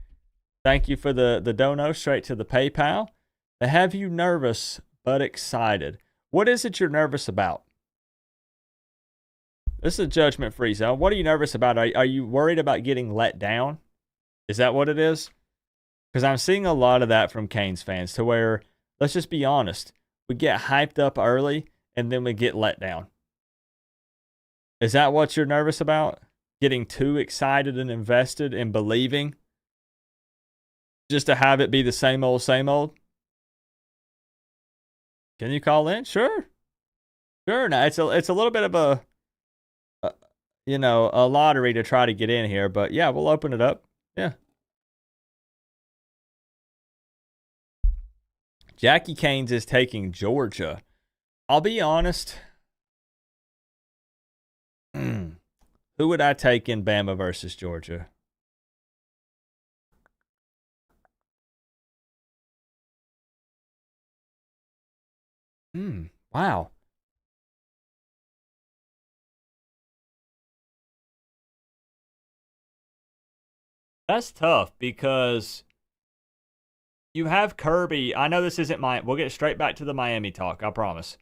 Thank you for the dono straight to the PayPal. They have you nervous but excited. What is it you're nervous about? This is a judgment-free zone. What are you nervous about? Are you worried about getting let down? Is that what it is? Because I'm seeing a lot of that from Canes fans to where, let's just be honest, we get hyped up early and then we get let down. Is that what you're nervous about? Getting too excited and invested and believing just to have it be the same old, same old? Can you call in? Sure. Now, it's a little bit of a lottery to try to get in here, but yeah, we'll open it up. Yeah. Jackie Canes is taking Georgia. I'll be honest. Who would I take in Bama versus Georgia? Wow. That's tough because you have Kirby. I know this isn't we'll get straight back to the Miami talk, I promise.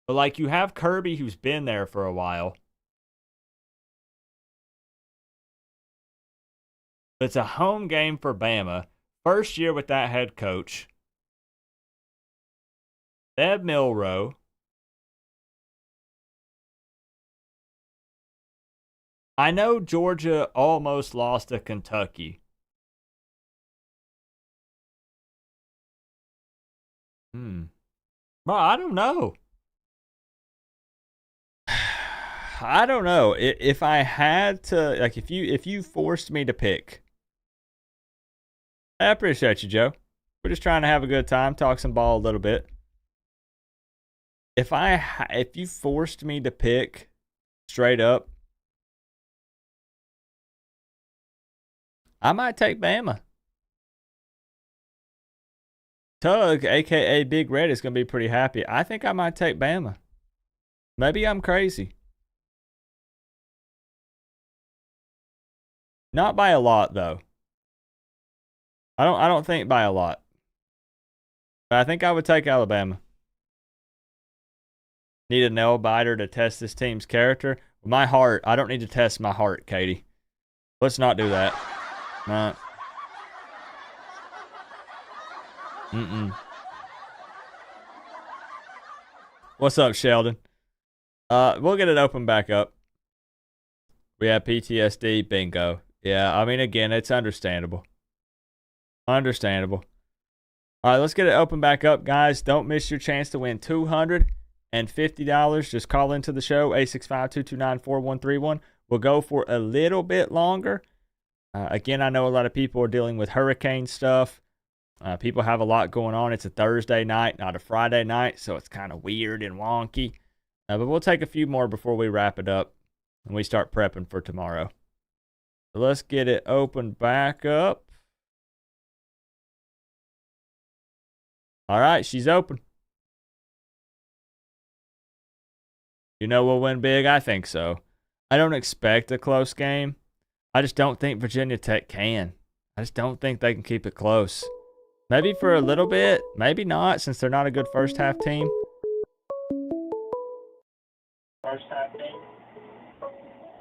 But like you have Kirby who's been there for a while. It's a home game for Bama. First year with that head coach. They have Milroe. I know Georgia almost lost to Kentucky. Well, I don't know. I don't know. If I had to, like, if you forced me to pick, I appreciate you, Joe. We're just trying to have a good time, talk some ball a little bit. If you forced me to pick straight up, I might take Bama. Tug, aka Big Red, is gonna be pretty happy. I think I might take Bama. Maybe I'm crazy. Not by a lot, though. I don't think by a lot. But I think I would take Alabama. Need a nail biter to test this team's character. My heart. I don't need to test my heart, Katie. Let's not do that. Nah. What's up, Sheldon? We'll get it open back up. We have PTSD. Bingo. Yeah, I mean, again, it's understandable. Understandable. All right, let's get it open back up, guys. Don't miss your chance to win $250. Just call into the show, 865-229-4131. We'll go for a little bit longer. Again, I know a lot of people are dealing with hurricane stuff. People have a lot going on. It's a Thursday night, not a Friday night, so it's kind of weird and wonky. But we'll take a few more before we wrap it up and we start prepping for tomorrow. So let's get it open back up. All right, she's open. You know we'll win big? I think so. I don't expect a close game. I just don't think Virginia Tech can. I just don't think they can keep it close. Maybe for a little bit, maybe not, since they're not a good first half team.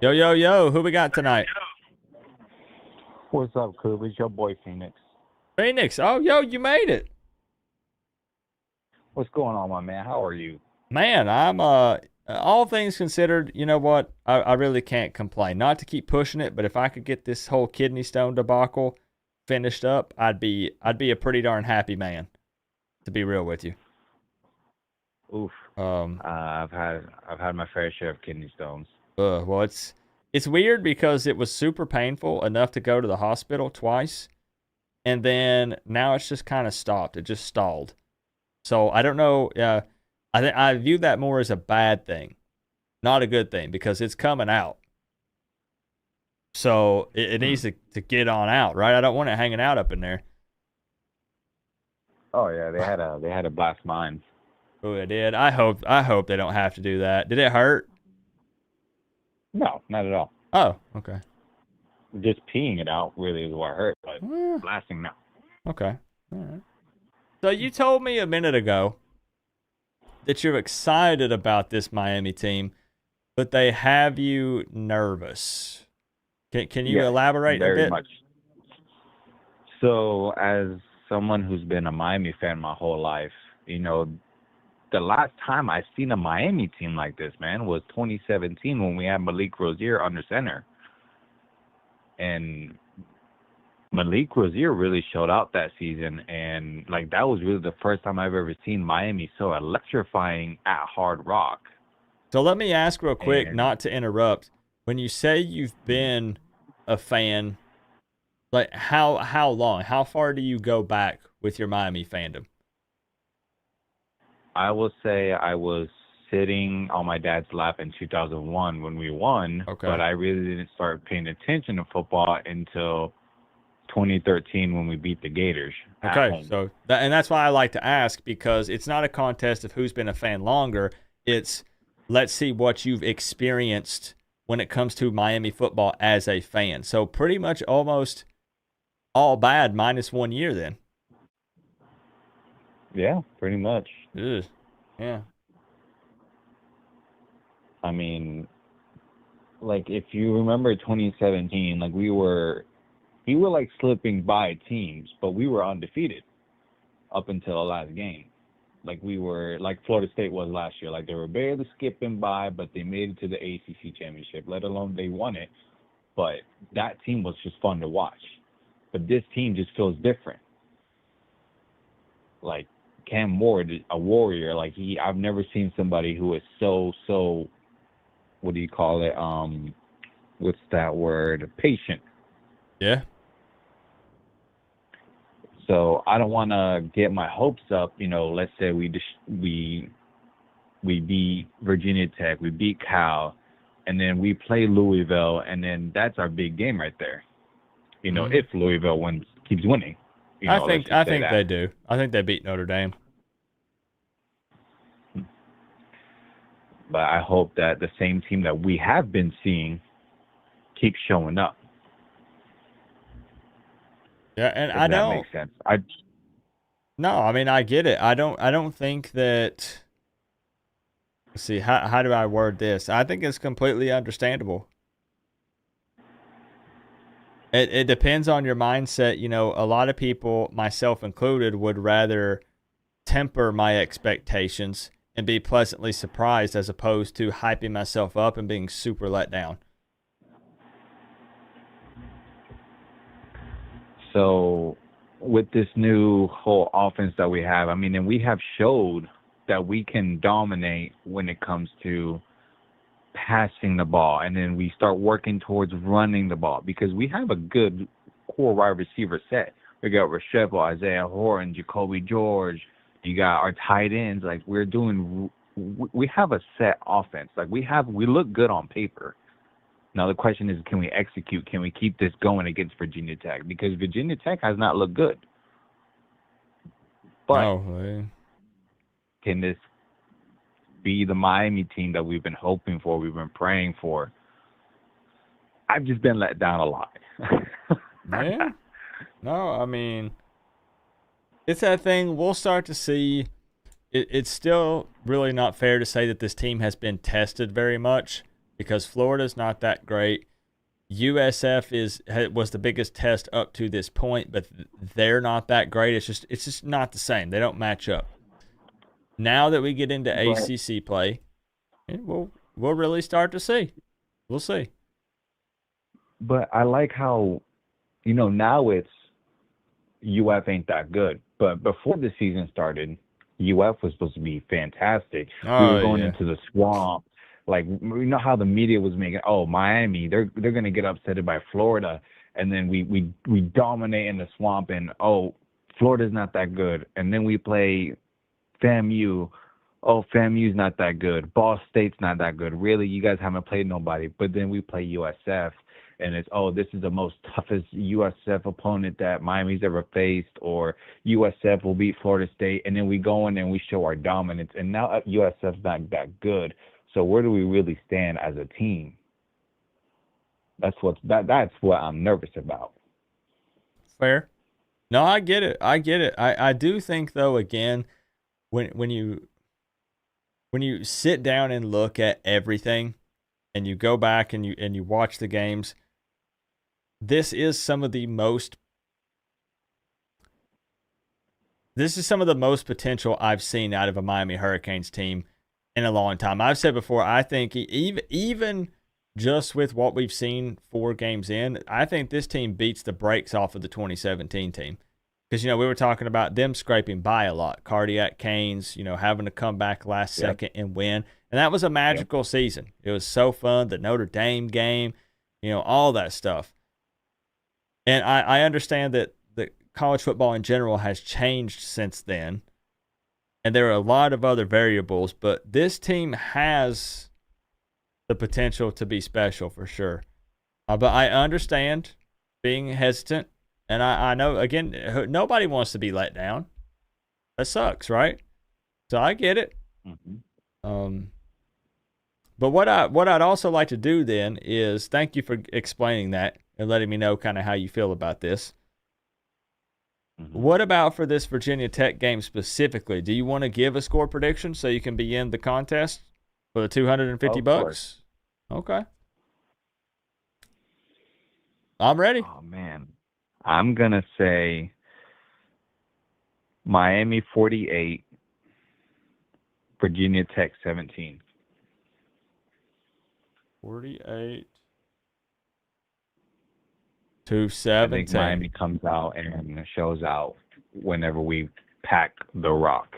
Yo, yo, yo, who we got tonight? What's up, Coop? It's your boy Phoenix. Phoenix, oh, yo, you made it. What's going on, my man? How are you? Man, I'm, all things considered, you know what? I really can't complain. Not to keep pushing it, but if I could get this whole kidney stone debacle finished up, I'd be a pretty darn happy man, to be real with you. Oof. I've had my fair share of kidney stones. Well, it's weird because it was super painful enough to go to the hospital twice, and then now it's just kind of stopped. It just stalled. So I don't know. I view that more as a bad thing, not a good thing, because it's coming out. So it needs to get on out, right? I don't want it hanging out up in there. Oh yeah, they had a blast mine. Oh, it did. I hope they don't have to do that. Did it hurt? No, not at all. Oh, okay. Just peeing it out really is what hurt, but blasting no. Okay. All right. So you told me a minute ago that you're excited about this Miami team, but they have you nervous. Can you elaborate a bit? Very much. So, as someone who's been a Miami fan my whole life, you know, the last time I seen a Miami team like this, man, was 2017 when we had Malik Rozier under center. And Malik Rozier really showed out that season, and like that was really the first time I've ever seen Miami so electrifying at Hard Rock. So let me ask real quick, not to interrupt. When you say you've been a fan, like how long? How far do you go back with your Miami fandom? I will say I was sitting on my dad's lap in 2001 when we won, but I really didn't start paying attention to football until 2013 when we beat the Gators. Okay, so that's why I like to ask, because it's not a contest of who's been a fan longer. It's let's see what you've experienced when it comes to Miami football as a fan. So pretty much almost all bad minus 1 year then. Yeah, pretty much. Ugh. Yeah. I mean, like if you remember 2017, like we were like slipping by teams, but we were undefeated up until the last game. Like we were, like Florida State was last year. Like they were barely skipping by, but they made it to the ACC championship, let alone they won it. But that team was just fun to watch. But this team just feels different. Like Cam Ward, a warrior. Like I've never seen somebody who is so, what do you call it? What's that word? Patient. Yeah. So I don't want to get my hopes up. Let's say we beat Virginia Tech, we beat Cal, and then we play Louisville, and then that's our big game right there. If Louisville keeps winning. I think they do. I think they beat Notre Dame. But I hope that the same team that we have been seeing keeps showing up. Yeah, and If that makes sense. No, I mean I get it. I don't think that. Let's see, how do I word this? I think it's completely understandable. It depends on your mindset. A lot of people, myself included, would rather temper my expectations and be pleasantly surprised as opposed to hyping myself up and being super let down. So with this new whole offense that we have, and we have showed that we can dominate when it comes to passing the ball, and then we start working towards running the ball because we have a good core wide receiver set. We got Restrepo, Isaiah Horton, Jacoby George. You got our tight ends. Like we have a set offense. Like we look good on paper. Now the question is, can we execute? Can we keep this going against Virginia Tech? Because Virginia Tech has not looked good. But can this be the Miami team that we've been hoping for, we've been praying for? I've just been let down a lot. Yeah. No, it's that thing. We'll start to see. It's still really not fair to say that this team has been tested very much because Florida's not that great. USF was the biggest test up to this point, but they're not that great. It's just not the same. They don't match up. Now that we get into ACC play, we'll really start to see. We'll see. But I like how, now it's UF ain't that good. But before the season started, UF was supposed to be fantastic. We were going into the swamp. Like, how the media was making, Miami, they're going to get upset by Florida. And then we dominate in the swamp and, Florida's not that good. And then we play FAMU. FAMU's not that good. Ball State's not that good. Really, you guys haven't played nobody. But then we play USF. And it's, this is the most toughest USF opponent that Miami's ever faced, or USF will beat Florida State. And then we go in and we show our dominance. And now USF's not that good. So where do we really stand as a team? That's what I'm nervous about. Fair. No, I get it. I do think though, again, when you sit down and look at everything and you go back and you watch the games, this is some of the most potential I've seen out of a Miami Hurricanes team in a long time. I've said before, I think even just with what we've seen 4 games in, I think this team beats the brakes off of the 2017 team. Because, we were talking about them scraping by a lot. Cardiac Canes, having to come back last second and win. And that was a magical season. It was so fun. The Notre Dame game, all that stuff. And I understand that the college football in general has changed since then. And there are a lot of other variables, but this team has the potential to be special for sure. But I understand being hesitant. And I know, again, nobody wants to be let down. That sucks, right? So I get it. Mm-hmm. But what I'd also like to do then is thank you for explaining that and letting me know kind of how you feel about this. Mm-hmm. What about for this Virginia Tech game specifically? Do you want to give a score prediction so you can be in the contest for the $250? Okay. I'm ready. Oh, man. I'm going to say Miami 48, Virginia Tech 17. 48 to I 17. think Miami comes out and shows out whenever we pack the rock.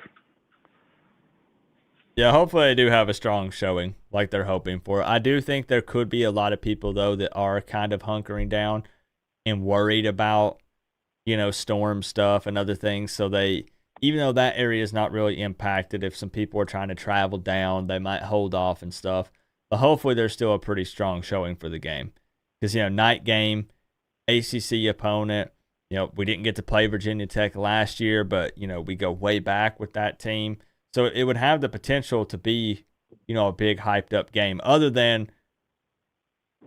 Yeah, hopefully they do have a strong showing like they're hoping for. I do think there could be a lot of people, though, that are kind of hunkering down and worried about, storm stuff and other things. So they, even though that area is not really impacted, if some people are trying to travel down, they might hold off and stuff. But hopefully there's still a pretty strong showing for the game. Because, night game, ACC opponent, we didn't get to play Virginia Tech last year, but, we go way back with that team. So it would have the potential to be, a big hyped up game, other than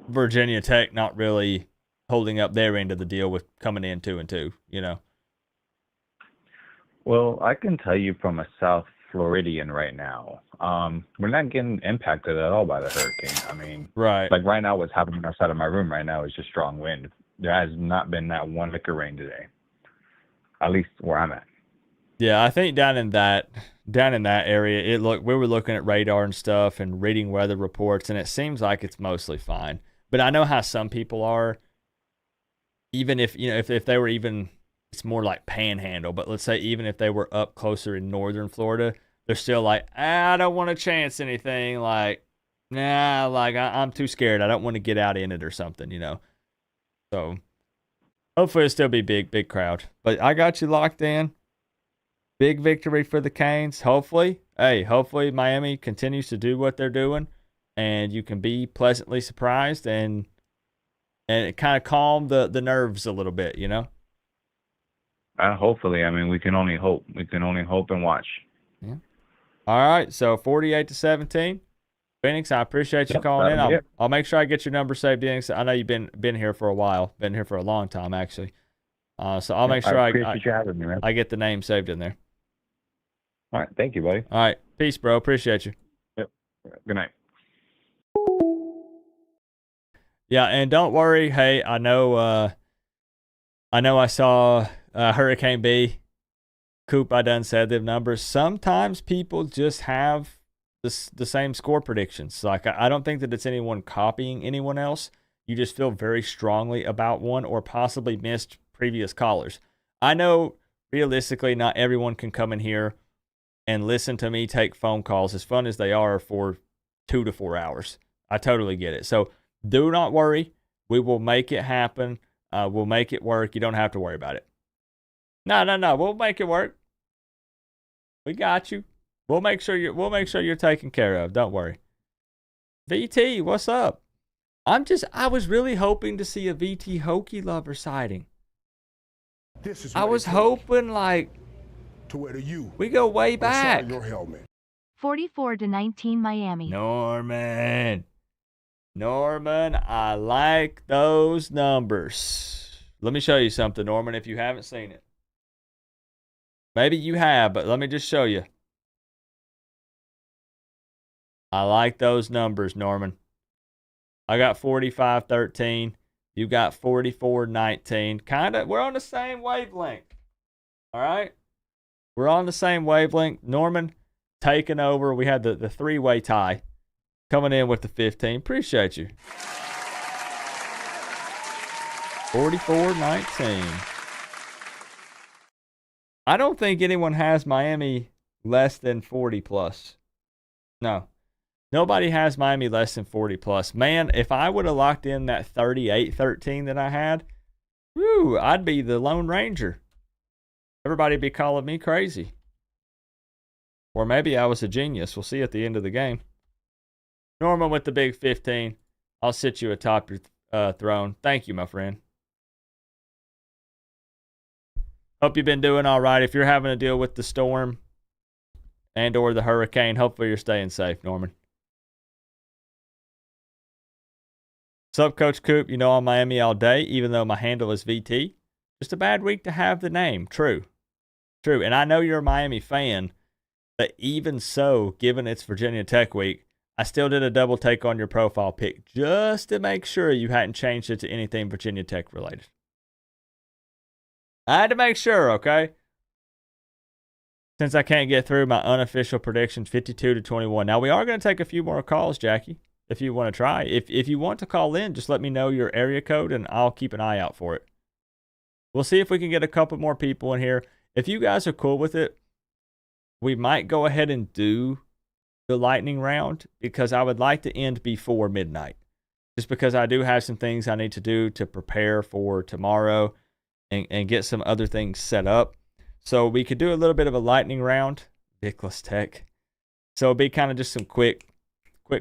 Virginia Tech not really holding up their end of the deal with coming in 2-2, Well, I can tell you from a South Floridian right now, we're not getting impacted at all by the hurricane. I mean, right. Like right now, what's happening outside of my room right now is just strong wind. There has not been that one lick of rain today, at least where I'm at. Yeah, I think down in that area, we were looking at radar and stuff and reading weather reports, and it seems like it's mostly fine. But I know how some people are. Even if if they were even, it's more like Panhandle. But let's say even if they were up closer in northern Florida, they're still like, I don't want to chance anything. Like, nah, like I'm too scared. I don't want to get out in it or something. So hopefully it'll still be big crowd. But I got you locked in. Big victory for the Canes. Hopefully Miami continues to do what they're doing, and you can be pleasantly surprised and it kind of calm the nerves a little bit, Hopefully, I mean, we can only hope. We can only hope and watch. Yeah. All right, so 48-17. Phoenix, I appreciate you calling in. I'll make sure I get your number saved in. I know you've been here for a while, been here for a long time actually. So I'll make sure I appreciate you having me, man. I get the name saved in there. All right, thank you, buddy. All right, peace, bro. Appreciate you. Yep. Good night. Yeah, and don't worry. Hey, I know I saw Hurricane B. Coop, I done said the numbers. Sometimes people just have the same score predictions. Like, I don't think that it's anyone copying anyone else. You just feel very strongly about one or possibly missed previous callers. I know realistically not everyone can come in here and listen to me take phone calls, as fun as they are, for 2 to 4 hours. I totally get it. So do not worry. We will make it happen. We'll make it work. You don't have to worry about it. No. We'll make it work. We got you. We'll make sure you're taken care of. Don't worry. VT, what's up? I was really hoping to see a VT Hokie lover sighting. I was hoping to where you we go way back. your helmet. 44-19 Miami. Norman, I like those numbers. Let me show you something, Norman, if you haven't seen it. Maybe you have, but let me just show you. I like those numbers, Norman. I got 45-13. You got 44-19. We're on the same wavelength. All right? We're on the same wavelength. Norman taking over. We had the three-way tie coming in with the 15. Appreciate you. 44-19. I don't think anyone has Miami less than 40 plus. No. Nobody has Miami less than 40 plus. Man, if I would have locked in that 38-13 that I had, I'd be the Lone Ranger. Everybody be calling me crazy. Or maybe I was a genius. We'll see at the end of the game. Norman with the big 15. I'll sit you atop your throne. Thank you, my friend. Hope you've been doing all right. If you're having to deal with the storm and or the hurricane, hopefully you're staying safe, Norman. What's up, Coach Coop? I'm Miami all day, even though my handle is VT. Just a bad week to have the name. True. And I know you're a Miami fan, but even so, given it's Virginia Tech week, I still did a double take on your profile pic just to make sure you hadn't changed it to anything Virginia Tech related. I had to make sure, okay? since I can't get through my unofficial prediction, 52-21. Now, we are going to take a few more calls, Jackie, if you want to try. If you want to call in, just let me know your area code, and I'll keep an eye out for it. We'll see if we can get a couple more people in here. If you guys are cool with it, we might go ahead and do the lightning round, because I would like to end before midnight. Just because I do have some things I need to do to prepare for tomorrow and get some other things set up. So we could do a little bit of a lightning round, Vickless Tech. So it'll be kind of just some quick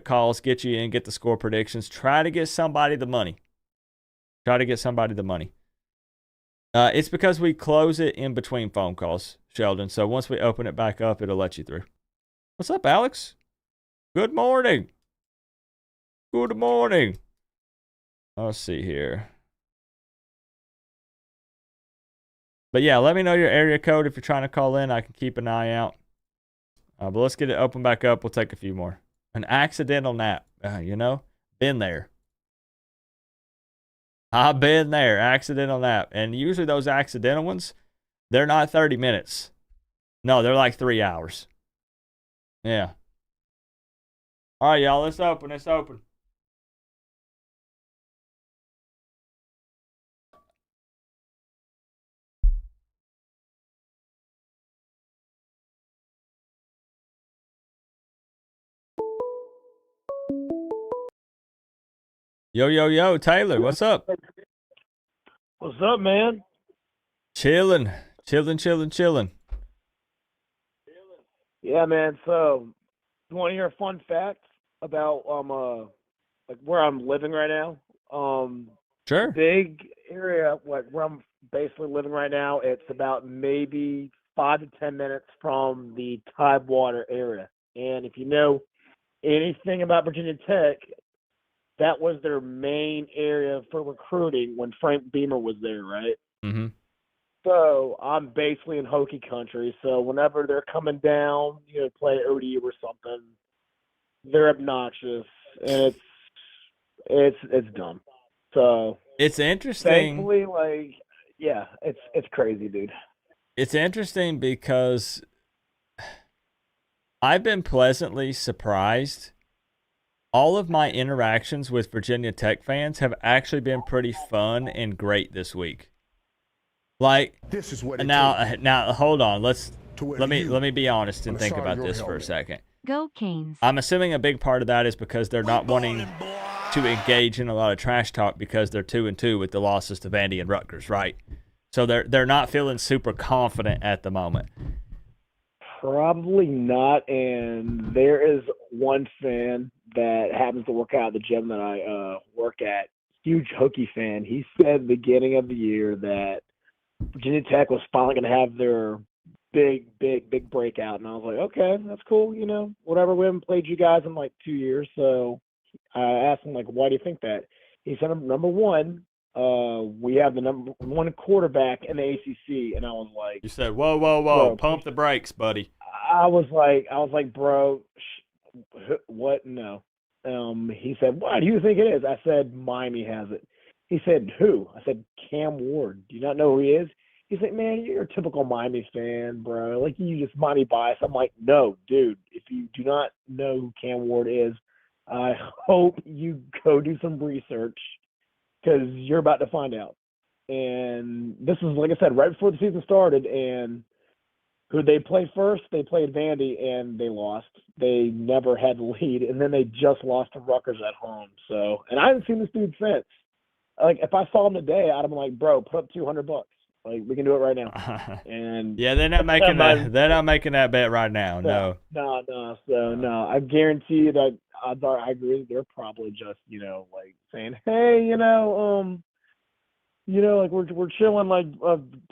calls, get you in, get the score predictions. Try to get somebody the money. It's because we close it in between phone calls, Sheldon. So once we open it back up, it'll let you through. What's up, Alex? Good morning. Good morning. Let's see here. But yeah, let me know your area code if you're trying to call in. I can keep an eye out. But let's get it open back up. We'll take a few more. An accidental nap. Been there. I've been there. Accidental nap. And usually those accidental ones, they're not 30 minutes. No, they're like 3 hours. Yeah. All right, y'all. Let's open. Yo, Taylor, what's up? What's up, man? Chilling. Yeah, man. So, you want to hear a fun fact about like where I'm living right now? Sure. Big area, like where I'm basically living right now. It's about maybe 5 to 10 minutes from the Tidewater area. And if you know anything about Virginia Tech, that was their main area for recruiting when Frank Beamer was there, right? Mm-hmm. So I'm basically in Hokie country. So whenever they're coming down, play ODU or something, they're obnoxious, and it's dumb. So it's interesting. Thankfully, it's crazy, dude. It's interesting because I've been pleasantly surprised. All of my interactions with Virginia Tech fans have actually been pretty fun and great this week. Like, this is what now hold on. Let me be honest and think about this for a second. Go Canes. I'm assuming a big part of that is because they're not wanting to engage in a lot of trash talk because they're 2-2 with the losses to Vandy and Rutgers, right? So they're not feeling super confident at the moment. Probably not, and there is one fan that happens to work out at the gym that I work at, huge Hokie fan. He said at the beginning of the year that Virginia Tech was finally going to have their big breakout, and I was like, okay, that's cool, whatever. We haven't played you guys in like 2 years, so I asked him, like, why do you think that? He said, number one, we have the number one quarterback in the ACC, and I was like, you said, whoa, pump the brakes, buddy. I was like, bro, what? No. He said, why do you think it is? I said, Miami has it. He said, who? I said, Cam Ward. Do you not know who he is? He's like, man, you're a typical Miami fan, bro. Like, you just Miami bias. I'm like, no, dude, if you do not know who Cam Ward is, I hope you go do some research, because you're about to find out. And this is, like I said, right before the season started, and who they played first? They played Vandy, and they lost. They never had the lead, and then they just lost to Rutgers at home. So, and I haven't seen this dude since. Like, if I saw him today, I'd have been like, bro, put up $200. Like, we can do it right now. And yeah, they're not making that. They're not making that bet right now. No. So no, I guarantee you that odds are, I agree, they're probably just, like saying, hey, like we're chilling, like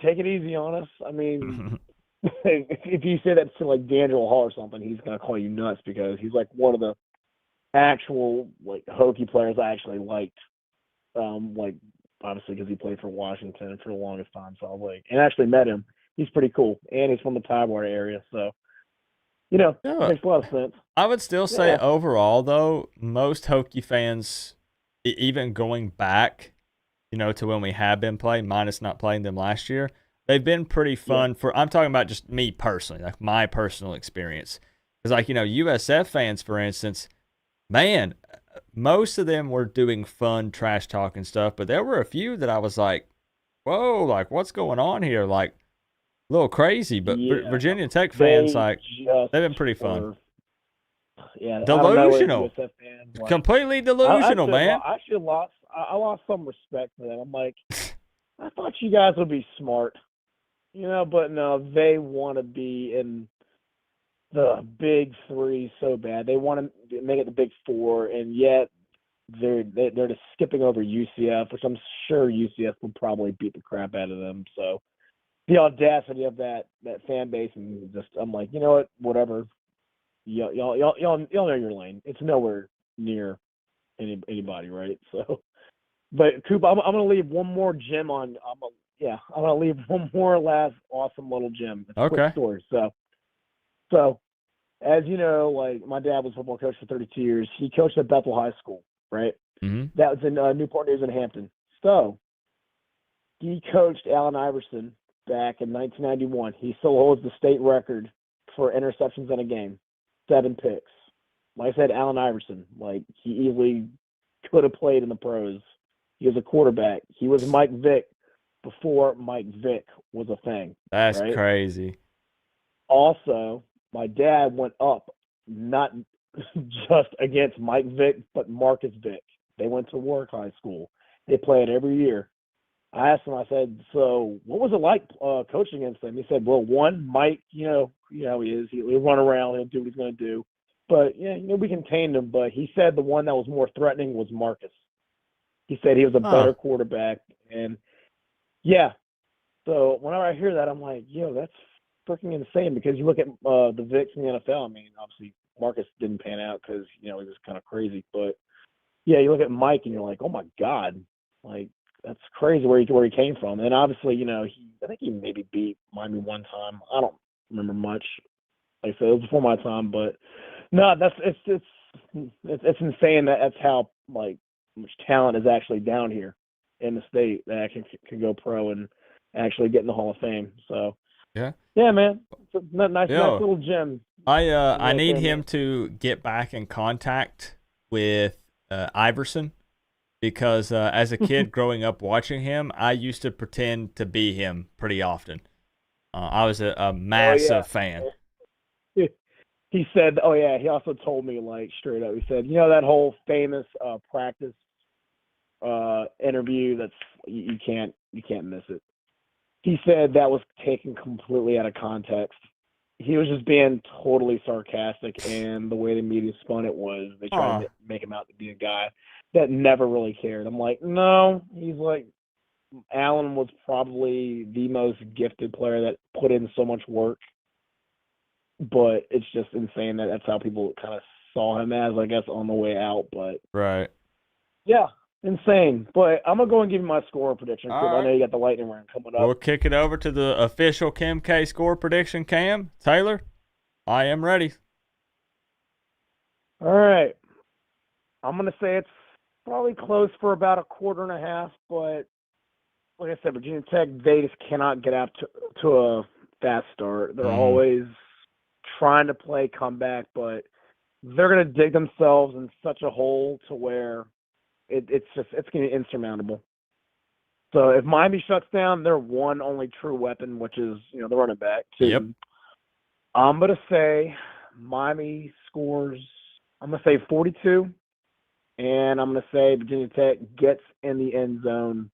take it easy on us. I mean, if you say that to like D'Angelo Hall or something, he's gonna call you nuts, because he's like one of the actual like Hokie players I actually liked. Like, obviously, because he played for Washington for the longest time. So I was like, and actually met him. He's pretty cool, and he's from the Tidewater area. So, it makes a lot of sense. I would still say overall, though, most Hokie fans, even going back, to when we have been playing, minus not playing them last year, they've been pretty fun for. I'm talking about just me personally, like my personal experience. Because like USF fans, for instance, man, most of them were doing fun trash talking stuff, but there were a few that I was like, whoa, like what's going on here? Like a little crazy. But Virginia Tech fans, like they've been pretty fun. Yeah, delusional. USF fans, like, completely delusional, man. I lost some respect for them. I'm like, I thought you guys would be smart, but no, they want to be in the big three so bad. They want to make it the big four, and yet they're just skipping over UCF, which I'm sure UCF will probably beat the crap out of them. So the audacity of that fan base, and just I'm like, you know what, whatever. Y'all know your lane. It's nowhere near anybody, right? So, but Coop, I'm gonna leave one more gem on. I'm gonna leave one more last awesome little gem. It's a quick story. So, as you know, like my dad was a football coach for 32 years. He coached at Bethel High School, right? Mm-hmm. That was in Newport News and Hampton. So, he coached Allen Iverson back in 1991. He still holds the state record for interceptions in a game. 7 picks. Like I said, Allen Iverson, like he easily could have played in the pros. He was a quarterback. He was Mike Vick before Mike Vick was a thing. That's right? crazy. Also, my dad went up not just against Mike Vick, but Marcus Vick. They went to Warwick High School. They played every year. I asked him, I said, so what was it like coaching against them? He said, well, one, Mike, you know how he is. He'll run around. He'll do what he's going to do. But, we contained him. But he said the one that was more threatening was Marcus. He said he was a better quarterback. And, so whenever I hear that, I'm like, that's freaking insane, because you look at the Vicks in the NFL. I mean, obviously Marcus didn't pan out because, he was kind of crazy. But, you look at Mike and you're like, oh, my God, like, that's crazy where he came from. And obviously, I think he maybe beat Miami one time. I don't remember much. Like I said, it was before my time, but no, it's insane that's how much talent is actually down here in the state that can go pro and actually get in the Hall of Fame. So yeah, man, it's a nice little gem. I need him to get back in contact with Iverson. Because as a kid growing up watching him, I used to pretend to be him pretty often. I was a massive fan. He said, he also told me, like, straight up, he said, that whole famous practice interview, that's you can't miss it. He said that was taken completely out of context. He was just being totally sarcastic, and the way the media spun it was they tried to make him out to be a guy that never really cared. I'm like, no. He's like, Allen was probably the most gifted player that put in so much work. But it's just insane that that's how people kind of saw him as, I guess, on the way out. But right. Yeah, insane. But I'm going to go and give you my score prediction, because I know you got the lightning round coming up. We'll kick it over to the official Kim K score prediction. Cam, Taylor, I am ready. All right. I'm going to say it's probably close for about a quarter and a half, but like I said, Virginia Tech, they just cannot get out to a fast start. They're always trying to play comeback, but they're going to dig themselves in such a hole to where it's going to be insurmountable. So if Miami shuts down, their one only true weapon, which is, the running back. Yep. I'm going to say Miami scores, I'm going to say 42. And I'm going to say Virginia Tech gets in the end zone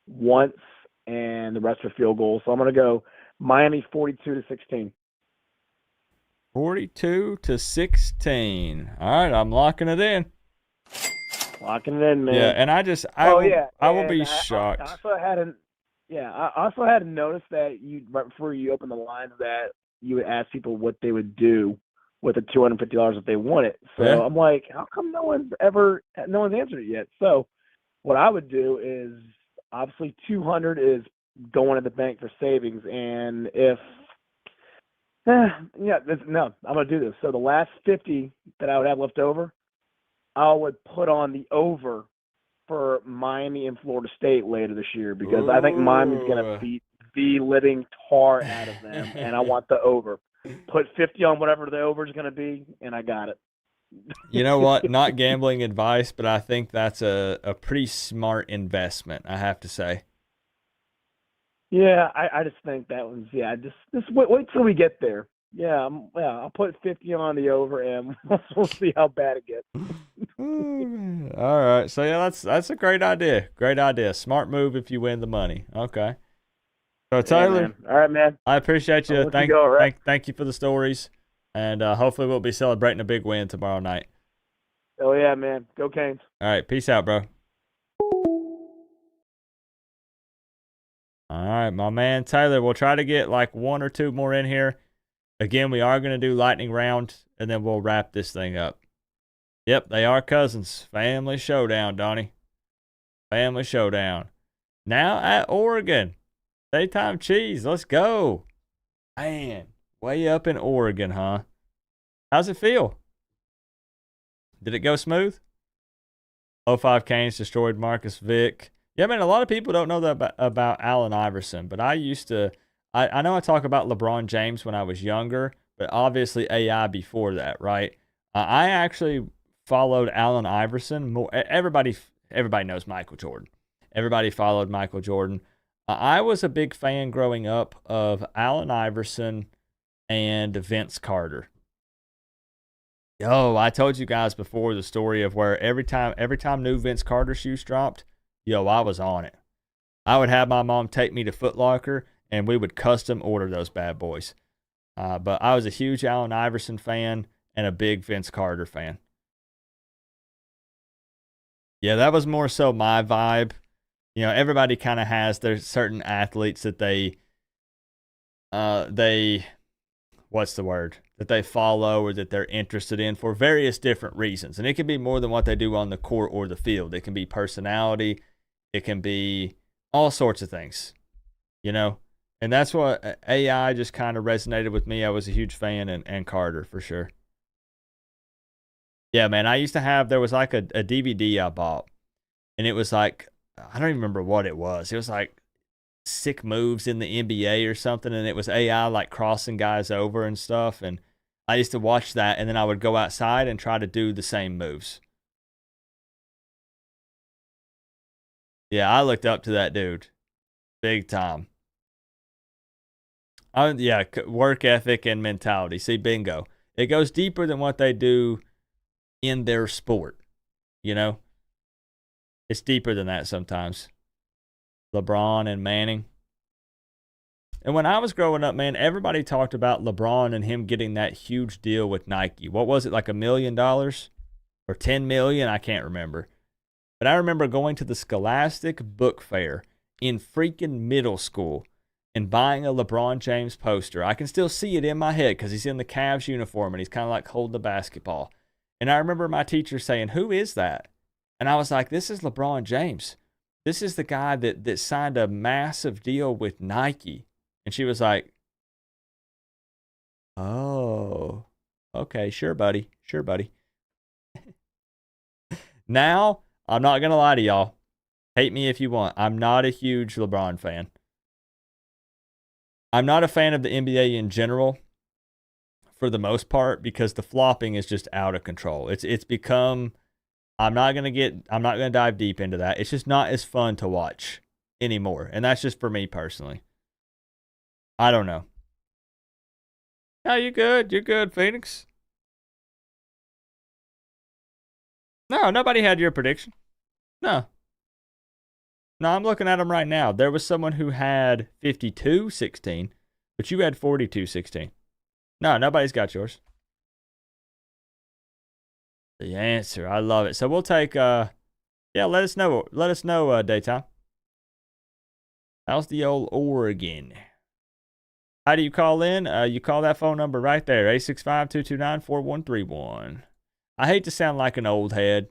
once, and the rest are field goals. So I'm going to go Miami 42-16. 42-16. All right, I'm locking it in. Locking it in, man. Yeah, and I will be shocked. I also had noticed that right before you opened the lines that you would ask people what they would do with the $250 if they won it. So I'm like, how come no one's answered it yet? So what I would do is, obviously $200 is going to the bank for savings, and if I'm gonna do this. So the last 50 that I would have left over, I would put on the over for Miami and Florida State later this year, because I think Miami's gonna beat the living tar out of them, and I want the over. Put 50 on whatever the over is going to be, and I got it. You know what? Not gambling advice, but I think that's a pretty smart investment, I have to say. Yeah, I just think that one's just wait till we get there. I'll put 50 on the over, and we'll see how bad it gets. All right, so yeah, that's a great idea. Great idea. Smart move if you win the money. Okay. So Taylor, All right, man. I appreciate you. I'll let you go, all right? Thank you for the stories, and hopefully we'll be celebrating a big win tomorrow night. Oh yeah, man. Go Canes. All right, peace out, bro. All right, my man Taylor. We'll try to get like one or two more in here. Again, we are going to do lightning round, and then we'll wrap this thing up. Yep, they are cousins. Family showdown, Donnie. Family showdown. Now at Oregon. Daytime cheese. Let's go. Man, way up in Oregon, huh? How's it feel? Did it go smooth? 05 Canes destroyed Marcus Vick. Yeah, man, a lot of people don't know that about Allen Iverson, but I used to. I know I talk about LeBron James when I was younger, but obviously AI before that, right? I actually followed Allen Iverson more. Everybody knows Michael Jordan. Everybody followed Michael Jordan. I was a big fan growing up of Allen Iverson and Vince Carter. Yo, I told you guys before the story of where every time new Vince Carter shoes dropped, yo, I was on it. I would have my mom take me to Foot Locker, and we would custom order those bad boys. But I was a huge Allen Iverson fan and a big Vince Carter fan. Yeah, that was more so my vibe. You know, everybody kind of has their certain athletes that they what's the word? That they follow or that they're interested in for various different reasons. And it can be more than what they do on the court or the field. It can be personality. It can be all sorts of things, you know? And that's what AI just kind of resonated with me. I was a huge fan and Carter for sure. Yeah, man, I used to have, there was like a DVD I bought. And it was like, I don't even remember what it was. It was like sick moves in the NBA or something. And it was AI like crossing guys over and stuff. And I used to watch that. And then I would go outside and try to do the same moves. Yeah, I looked up to that dude. Big time. Yeah, work ethic and mentality. See, bingo. It goes deeper than what they do in their sport. You know? It's deeper than that sometimes. LeBron and Manning. And when I was growing up, man, everybody talked about LeBron and him getting that huge deal with Nike. What was it, like $1 million? Or $10 million? I can't remember. But I remember going to the Scholastic Book Fair in freaking middle school and buying a LeBron James poster. I can still see it in my head because he's in the Cavs uniform and he's kind of like holding the basketball. And I remember my teacher saying, "Who is that?" And I was like, "This is LeBron James. This is the guy that signed a massive deal with Nike." And she was like, "Oh, okay, sure, buddy. Sure, buddy." Now, I'm not going to lie to y'all. Hate me if you want. I'm not a huge LeBron fan. I'm not a fan of the NBA in general for the most part because the flopping is just out of control. It's become, I'm not going to dive deep into that. It's just not as fun to watch anymore. And that's just for me personally. I don't know. Oh, you good? You're good, Phoenix. No, nobody had your prediction. No, I'm looking at them right now. There was someone who had 52-16, but you had 42-16. No, nobody's got yours. The answer. I love it. So we'll take, let us know. Let us know, Daytime. How's the old Oregon? How do you call in? You call that phone number right there, 865-229-4131. I hate to sound like an old head.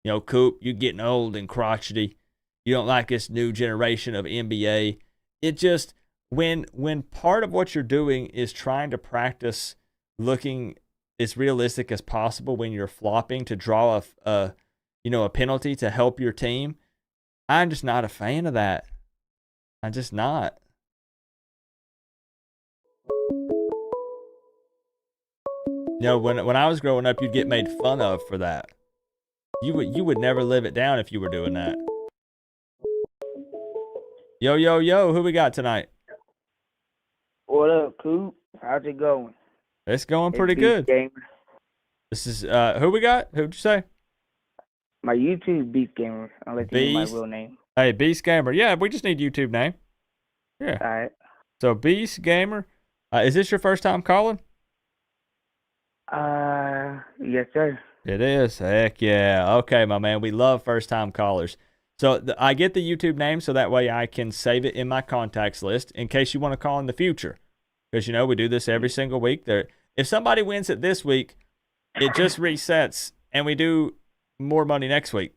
You know, Coop, you're getting old and crotchety. You don't like this new generation of NBA. It just, when part of what you're doing is trying to practice looking as realistic as possible when you're flopping to draw a penalty to help your team, I'm just not a fan of that. I'm just not. You know, when I was growing up, you'd get made fun of for that. You would never live it down if you were doing that. Yo, yo, yo, who we got tonight? What up, Coop? How's it going? It's going pretty good. Gamer. This is who we got? Who'd you say? My YouTube Beast Gamer. I'll let you know my real name. Hey, Beast Gamer. Yeah, we just need YouTube name. Yeah. All right. So Beast Gamer. Is this your first time calling? Yes, sir. It is. Heck yeah. Okay, my man. We love first time callers. So I get the YouTube name so that way I can save it in my contacts list in case you want to call in the future. Because, you know, we do this every single week. If somebody wins it this week, it just resets and we do more money next week.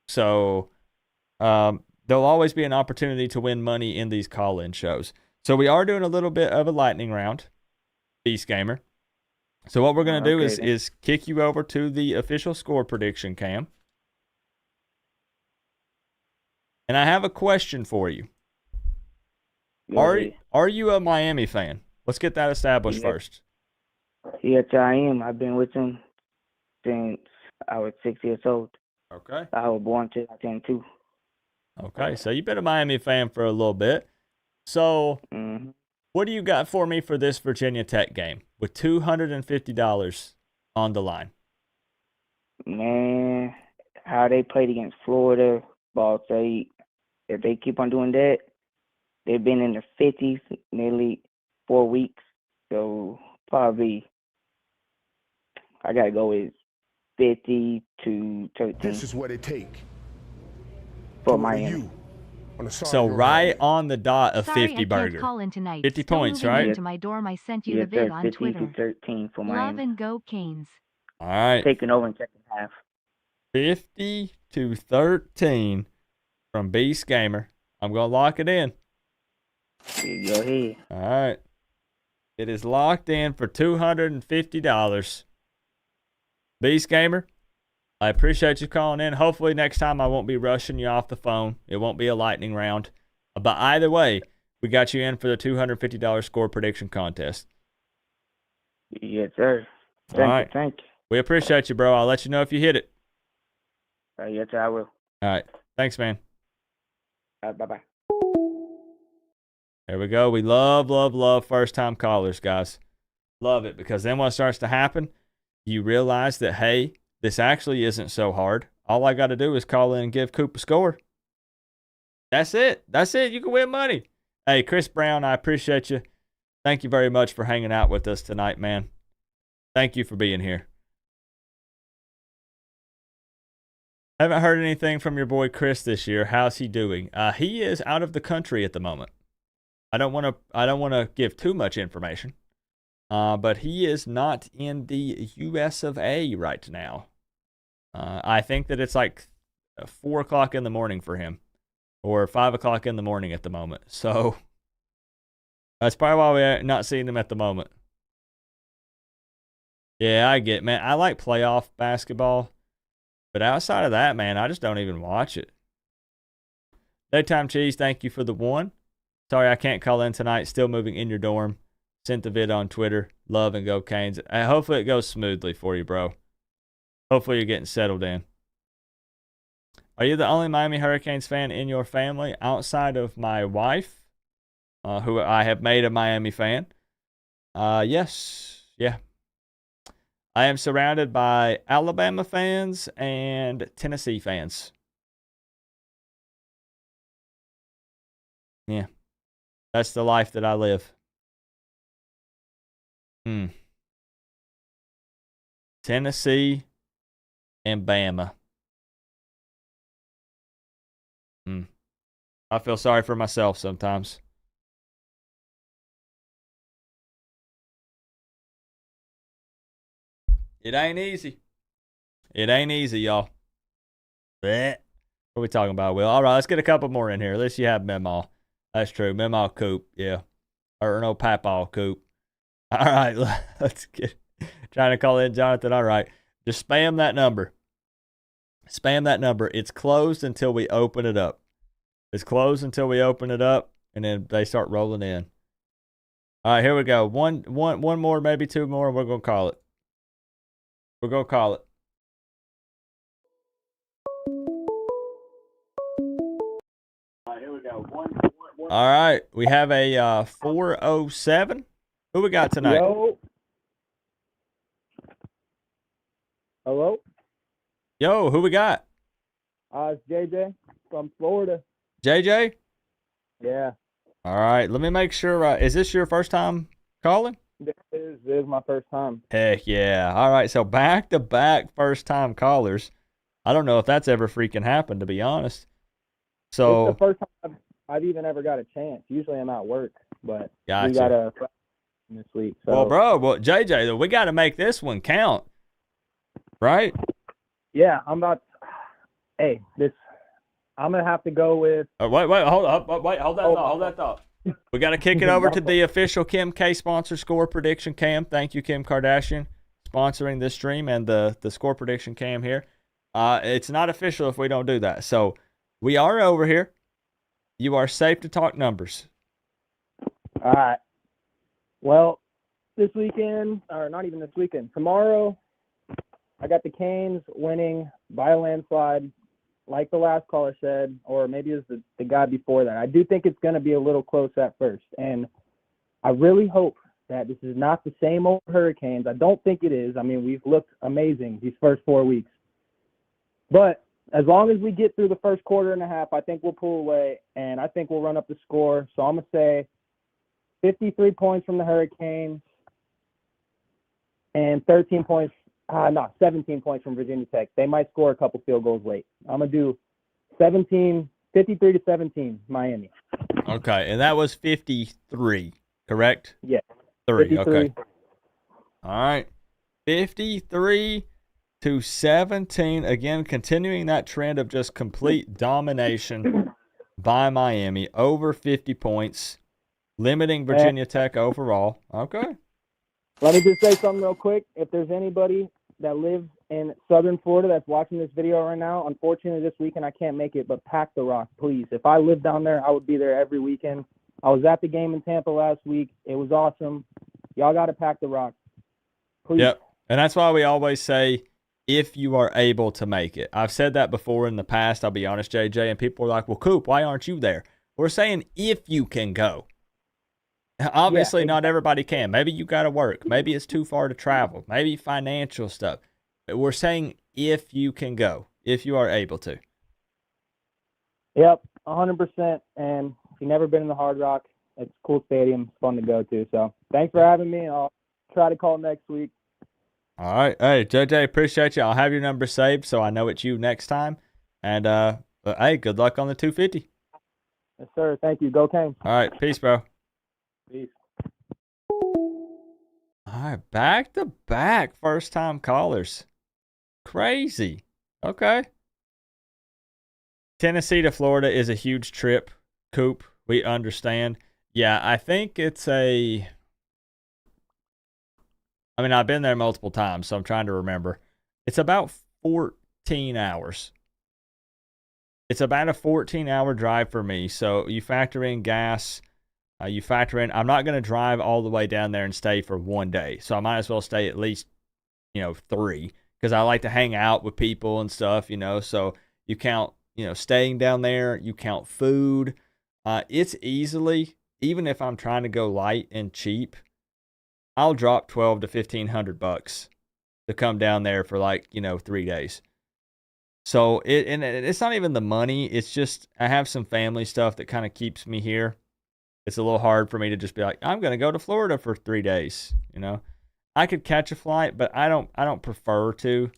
So there'll always be an opportunity to win money in these call-in shows. So we are doing a little bit of a lightning round, Beast Gamer. So what we're going to do is kick you over to the official score prediction cam. And I have a question for you. Are you a Miami fan? Let's get that established first. Yes, I am. I've been with them since I was 6 years old. Okay. I was born 2002. Okay, so you've been a Miami fan for a little bit. So what do you got for me for this Virginia Tech game with $250 on the line? Man, how they played against Florida, Ball State, if they keep on doing that, they've been in the 50s nearly 4 weeks. So probably I got to go with 50-13. This is what it takes for Miami. So right on the dot of 50 burger. I can't call in tonight. 50 Still points, moving right? into my dorm. I sent you the vid on Twitter. 50-13 for Miami. Love and go Canes. All right. Taking over in second half. 50-13 from Beast Gamer. I'm going to lock it in. Go ahead. All right. It is locked in for $250. Beast Gamer, I appreciate you calling in. Hopefully next time I won't be rushing you off the phone. It won't be a lightning round. But either way, we got you in for the $250 score prediction contest. Yes, sir. Thank you. We appreciate you, bro. I'll let you know if you hit it. Yes, sir, I will. All right. Thanks, man. Bye-bye. There we go. We love first-time callers, guys. Love it, because then what starts to happen, you realize that, hey, this actually isn't so hard. All I got to do is call in and give Coop a score. That's it. You can win money. Hey, Chris Brown, I appreciate you. Thank you very much for hanging out with us tonight, man. Thank you for being here. Haven't heard anything from your boy Chris this year. How's he doing? He is out of the country at the moment. I don't want to give too much information. But he is not in the US of A right now. I think that it's like 4 o'clock in the morning for him, or 5 o'clock in the morning at the moment. So that's probably why we're not seeing him at the moment. Yeah, I get, man. I like playoff basketball, but outside of that, man, I just don't even watch it. Daytime Cheese, thank you for the 1. Sorry I can't call in tonight. Still moving in your dorm. Sent the vid on Twitter. Love and go Canes. Hopefully it goes smoothly for you, bro. Hopefully you're getting settled in. Are you the only Miami Hurricanes fan in your family outside of my wife, who I have made a Miami fan? Yes. Yeah. I am surrounded by Alabama fans and Tennessee fans. Yeah. That's the life that I live. Tennessee and Bama. I feel sorry for myself sometimes. It ain't easy. It ain't easy, y'all. What are we talking about, Will? All right, let's get a couple more in here. At least you have Memo. That's true. Memo Coop, yeah. Or no, Papaw Coop. All right, let's get... Trying to call in Jonathan. All right. Just spam that number. Spam that number. It's closed until we open it up. It's closed until we open it up, and then they start rolling in. All right, here we go. One more, maybe 2 more, and we're going to call it. We'll go call it. Here we go. All right. We have a 407. Who we got tonight? Yo. Hello? Yo, who we got? It's JJ from Florida. JJ? Yeah. All right. Let me make sure. Is this your first time calling? This is my first time. Heck yeah. All right. So back-to-back first-time callers. I don't know if that's ever freaking happened, to be honest. So It's the first time I've even ever got a chance. Usually I'm at work, but Gotcha. we got a this week. So JJ, we got to make this one count, right? yeah, I'm gonna have to go with. Hold that thought. We got to kick it over to the official Kim K sponsor score prediction cam. Thank you, Kim Kardashian, sponsoring this stream and the score prediction cam here. It's not official if we don't do that. So we are over here. You are safe to talk numbers. All right. Well, this weekend, or not even this weekend, tomorrow, I got the Canes winning by a landslide, like the last caller said, or maybe it was the guy before that. I do think it's going to be a little close at first, and I really hope that this is not the same old Hurricanes. I don't think it is. I mean, we've looked amazing these first 4 weeks. But as long as we get through the first quarter and a half, I think we'll pull away, and I think we'll run up the score. So I'm going to say 53 points from the Hurricanes and 17 points from Virginia Tech. They might score a couple field goals late. I'm going to do 53-17, Miami. Okay, and that was 53, correct? Yeah. 3, 53. okay. All right. 53-17. Again, continuing that trend of just complete domination by Miami. Over 50 points. Limiting Virginia Tech overall. Okay. Let me just say something real quick. If there's anybody that lives in southern Florida that's watching this video right now, unfortunately this weekend I can't make it, but pack the rock, please. If I lived down there, I would be there every weekend. I was at the game in Tampa last week. It was awesome. Y'all got to pack the rock. Please. Yep. And that's why we always say, if you are able to make it. I've said that before in the past, I'll be honest, JJ, and people are like, well, Coop, why aren't you there? We're saying if you can go. Obviously, not everybody can. Maybe you got to work. Maybe it's too far to travel. Maybe financial stuff. We're saying if you can go, if you are able to. Yep, 100%. And if you've never been in the Hard Rock, it's a cool stadium. It's fun to go to. So thanks for having me. I'll try to call next week. All right. Hey, JJ, appreciate you. I'll have your number saved so I know it's you next time. And, hey, good luck on the 250. Yes, sir. Thank you. Go Canes. All right. Peace, bro. Peace. All right. Back-to-back first-time callers. Crazy. Okay. Tennessee to Florida is a huge trip. Coop, we understand. Yeah, I think it's I've been there multiple times, so I'm trying to remember. It's about 14 hours. It's about a 14-hour drive for me. So you factor in gas. I'm not going to drive all the way down there and stay for 1 day. So I might as well stay at least, 3, because I like to hang out with people and stuff, So you count, staying down there, you count food. It's easily, even if I'm trying to go light and cheap, I'll drop $1,200 to $1,500 to come down there for 3 days. So it's not even the money. It's just I have some family stuff that kind of keeps me here. It's a little hard for me to just be like, I'm going to go to Florida for 3 days. I could catch a flight, but I don't prefer to.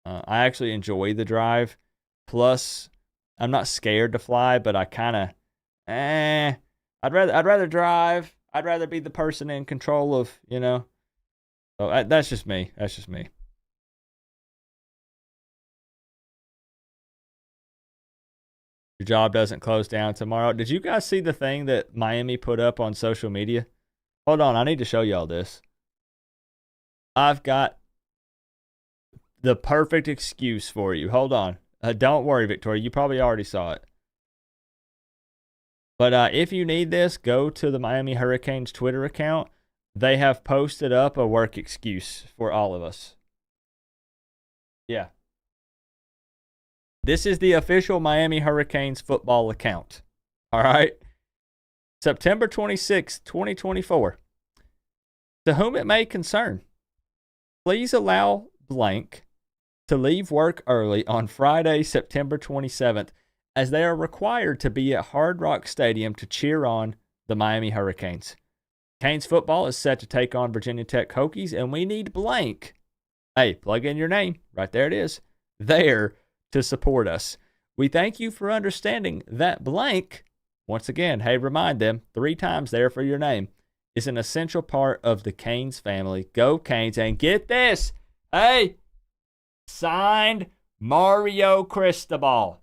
I actually enjoy the drive. Plus, I'm not scared to fly, but I kind of, I'd rather drive. I'd rather be the person in control of, So that's just me. That's just me. Your job doesn't close down tomorrow. Did you guys see the thing that Miami put up on social media? Hold on, I need to show y'all this. I've got the perfect excuse for you. Hold on. Don't worry, Victoria. You probably already saw it. But if you need this, go to the Miami Hurricanes Twitter account. They have posted up a work excuse for all of us. Yeah. This is the official Miami Hurricanes football account. All right. September 26th, 2024. To whom it may concern, please allow blank to leave work early on Friday, September 27th, as they are required to be at Hard Rock Stadium to cheer on the Miami Hurricanes. Canes football is set to take on Virginia Tech Hokies, and we need blank. Hey, plug in your name. Right there it is. There to support us. We thank you for understanding that blank, once again, hey, remind them 3 times there for your name, is an essential part of the Canes family. Go Canes, and get this. Hey, signed Mario Cristobal.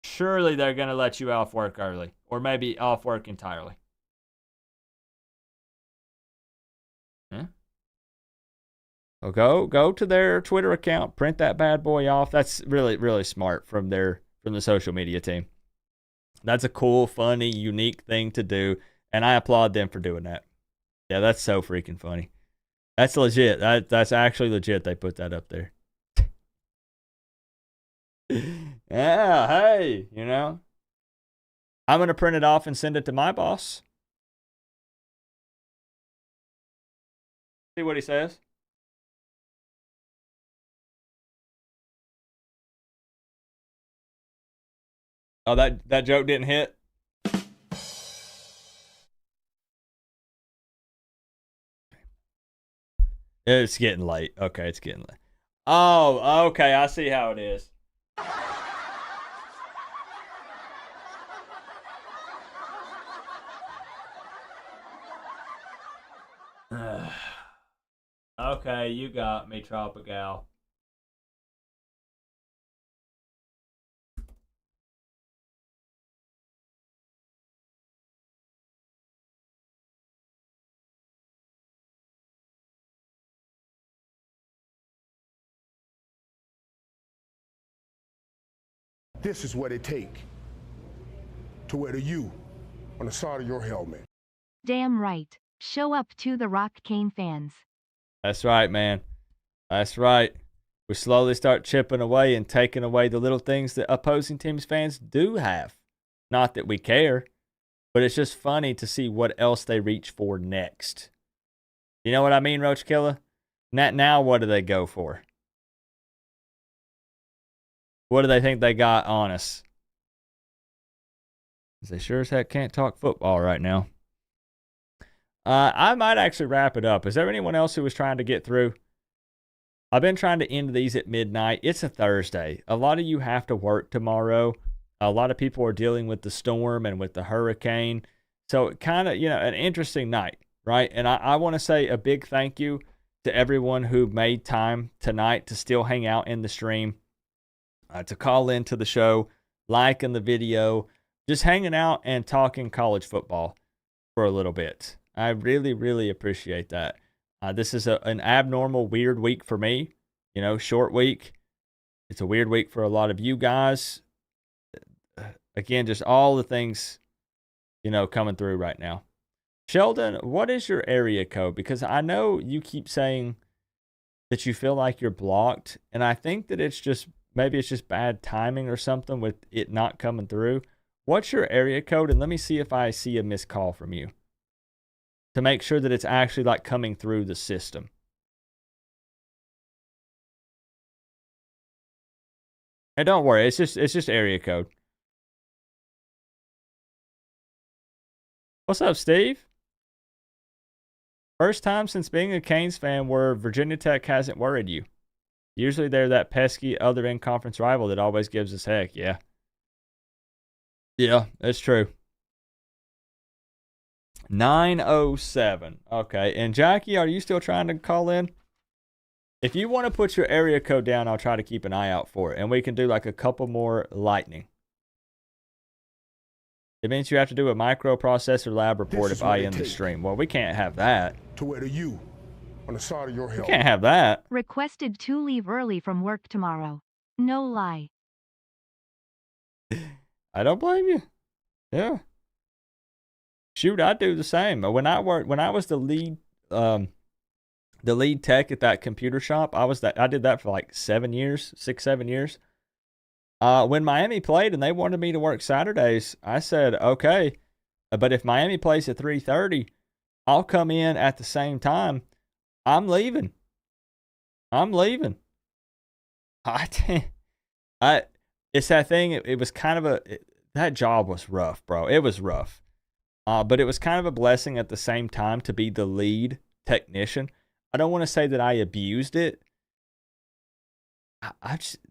Surely they're going to let you off work early, or maybe off work entirely. Well, go to their Twitter account, print that bad boy off. That's really, really smart from the social media team. That's a cool, funny, unique thing to do, and I applaud them for doing that. Yeah, that's so freaking funny. That's legit. That's actually legit. They put that up there. Yeah, hey, I'm going to print it off and send it to my boss. See what he says. Oh, that joke didn't hit? It's getting late. Okay, it's getting late. Oh, okay, I see how it is. Okay, you got me, Tropical. This is what it take to wear the U on the side of your helmet. Damn right. Show up to the Rock Cane fans. That's right, man. That's right. We slowly start chipping away and taking away the little things that opposing teams' fans do have. Not that we care, but it's just funny to see what else they reach for next. You know what I mean, Roach Killer? Now what do they go for? What do they think they got on us? They sure as heck can't talk football right now. I might actually wrap it up. Is there anyone else who was trying to get through? I've been trying to end these at midnight. It's a Thursday. A lot of you have to work tomorrow. A lot of people are dealing with the storm and with the hurricane. So kind of, an interesting night, right? And I want to say a big thank you to everyone who made time tonight to still hang out in the stream, to call into the show, liking the video, just hanging out and talking college football for a little bit. I really, really appreciate that. This is an abnormal, weird week for me. Short week. It's a weird week for a lot of you guys. Again, just all the things, coming through right now. Sheldon, what is your area code? Because I know you keep saying that you feel like you're blocked, and I think that maybe it's just bad timing or something with it not coming through. What's your area code? And let me see if I see a missed call from you, to make sure that it's actually like coming through the system. And don't worry, it's just area code. What's up, Steve? First time since being a Canes fan where Virginia Tech hasn't worried you. Usually they're that pesky other in-conference rival that always gives us heck. Yeah. Yeah, that's true. 907. Okay. And Jackie, are you still trying to call in? If you want to put your area code down, I'll try to keep an eye out for it. And we can do like a couple more lightning. It means you have to do a microprocessor lab report if I end the stream. Well, we can't have that. To wear the U on the side of your helmet. We can't have that. Requested to leave early from work tomorrow. No lie. I don't blame you. Yeah. Shoot, I'd do the same. When I was the lead the lead tech at that computer shop. I did that for like 7 years, 6-7 years. When Miami played and they wanted me to work Saturdays, I said, okay, but if Miami plays at 3:30, I'll come in at the same time. I'm leaving. It's that thing. It was kind of that job was rough, bro. It was rough. But it was kind of a blessing at the same time to be the lead technician. I don't want to say that I abused it.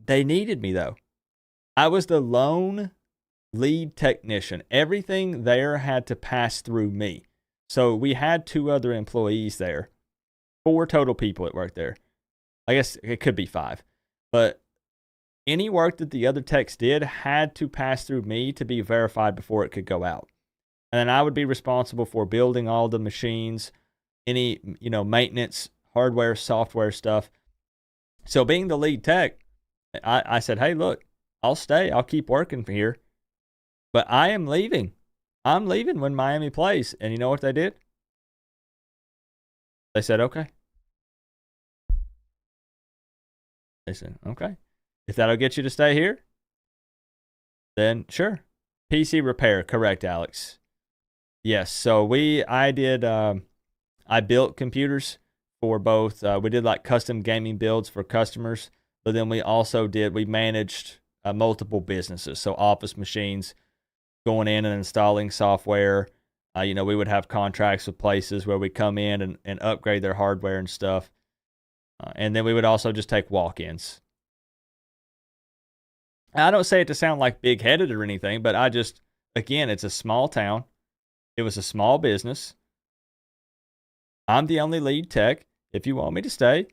They needed me though. I was the lone lead technician. Everything there had to pass through me. So we had 2 other employees there. 4 total people that worked there. I guess it could be 5. But any work that the other techs did had to pass through me to be verified before it could go out. And then I would be responsible for building all the machines, any, maintenance, hardware, software stuff. So being the lead tech, I said, hey, look, I'll stay. I'll keep working here. But I am leaving. I'm leaving when Miami plays. And you know what they did? They said, okay. They said, okay. If that'll get you to stay here, then sure. PC repair, correct, Alex. Yes, so I built computers for both. We did like custom gaming builds for customers, but then we managed multiple businesses. So office machines, going in and installing software. We would have contracts with places where we come in and upgrade their hardware and stuff. And then we would also just take walk-ins. I don't say it to sound like big-headed or anything, but again, it's a small town. It was a small business. I'm the only lead tech. If you want me to stay,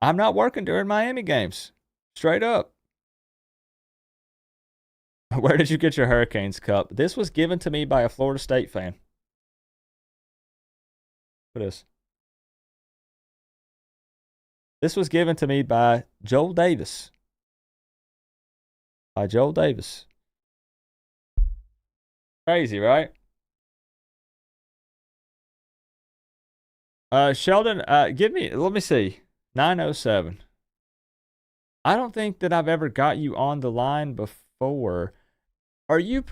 I'm not working during Miami games. Straight up. Where did you get your Hurricanes cup? This was given to me by a Florida State fan. What is? This was given to me by Joel Davis. Crazy, right? Sheldon, let me see. 907. I don't think that I've ever got you on the line before. Are you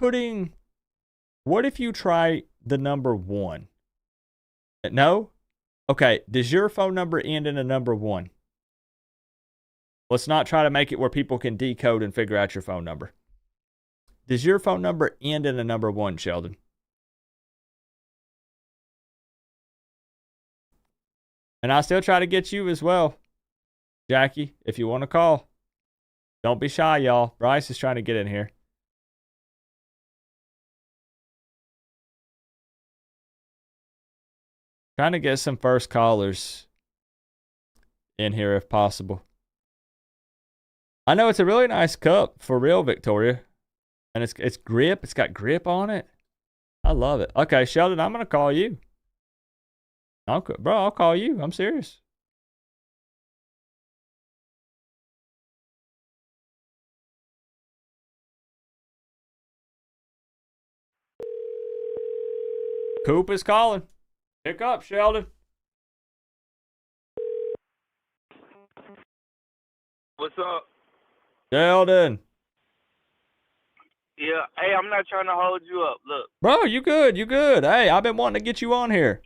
what if you try the number 1? No? Okay, does your phone number end in a number 1? Let's not try to make it where people can decode and figure out your phone number. Does your phone number end in a number 1, Sheldon? And I'll still try to get you as well, Jackie, if you want to call. Don't be shy, y'all. Bryce is trying to get in here. Trying to get some first callers in here if possible. I know it's a really nice cup for real, Victoria. And it's grip. It's got grip on it. I love it. Okay, Sheldon, I'm going to call you. I'll call you. I'm serious. Coop is calling. Pick up, Sheldon. What's up? Sheldon. Yeah, hey, I'm not trying to hold you up. Look. Bro, you good. Hey, I've been wanting to get you on here.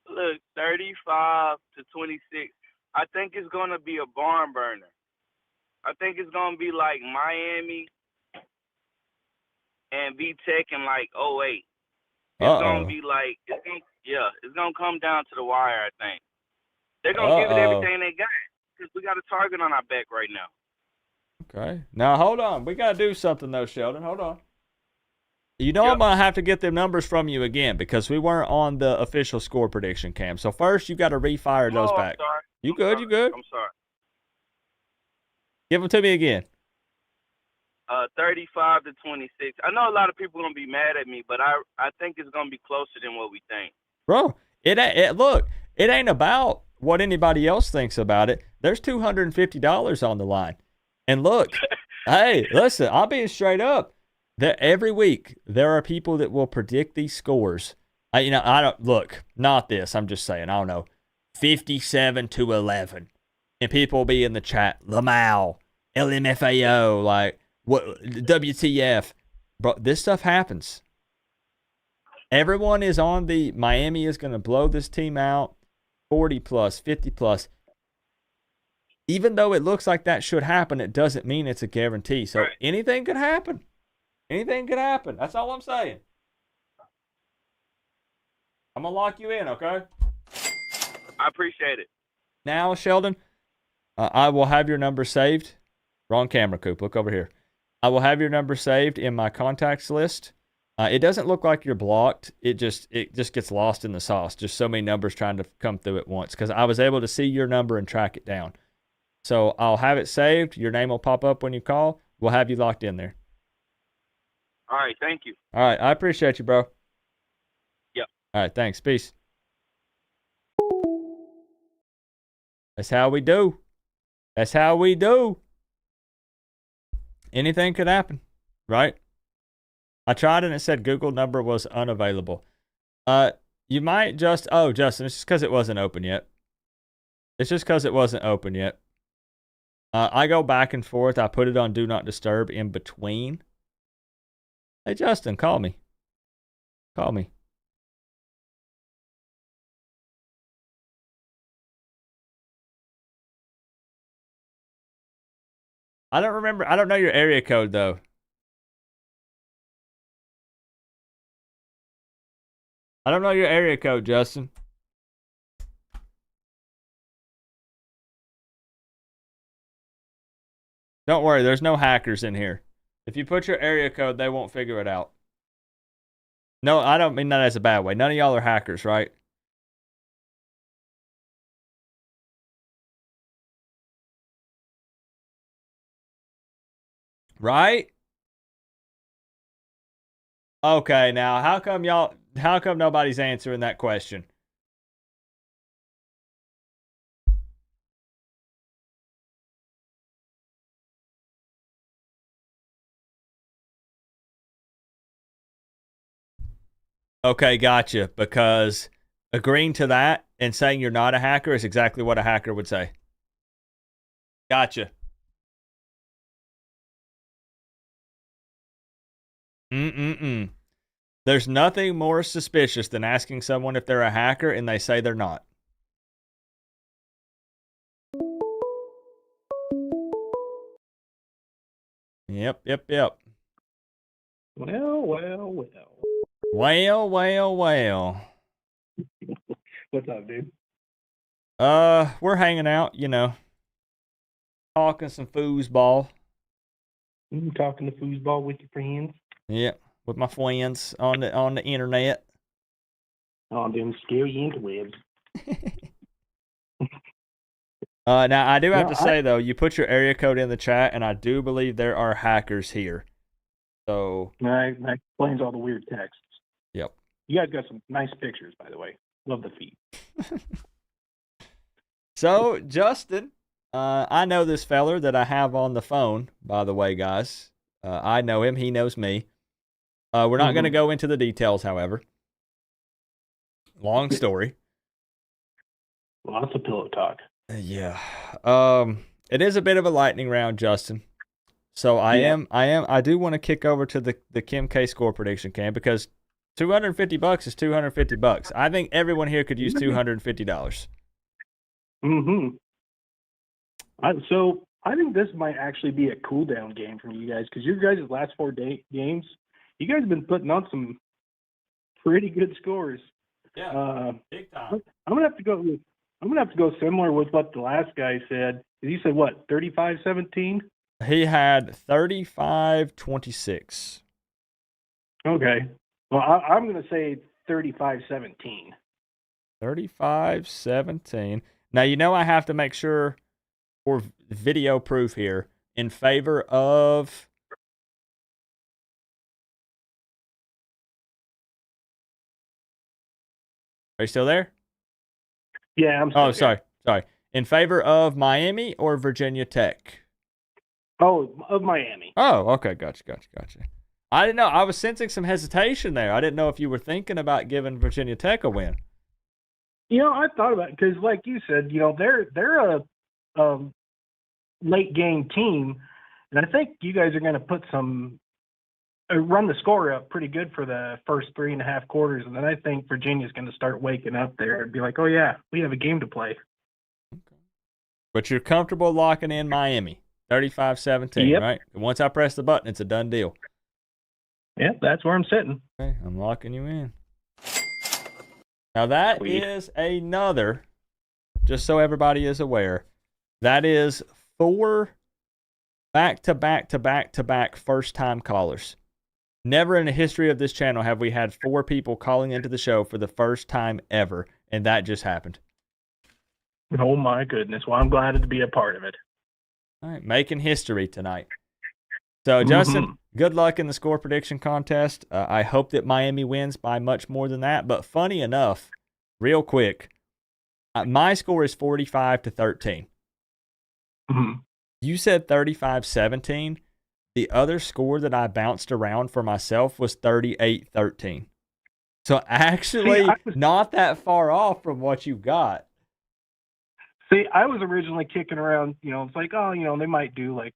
Look, 35 to 26. I think it's going to be a barn burner. I think it's going to be like Miami and V-Tech in like 08. It's going to be like, it's going to come down to the wire, I think. They're going to give it everything they got because we got a target on our back right now. Okay. Now, hold on. We got to do something, though, Sheldon. Hold on. I'm going to have to get the numbers from you again because we weren't on the official score prediction cam. So, first, you got to refire those back. I'm sorry. You good? I'm sorry. Give them to me again. 35 to 26. I know a lot of people are going to be mad at me, but I think it's going to be closer than what we think. Bro, look, it ain't about what anybody else thinks about it. There's $250 on the line. And look, hey, listen, I'll be straight up. Every week, there are people that will predict these scores. I don't look, not this. I'm just saying, I don't know. 57-11. And people will be in the chat, Lamau, LMFAO, like, what, WTF. Bro, this stuff happens. Everyone is on the Miami is going to blow this team out 40 plus, 50 plus. Even though it looks like that should happen, it doesn't mean it's a guarantee. So anything could happen. Anything could happen. That's all I'm saying. I'm going to lock you in, okay? I appreciate it. Now, Sheldon, I will have your number saved. Wrong camera, Coop. Look over here. I will have your number saved in my contacts list. It doesn't look like you're blocked. It just gets lost in the sauce. Just so many numbers trying to come through at once. Because I was able to see your number and track it down. So I'll have it saved. Your name will pop up when you call. We'll have you locked in there. All right, thank you. All right, I appreciate you, bro. Yep. All right, thanks. Peace. That's how we do. That's how we do. Anything could happen, right? I tried and it said Google number was unavailable. You might just, Justin, it's just because it wasn't open yet. It's just because it wasn't open yet. I go back and forth. I put it on Do Not Disturb in between. Hey, Justin, call me. Call me. I don't remember. I don't know your area code, though. I don't know your area code, Justin. Don't worry, there's no hackers in here. If you put your area code, they won't figure it out. No, I don't mean that as a bad way. None of y'all are hackers, right? Right? Okay, now how come nobody's answering that question? Okay, gotcha. Because agreeing to that and saying you're not a hacker is exactly what a hacker would say. Gotcha. There's nothing more suspicious than asking someone if they're a hacker and they say they're not. Yep. Well. Well. What's up, dude? We're hanging out, talking some foosball. Talking to foosball with your friends? Yep, with my friends on the internet. On them scary interwebs. Now I do have to say though, you put your area code in the chat, and I do believe there are hackers here. So that explains all the weird texts. Yep. You guys got some nice pictures, by the way. Love the feed. So Justin, I know this feller that I have on the phone. By the way, guys, I know him. He knows me. We're not going to go into the details, however. Long story. Lots of pillow talk. Yeah. It is a bit of a lightning round, Justin. So I do want to kick over to the Kim K score prediction, Cam, because $250 is $250. I think everyone here could use $250. So I think this might actually be a cool down game for you guys, because your guys' last 4 games, you guys have been putting on some pretty good scores. Yeah, big time. I'm gonna have to go similar with what the last guy said. He said what, 35-17? He had 35-26. Okay. Well, I'm gonna say 35-17. 35-17. Now, I have to make sure for video proof here in favor of... Are you still there? Yeah, I'm still here. Sorry. In favor of Miami or Virginia Tech? Oh, of Miami. Oh, okay. Gotcha. I didn't know. I was sensing some hesitation there. I didn't know if you were thinking about giving Virginia Tech a win. I thought about it because, like you said, they're a late game team, and I think you guys are going to put run the score up pretty good for the first 3.5 quarters, and then I think Virginia's going to start waking up there and be like, oh yeah, we have a game to play. But you're comfortable locking in Miami, 35-17, Yep. right? Once I press the button, it's a done deal. Yep, that's where I'm sitting. Okay, I'm locking you in. Now that is another, just so everybody is aware, that is 4 back-to-back first-time callers. Never in the history of this channel have we had 4 people calling into the show for the first time ever, and that just happened. Oh my goodness. Well, I'm glad to be a part of it. All right, making history tonight. So, Justin, good luck in the score prediction contest. I hope that Miami wins by much more than that. But funny enough, real quick, my score is 45-13. You said 35-17. The other score that I bounced around for myself was 38-13. So actually, not that far off from what you got. See, I was originally kicking around, it's like, they might do like,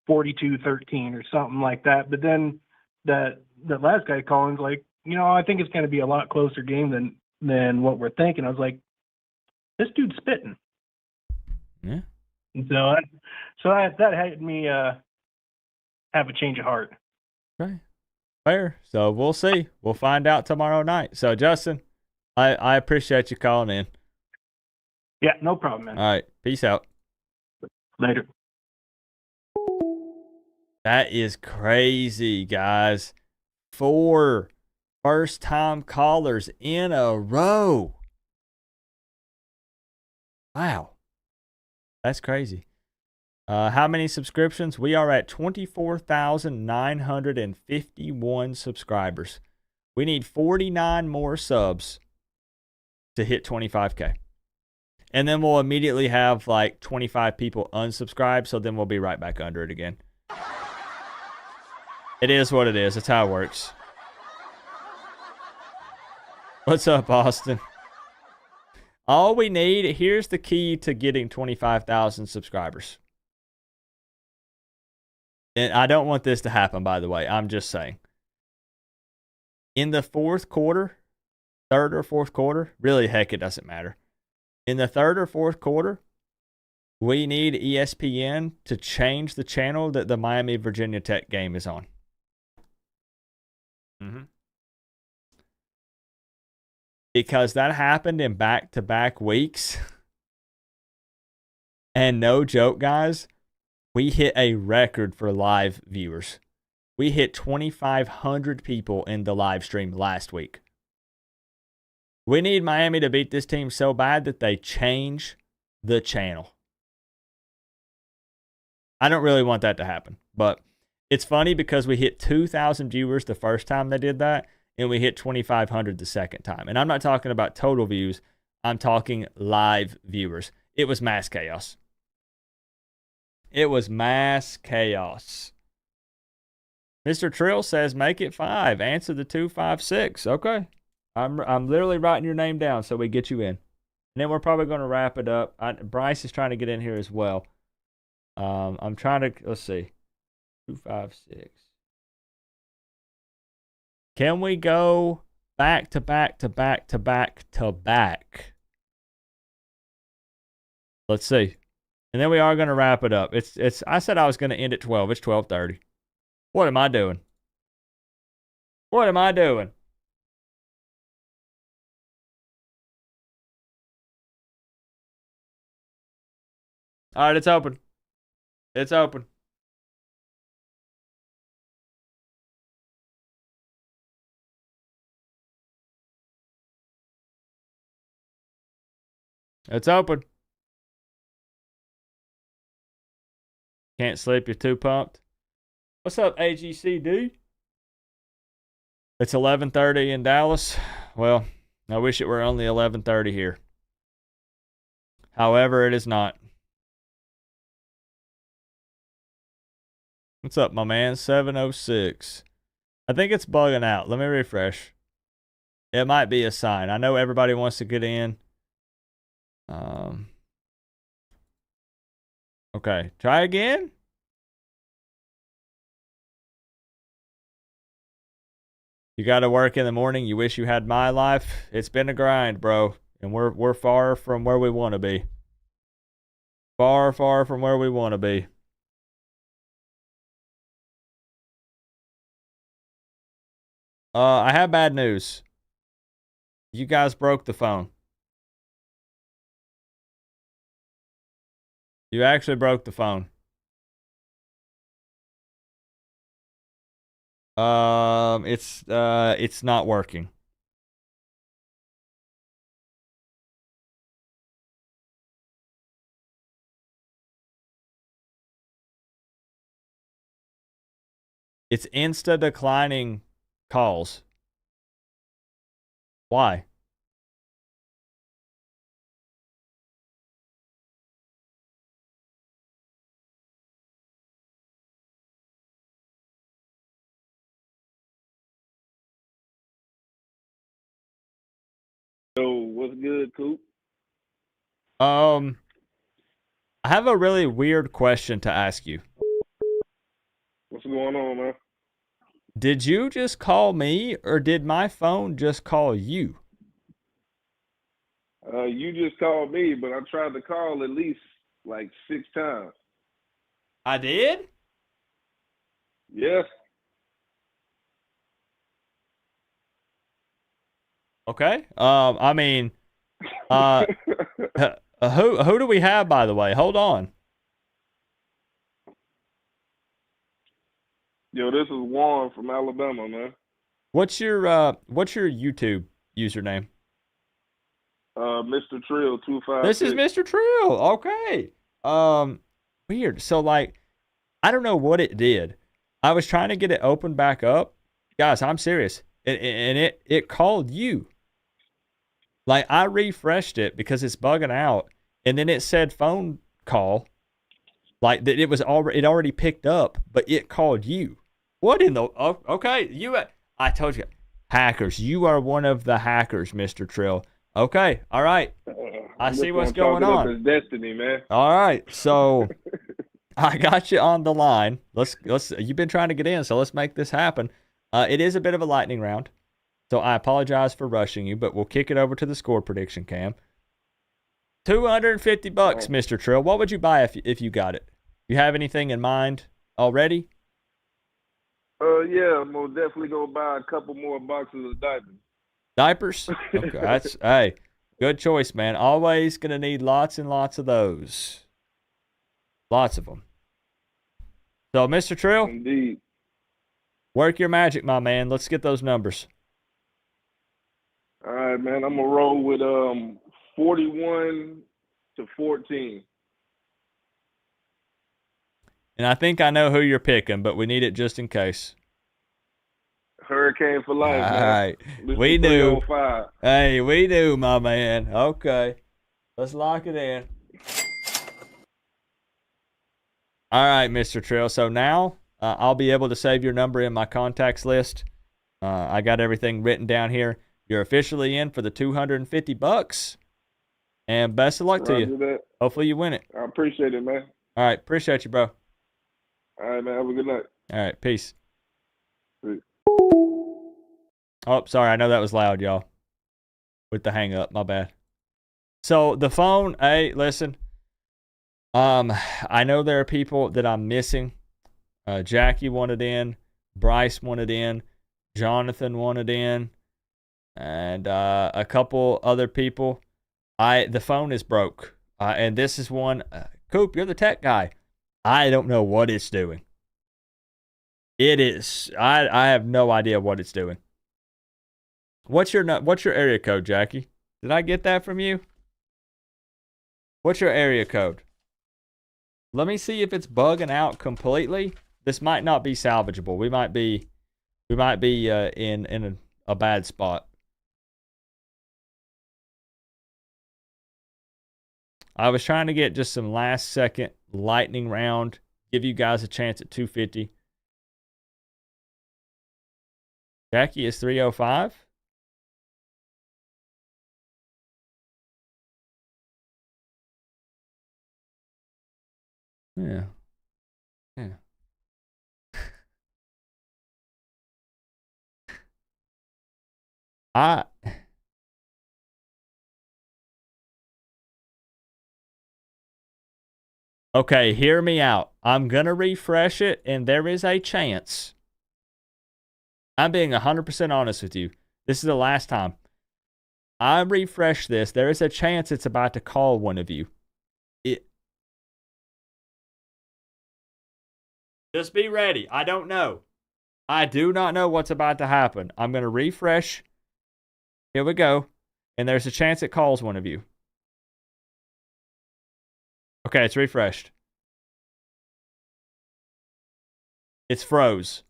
42-13 or something like that. But then that last guy calling's like, I think it's going to be a lot closer game than what we're thinking. I was like, this dude's spitting. Yeah. And so that had me have a change of heart. Okay. Fair. So we'll see. We'll find out tomorrow night. So, Justin, I appreciate you calling in. Yeah, no problem, man. All right. Peace out. Later. That is crazy, guys. 4 first-time callers in a row. Wow. That's crazy. How many subscriptions? We are at 24,951 subscribers. We need 49 more subs to hit 25K. And then we'll immediately have like 25 people unsubscribe, so then we'll be right back under it again. It is what it is. That's how it works. What's up, Austin? All we need, here's the key to getting 25,000 subscribers. And I don't want this to happen, by the way. I'm just saying. In the 4th quarter, 3rd or 4th quarter, really, heck, it doesn't matter. In the 3rd or 4th quarter, we need ESPN to change the channel that the Miami Virginia Tech game is on. Because that happened in back-to-back weeks. And no joke, guys, we hit a record for live viewers. We hit 2,500 people in the live stream last week. We need Miami to beat this team so bad that they change the channel. I don't really want that to happen, but it's funny because we hit 2,000 viewers the first time they did that, and we hit 2,500 the second time. And I'm not talking about total views. I'm talking live viewers. It was mass chaos. It was mass chaos. Mr. Trill says, make it 5. Answer the 256. Okay. I'm literally writing your name down so we get you in. And then we're probably going to wrap it up. Bryce is trying to get in here as well. I'm trying to, let's see. 256. Can we go back to back to back to back to back? Let's see. And then we are going to wrap it up. I said I was going to end at 12. It's 12:30. What am I doing? What am I doing? All right, it's open. It's open. It's open. Can't sleep, you're too pumped. What's up, AGCD? It's 11:30 in Dallas. Well, I wish it were only 11:30 here. However, it is not. What's up, my man? 706. I think it's bugging out. Let me refresh. It might be a sign. I know everybody wants to get in. Okay, try again. You got to work in the morning. You wish you had my life. It's been a grind, bro, and we're far from where we want to be. Far, far from where we want to be. I have bad news. You guys broke the phone. You actually broke the phone. It's not working. It's insta declining calls. Why? So what's good, Coop? I have a really weird question to ask you. What's going on, man? Did you just call me, or did my phone just call you? You just called me, but I tried to call at least like 6 times. I did? Yes. Okay. I mean, who do we have, by the way? Hold on. Yo, this is Juan from Alabama, man. What's your YouTube username? Mr. Trill 256. This is Mr. Trill. Okay. Weird. So like, I don't know what it did. I was trying to get it open back up. Guys, I'm serious. And it called you. Like, I refreshed it because it's bugging out, and then it said phone call. Like that, it already picked up, but it called you. What in the? Oh, okay, I told you, hackers. You are one of the hackers, Mr. Trill. Okay, all right. I see what's going on. It's destiny, man. All right, so I got you on the line. Let's. You've been trying to get in, so let's make this happen. It is a bit of a lightning round, so I apologize for rushing you, but we'll kick it over to the score prediction cam. $250, Mr. Trill. What would you buy if you got it? You have anything in mind already? Yeah, I'm gonna definitely go buy a couple more boxes of diapers. Diapers? Okay, hey, good choice, man. Always gonna need lots and lots of those. Lots of them. So, Mr. Trill, indeed, work your magic, my man. Let's get those numbers. All right, man. I'm gonna roll with 41-14. And I think I know who you're picking, but we need it just in case. Hurricane for life, man. All right. Mr. We do. 305. Hey, we do, my man. Okay. Let's lock it in. All right, Mr. Trill. So now I'll be able to save your number in my contacts list. I got everything written down here. You're officially in for the $250. And best of luck to you. That. Hopefully you win it. I appreciate it, man. All right. Appreciate you, bro. All right, man. Have a good night. All right. Peace. Peace. Oh, sorry. I know that was loud, y'all. With the hang up. My bad. So the phone, hey, listen. I know there are people that I'm missing. Jackie wanted in. Bryce wanted in. Jonathan wanted in. And a couple other people. The phone is broke. And this is one. Coop, you're the tech guy. I don't know what it's doing. It is. I have no idea what it's doing. What's your area code, Jackie? Did I get that from you? What's your area code? Let me see if it's bugging out completely. This might not be salvageable. We might be in a bad spot. I was trying to get just some last second lightning round. Give you guys a chance at 250. Jackie is 305. Yeah. Yeah. I Okay, hear me out. I'm going to refresh it, and there is a chance. I'm being 100% honest with you. This is the last time. I refresh this. There is a chance it's about to call one of you. Just be ready. I don't know. I do not know what's about to happen. I'm going to refresh. Here we go. And there's a chance it calls one of you. Okay, it's refreshed. It's froze.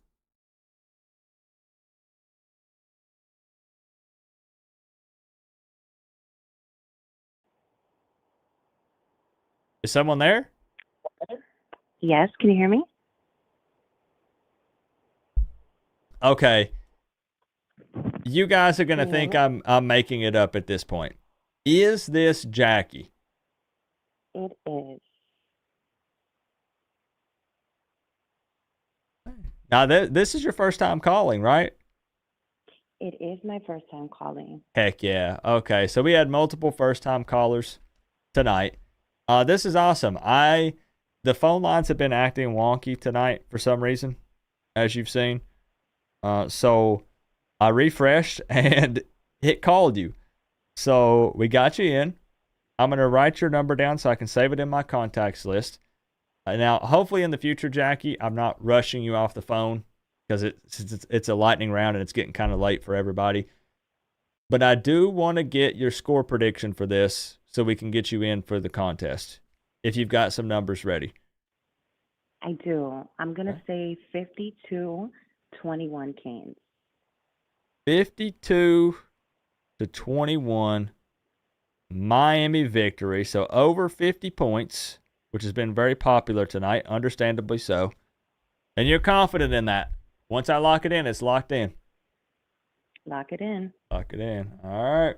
Is someone there? Yes, can you hear me? Okay. You guys are going to think I'm making it up at this point. Is this Jackie? It is. Now, this is your first time calling, right? It is my first time calling. Heck yeah. Okay, so we had multiple first-time callers tonight. This is awesome. The phone lines have been acting wonky tonight for some reason, as you've seen. So I refreshed and it called you. So we got you in. I'm going to write your number down so I can save it in my contacts list. Now, hopefully in the future, Jackie, I'm not rushing you off the phone because it's a lightning round and it's getting kind of late for everybody. But I do want to get your score prediction for this so we can get you in for the contest if you've got some numbers ready. I do. I'm going to say 52-21 Canes. 52-21 Miami victory. So over 50 points, which has been very popular tonight, understandably so. And you're confident in that. Once I lock it in, it's locked in. Lock it in. Lock it in. All right.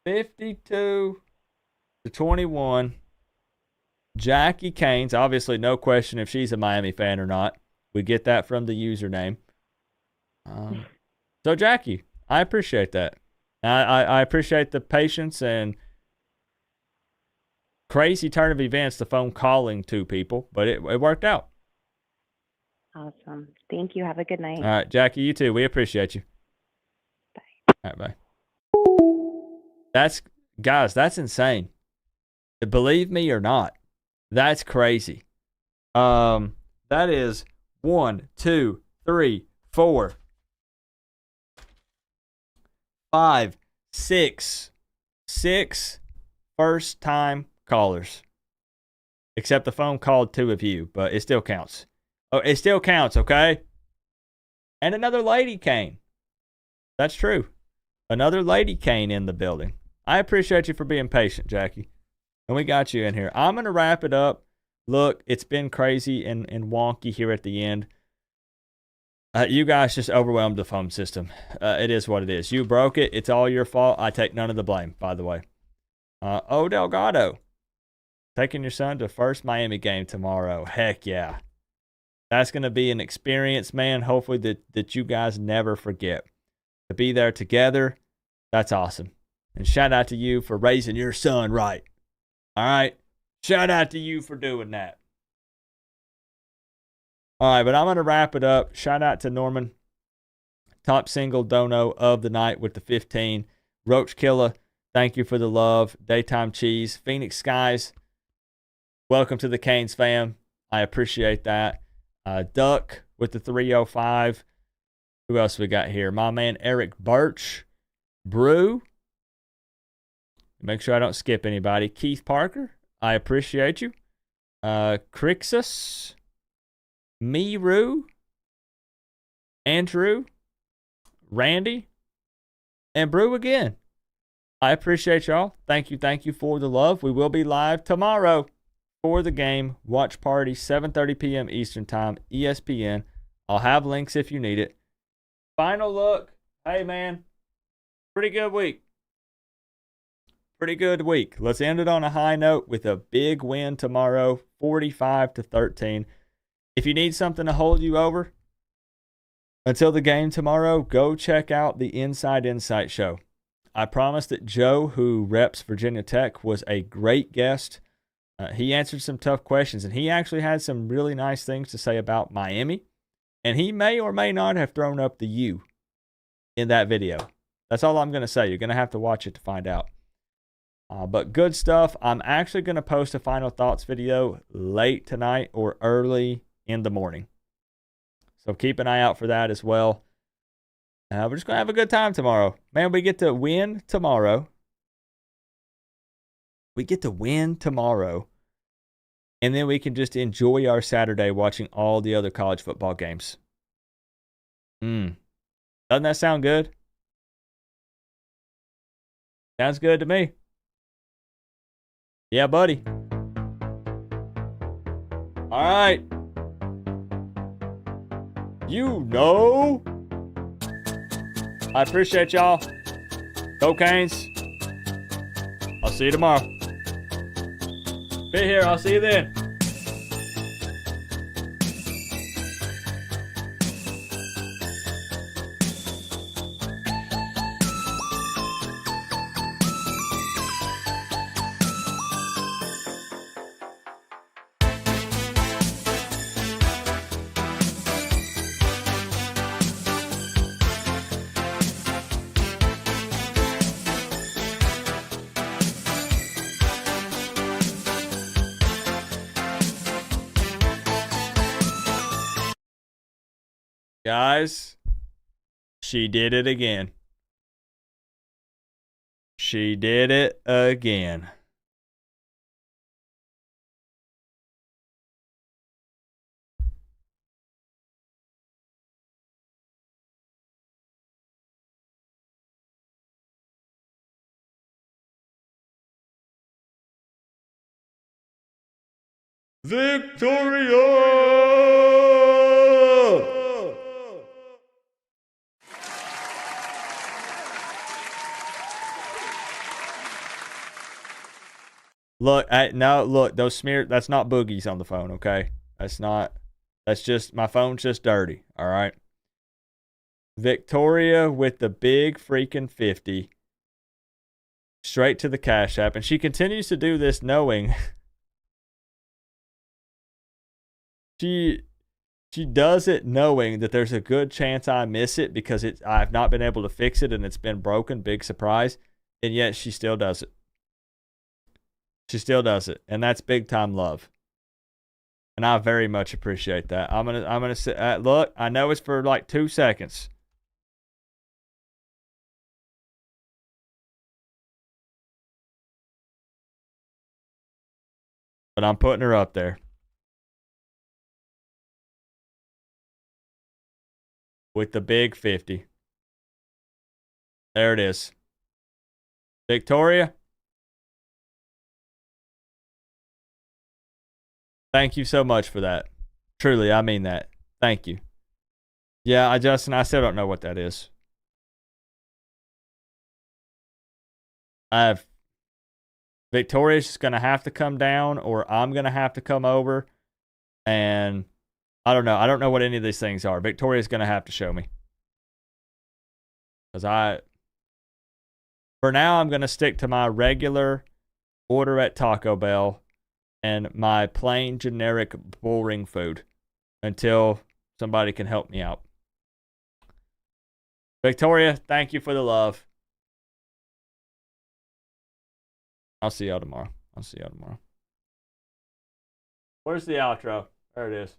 52-21. Jackie Canes. Obviously, no question if she's a Miami fan or not. We get that from the username. So, Jackie, I appreciate that. I appreciate the patience and crazy turn of events, the phone calling two people, but it worked out. Awesome. Thank you. Have a good night. All right, Jackie, you too. We appreciate you. Bye. All right, bye. That's insane. Believe me or not, that's crazy. That is 1, 2, 3, 4, 5, 6 first-time callers. Except the phone called two of you, but it still counts. Oh, it still counts, okay? And another lady came. That's true. Another lady came in the building. I appreciate you for being patient, Jackie. And we got you in here. I'm going to wrap it up. Look, it's been crazy and wonky here at the end. You guys just overwhelmed the phone system. It is what it is. You broke it. It's all your fault. I take none of the blame, by the way. O Delgado, taking your son to first Miami game tomorrow. Heck yeah. That's going to be an experience, man. Hopefully that you guys never forget. To be there together, that's awesome. And shout out to you for raising your son right. All right? Shout out to you for doing that. All right, but I'm going to wrap it up. Shout out to Norman, top single dono of the night with the 15. Roach Killer, thank you for the love. Daytime Cheese. Phoenix Skies, welcome to the Canes fam. I appreciate that. Duck with the 305. Who else we got here? My man Eric Birch. Brew. Make sure I don't skip anybody. Keith Parker, I appreciate you. Crixus. Miru. Andrew. Randy. And Brew again. I appreciate y'all. Thank you for the love. We will be live tomorrow for the game. Watch party, 7:30 p.m. Eastern Time, ESPN. I'll have links if you need it. Final look. Hey, man. Pretty good week. pretty good week. Let's end it on a high note with a big win tomorrow, 45-13. If you need something to hold you over until the game tomorrow, go check out the Inside Insight show. I promise that Joe, who reps Virginia Tech, was a great guest. He answered some tough questions, and he actually had some really nice things to say about Miami. And he may or may not have thrown up the U in that video. That's all I'm going to say. You're going to have to watch it to find out. But good stuff. I'm actually going to post a final thoughts video late tonight or early in the morning. So keep an eye out for that as well. We're just going to have a good time tomorrow. Man, we get to win tomorrow. We get to win tomorrow. And then we can just enjoy our Saturday watching all the other college football games. Doesn't that sound good? Sounds good to me. Yeah, buddy. All right. You know. I appreciate y'all. Go Canes. I'll see you tomorrow. Be here. I'll see you then. Guys, she did it again. She did it again. Victoria! Look, look, that's not boogies on the phone, okay? That's just, my phone's just dirty, all right? Victoria with the big freaking 50, straight to the Cash App, and she continues to do this knowing she does it knowing that there's a good chance I miss it because I've not been able to fix it and it's been broken, big surprise, and yet she still does it. She still does it, and that's big time love. And I very much appreciate that. I'm gonna say, look, I know it's for like 2 seconds. But I'm putting her up there. With the big 50. There it is. Victoria. Thank you so much for that. Truly, I mean that. Thank you. Yeah, I still don't know what that is. Victoria's just going to have to come down, or I'm going to have to come over, and I don't know. I don't know what any of these things are. Victoria's going to have to show me. Because for now, I'm going to stick to my regular order at Taco Bell and my plain, generic, boring food until somebody can help me out. Victoria, thank you for the love. I'll see y'all tomorrow. Where's the outro? There it is.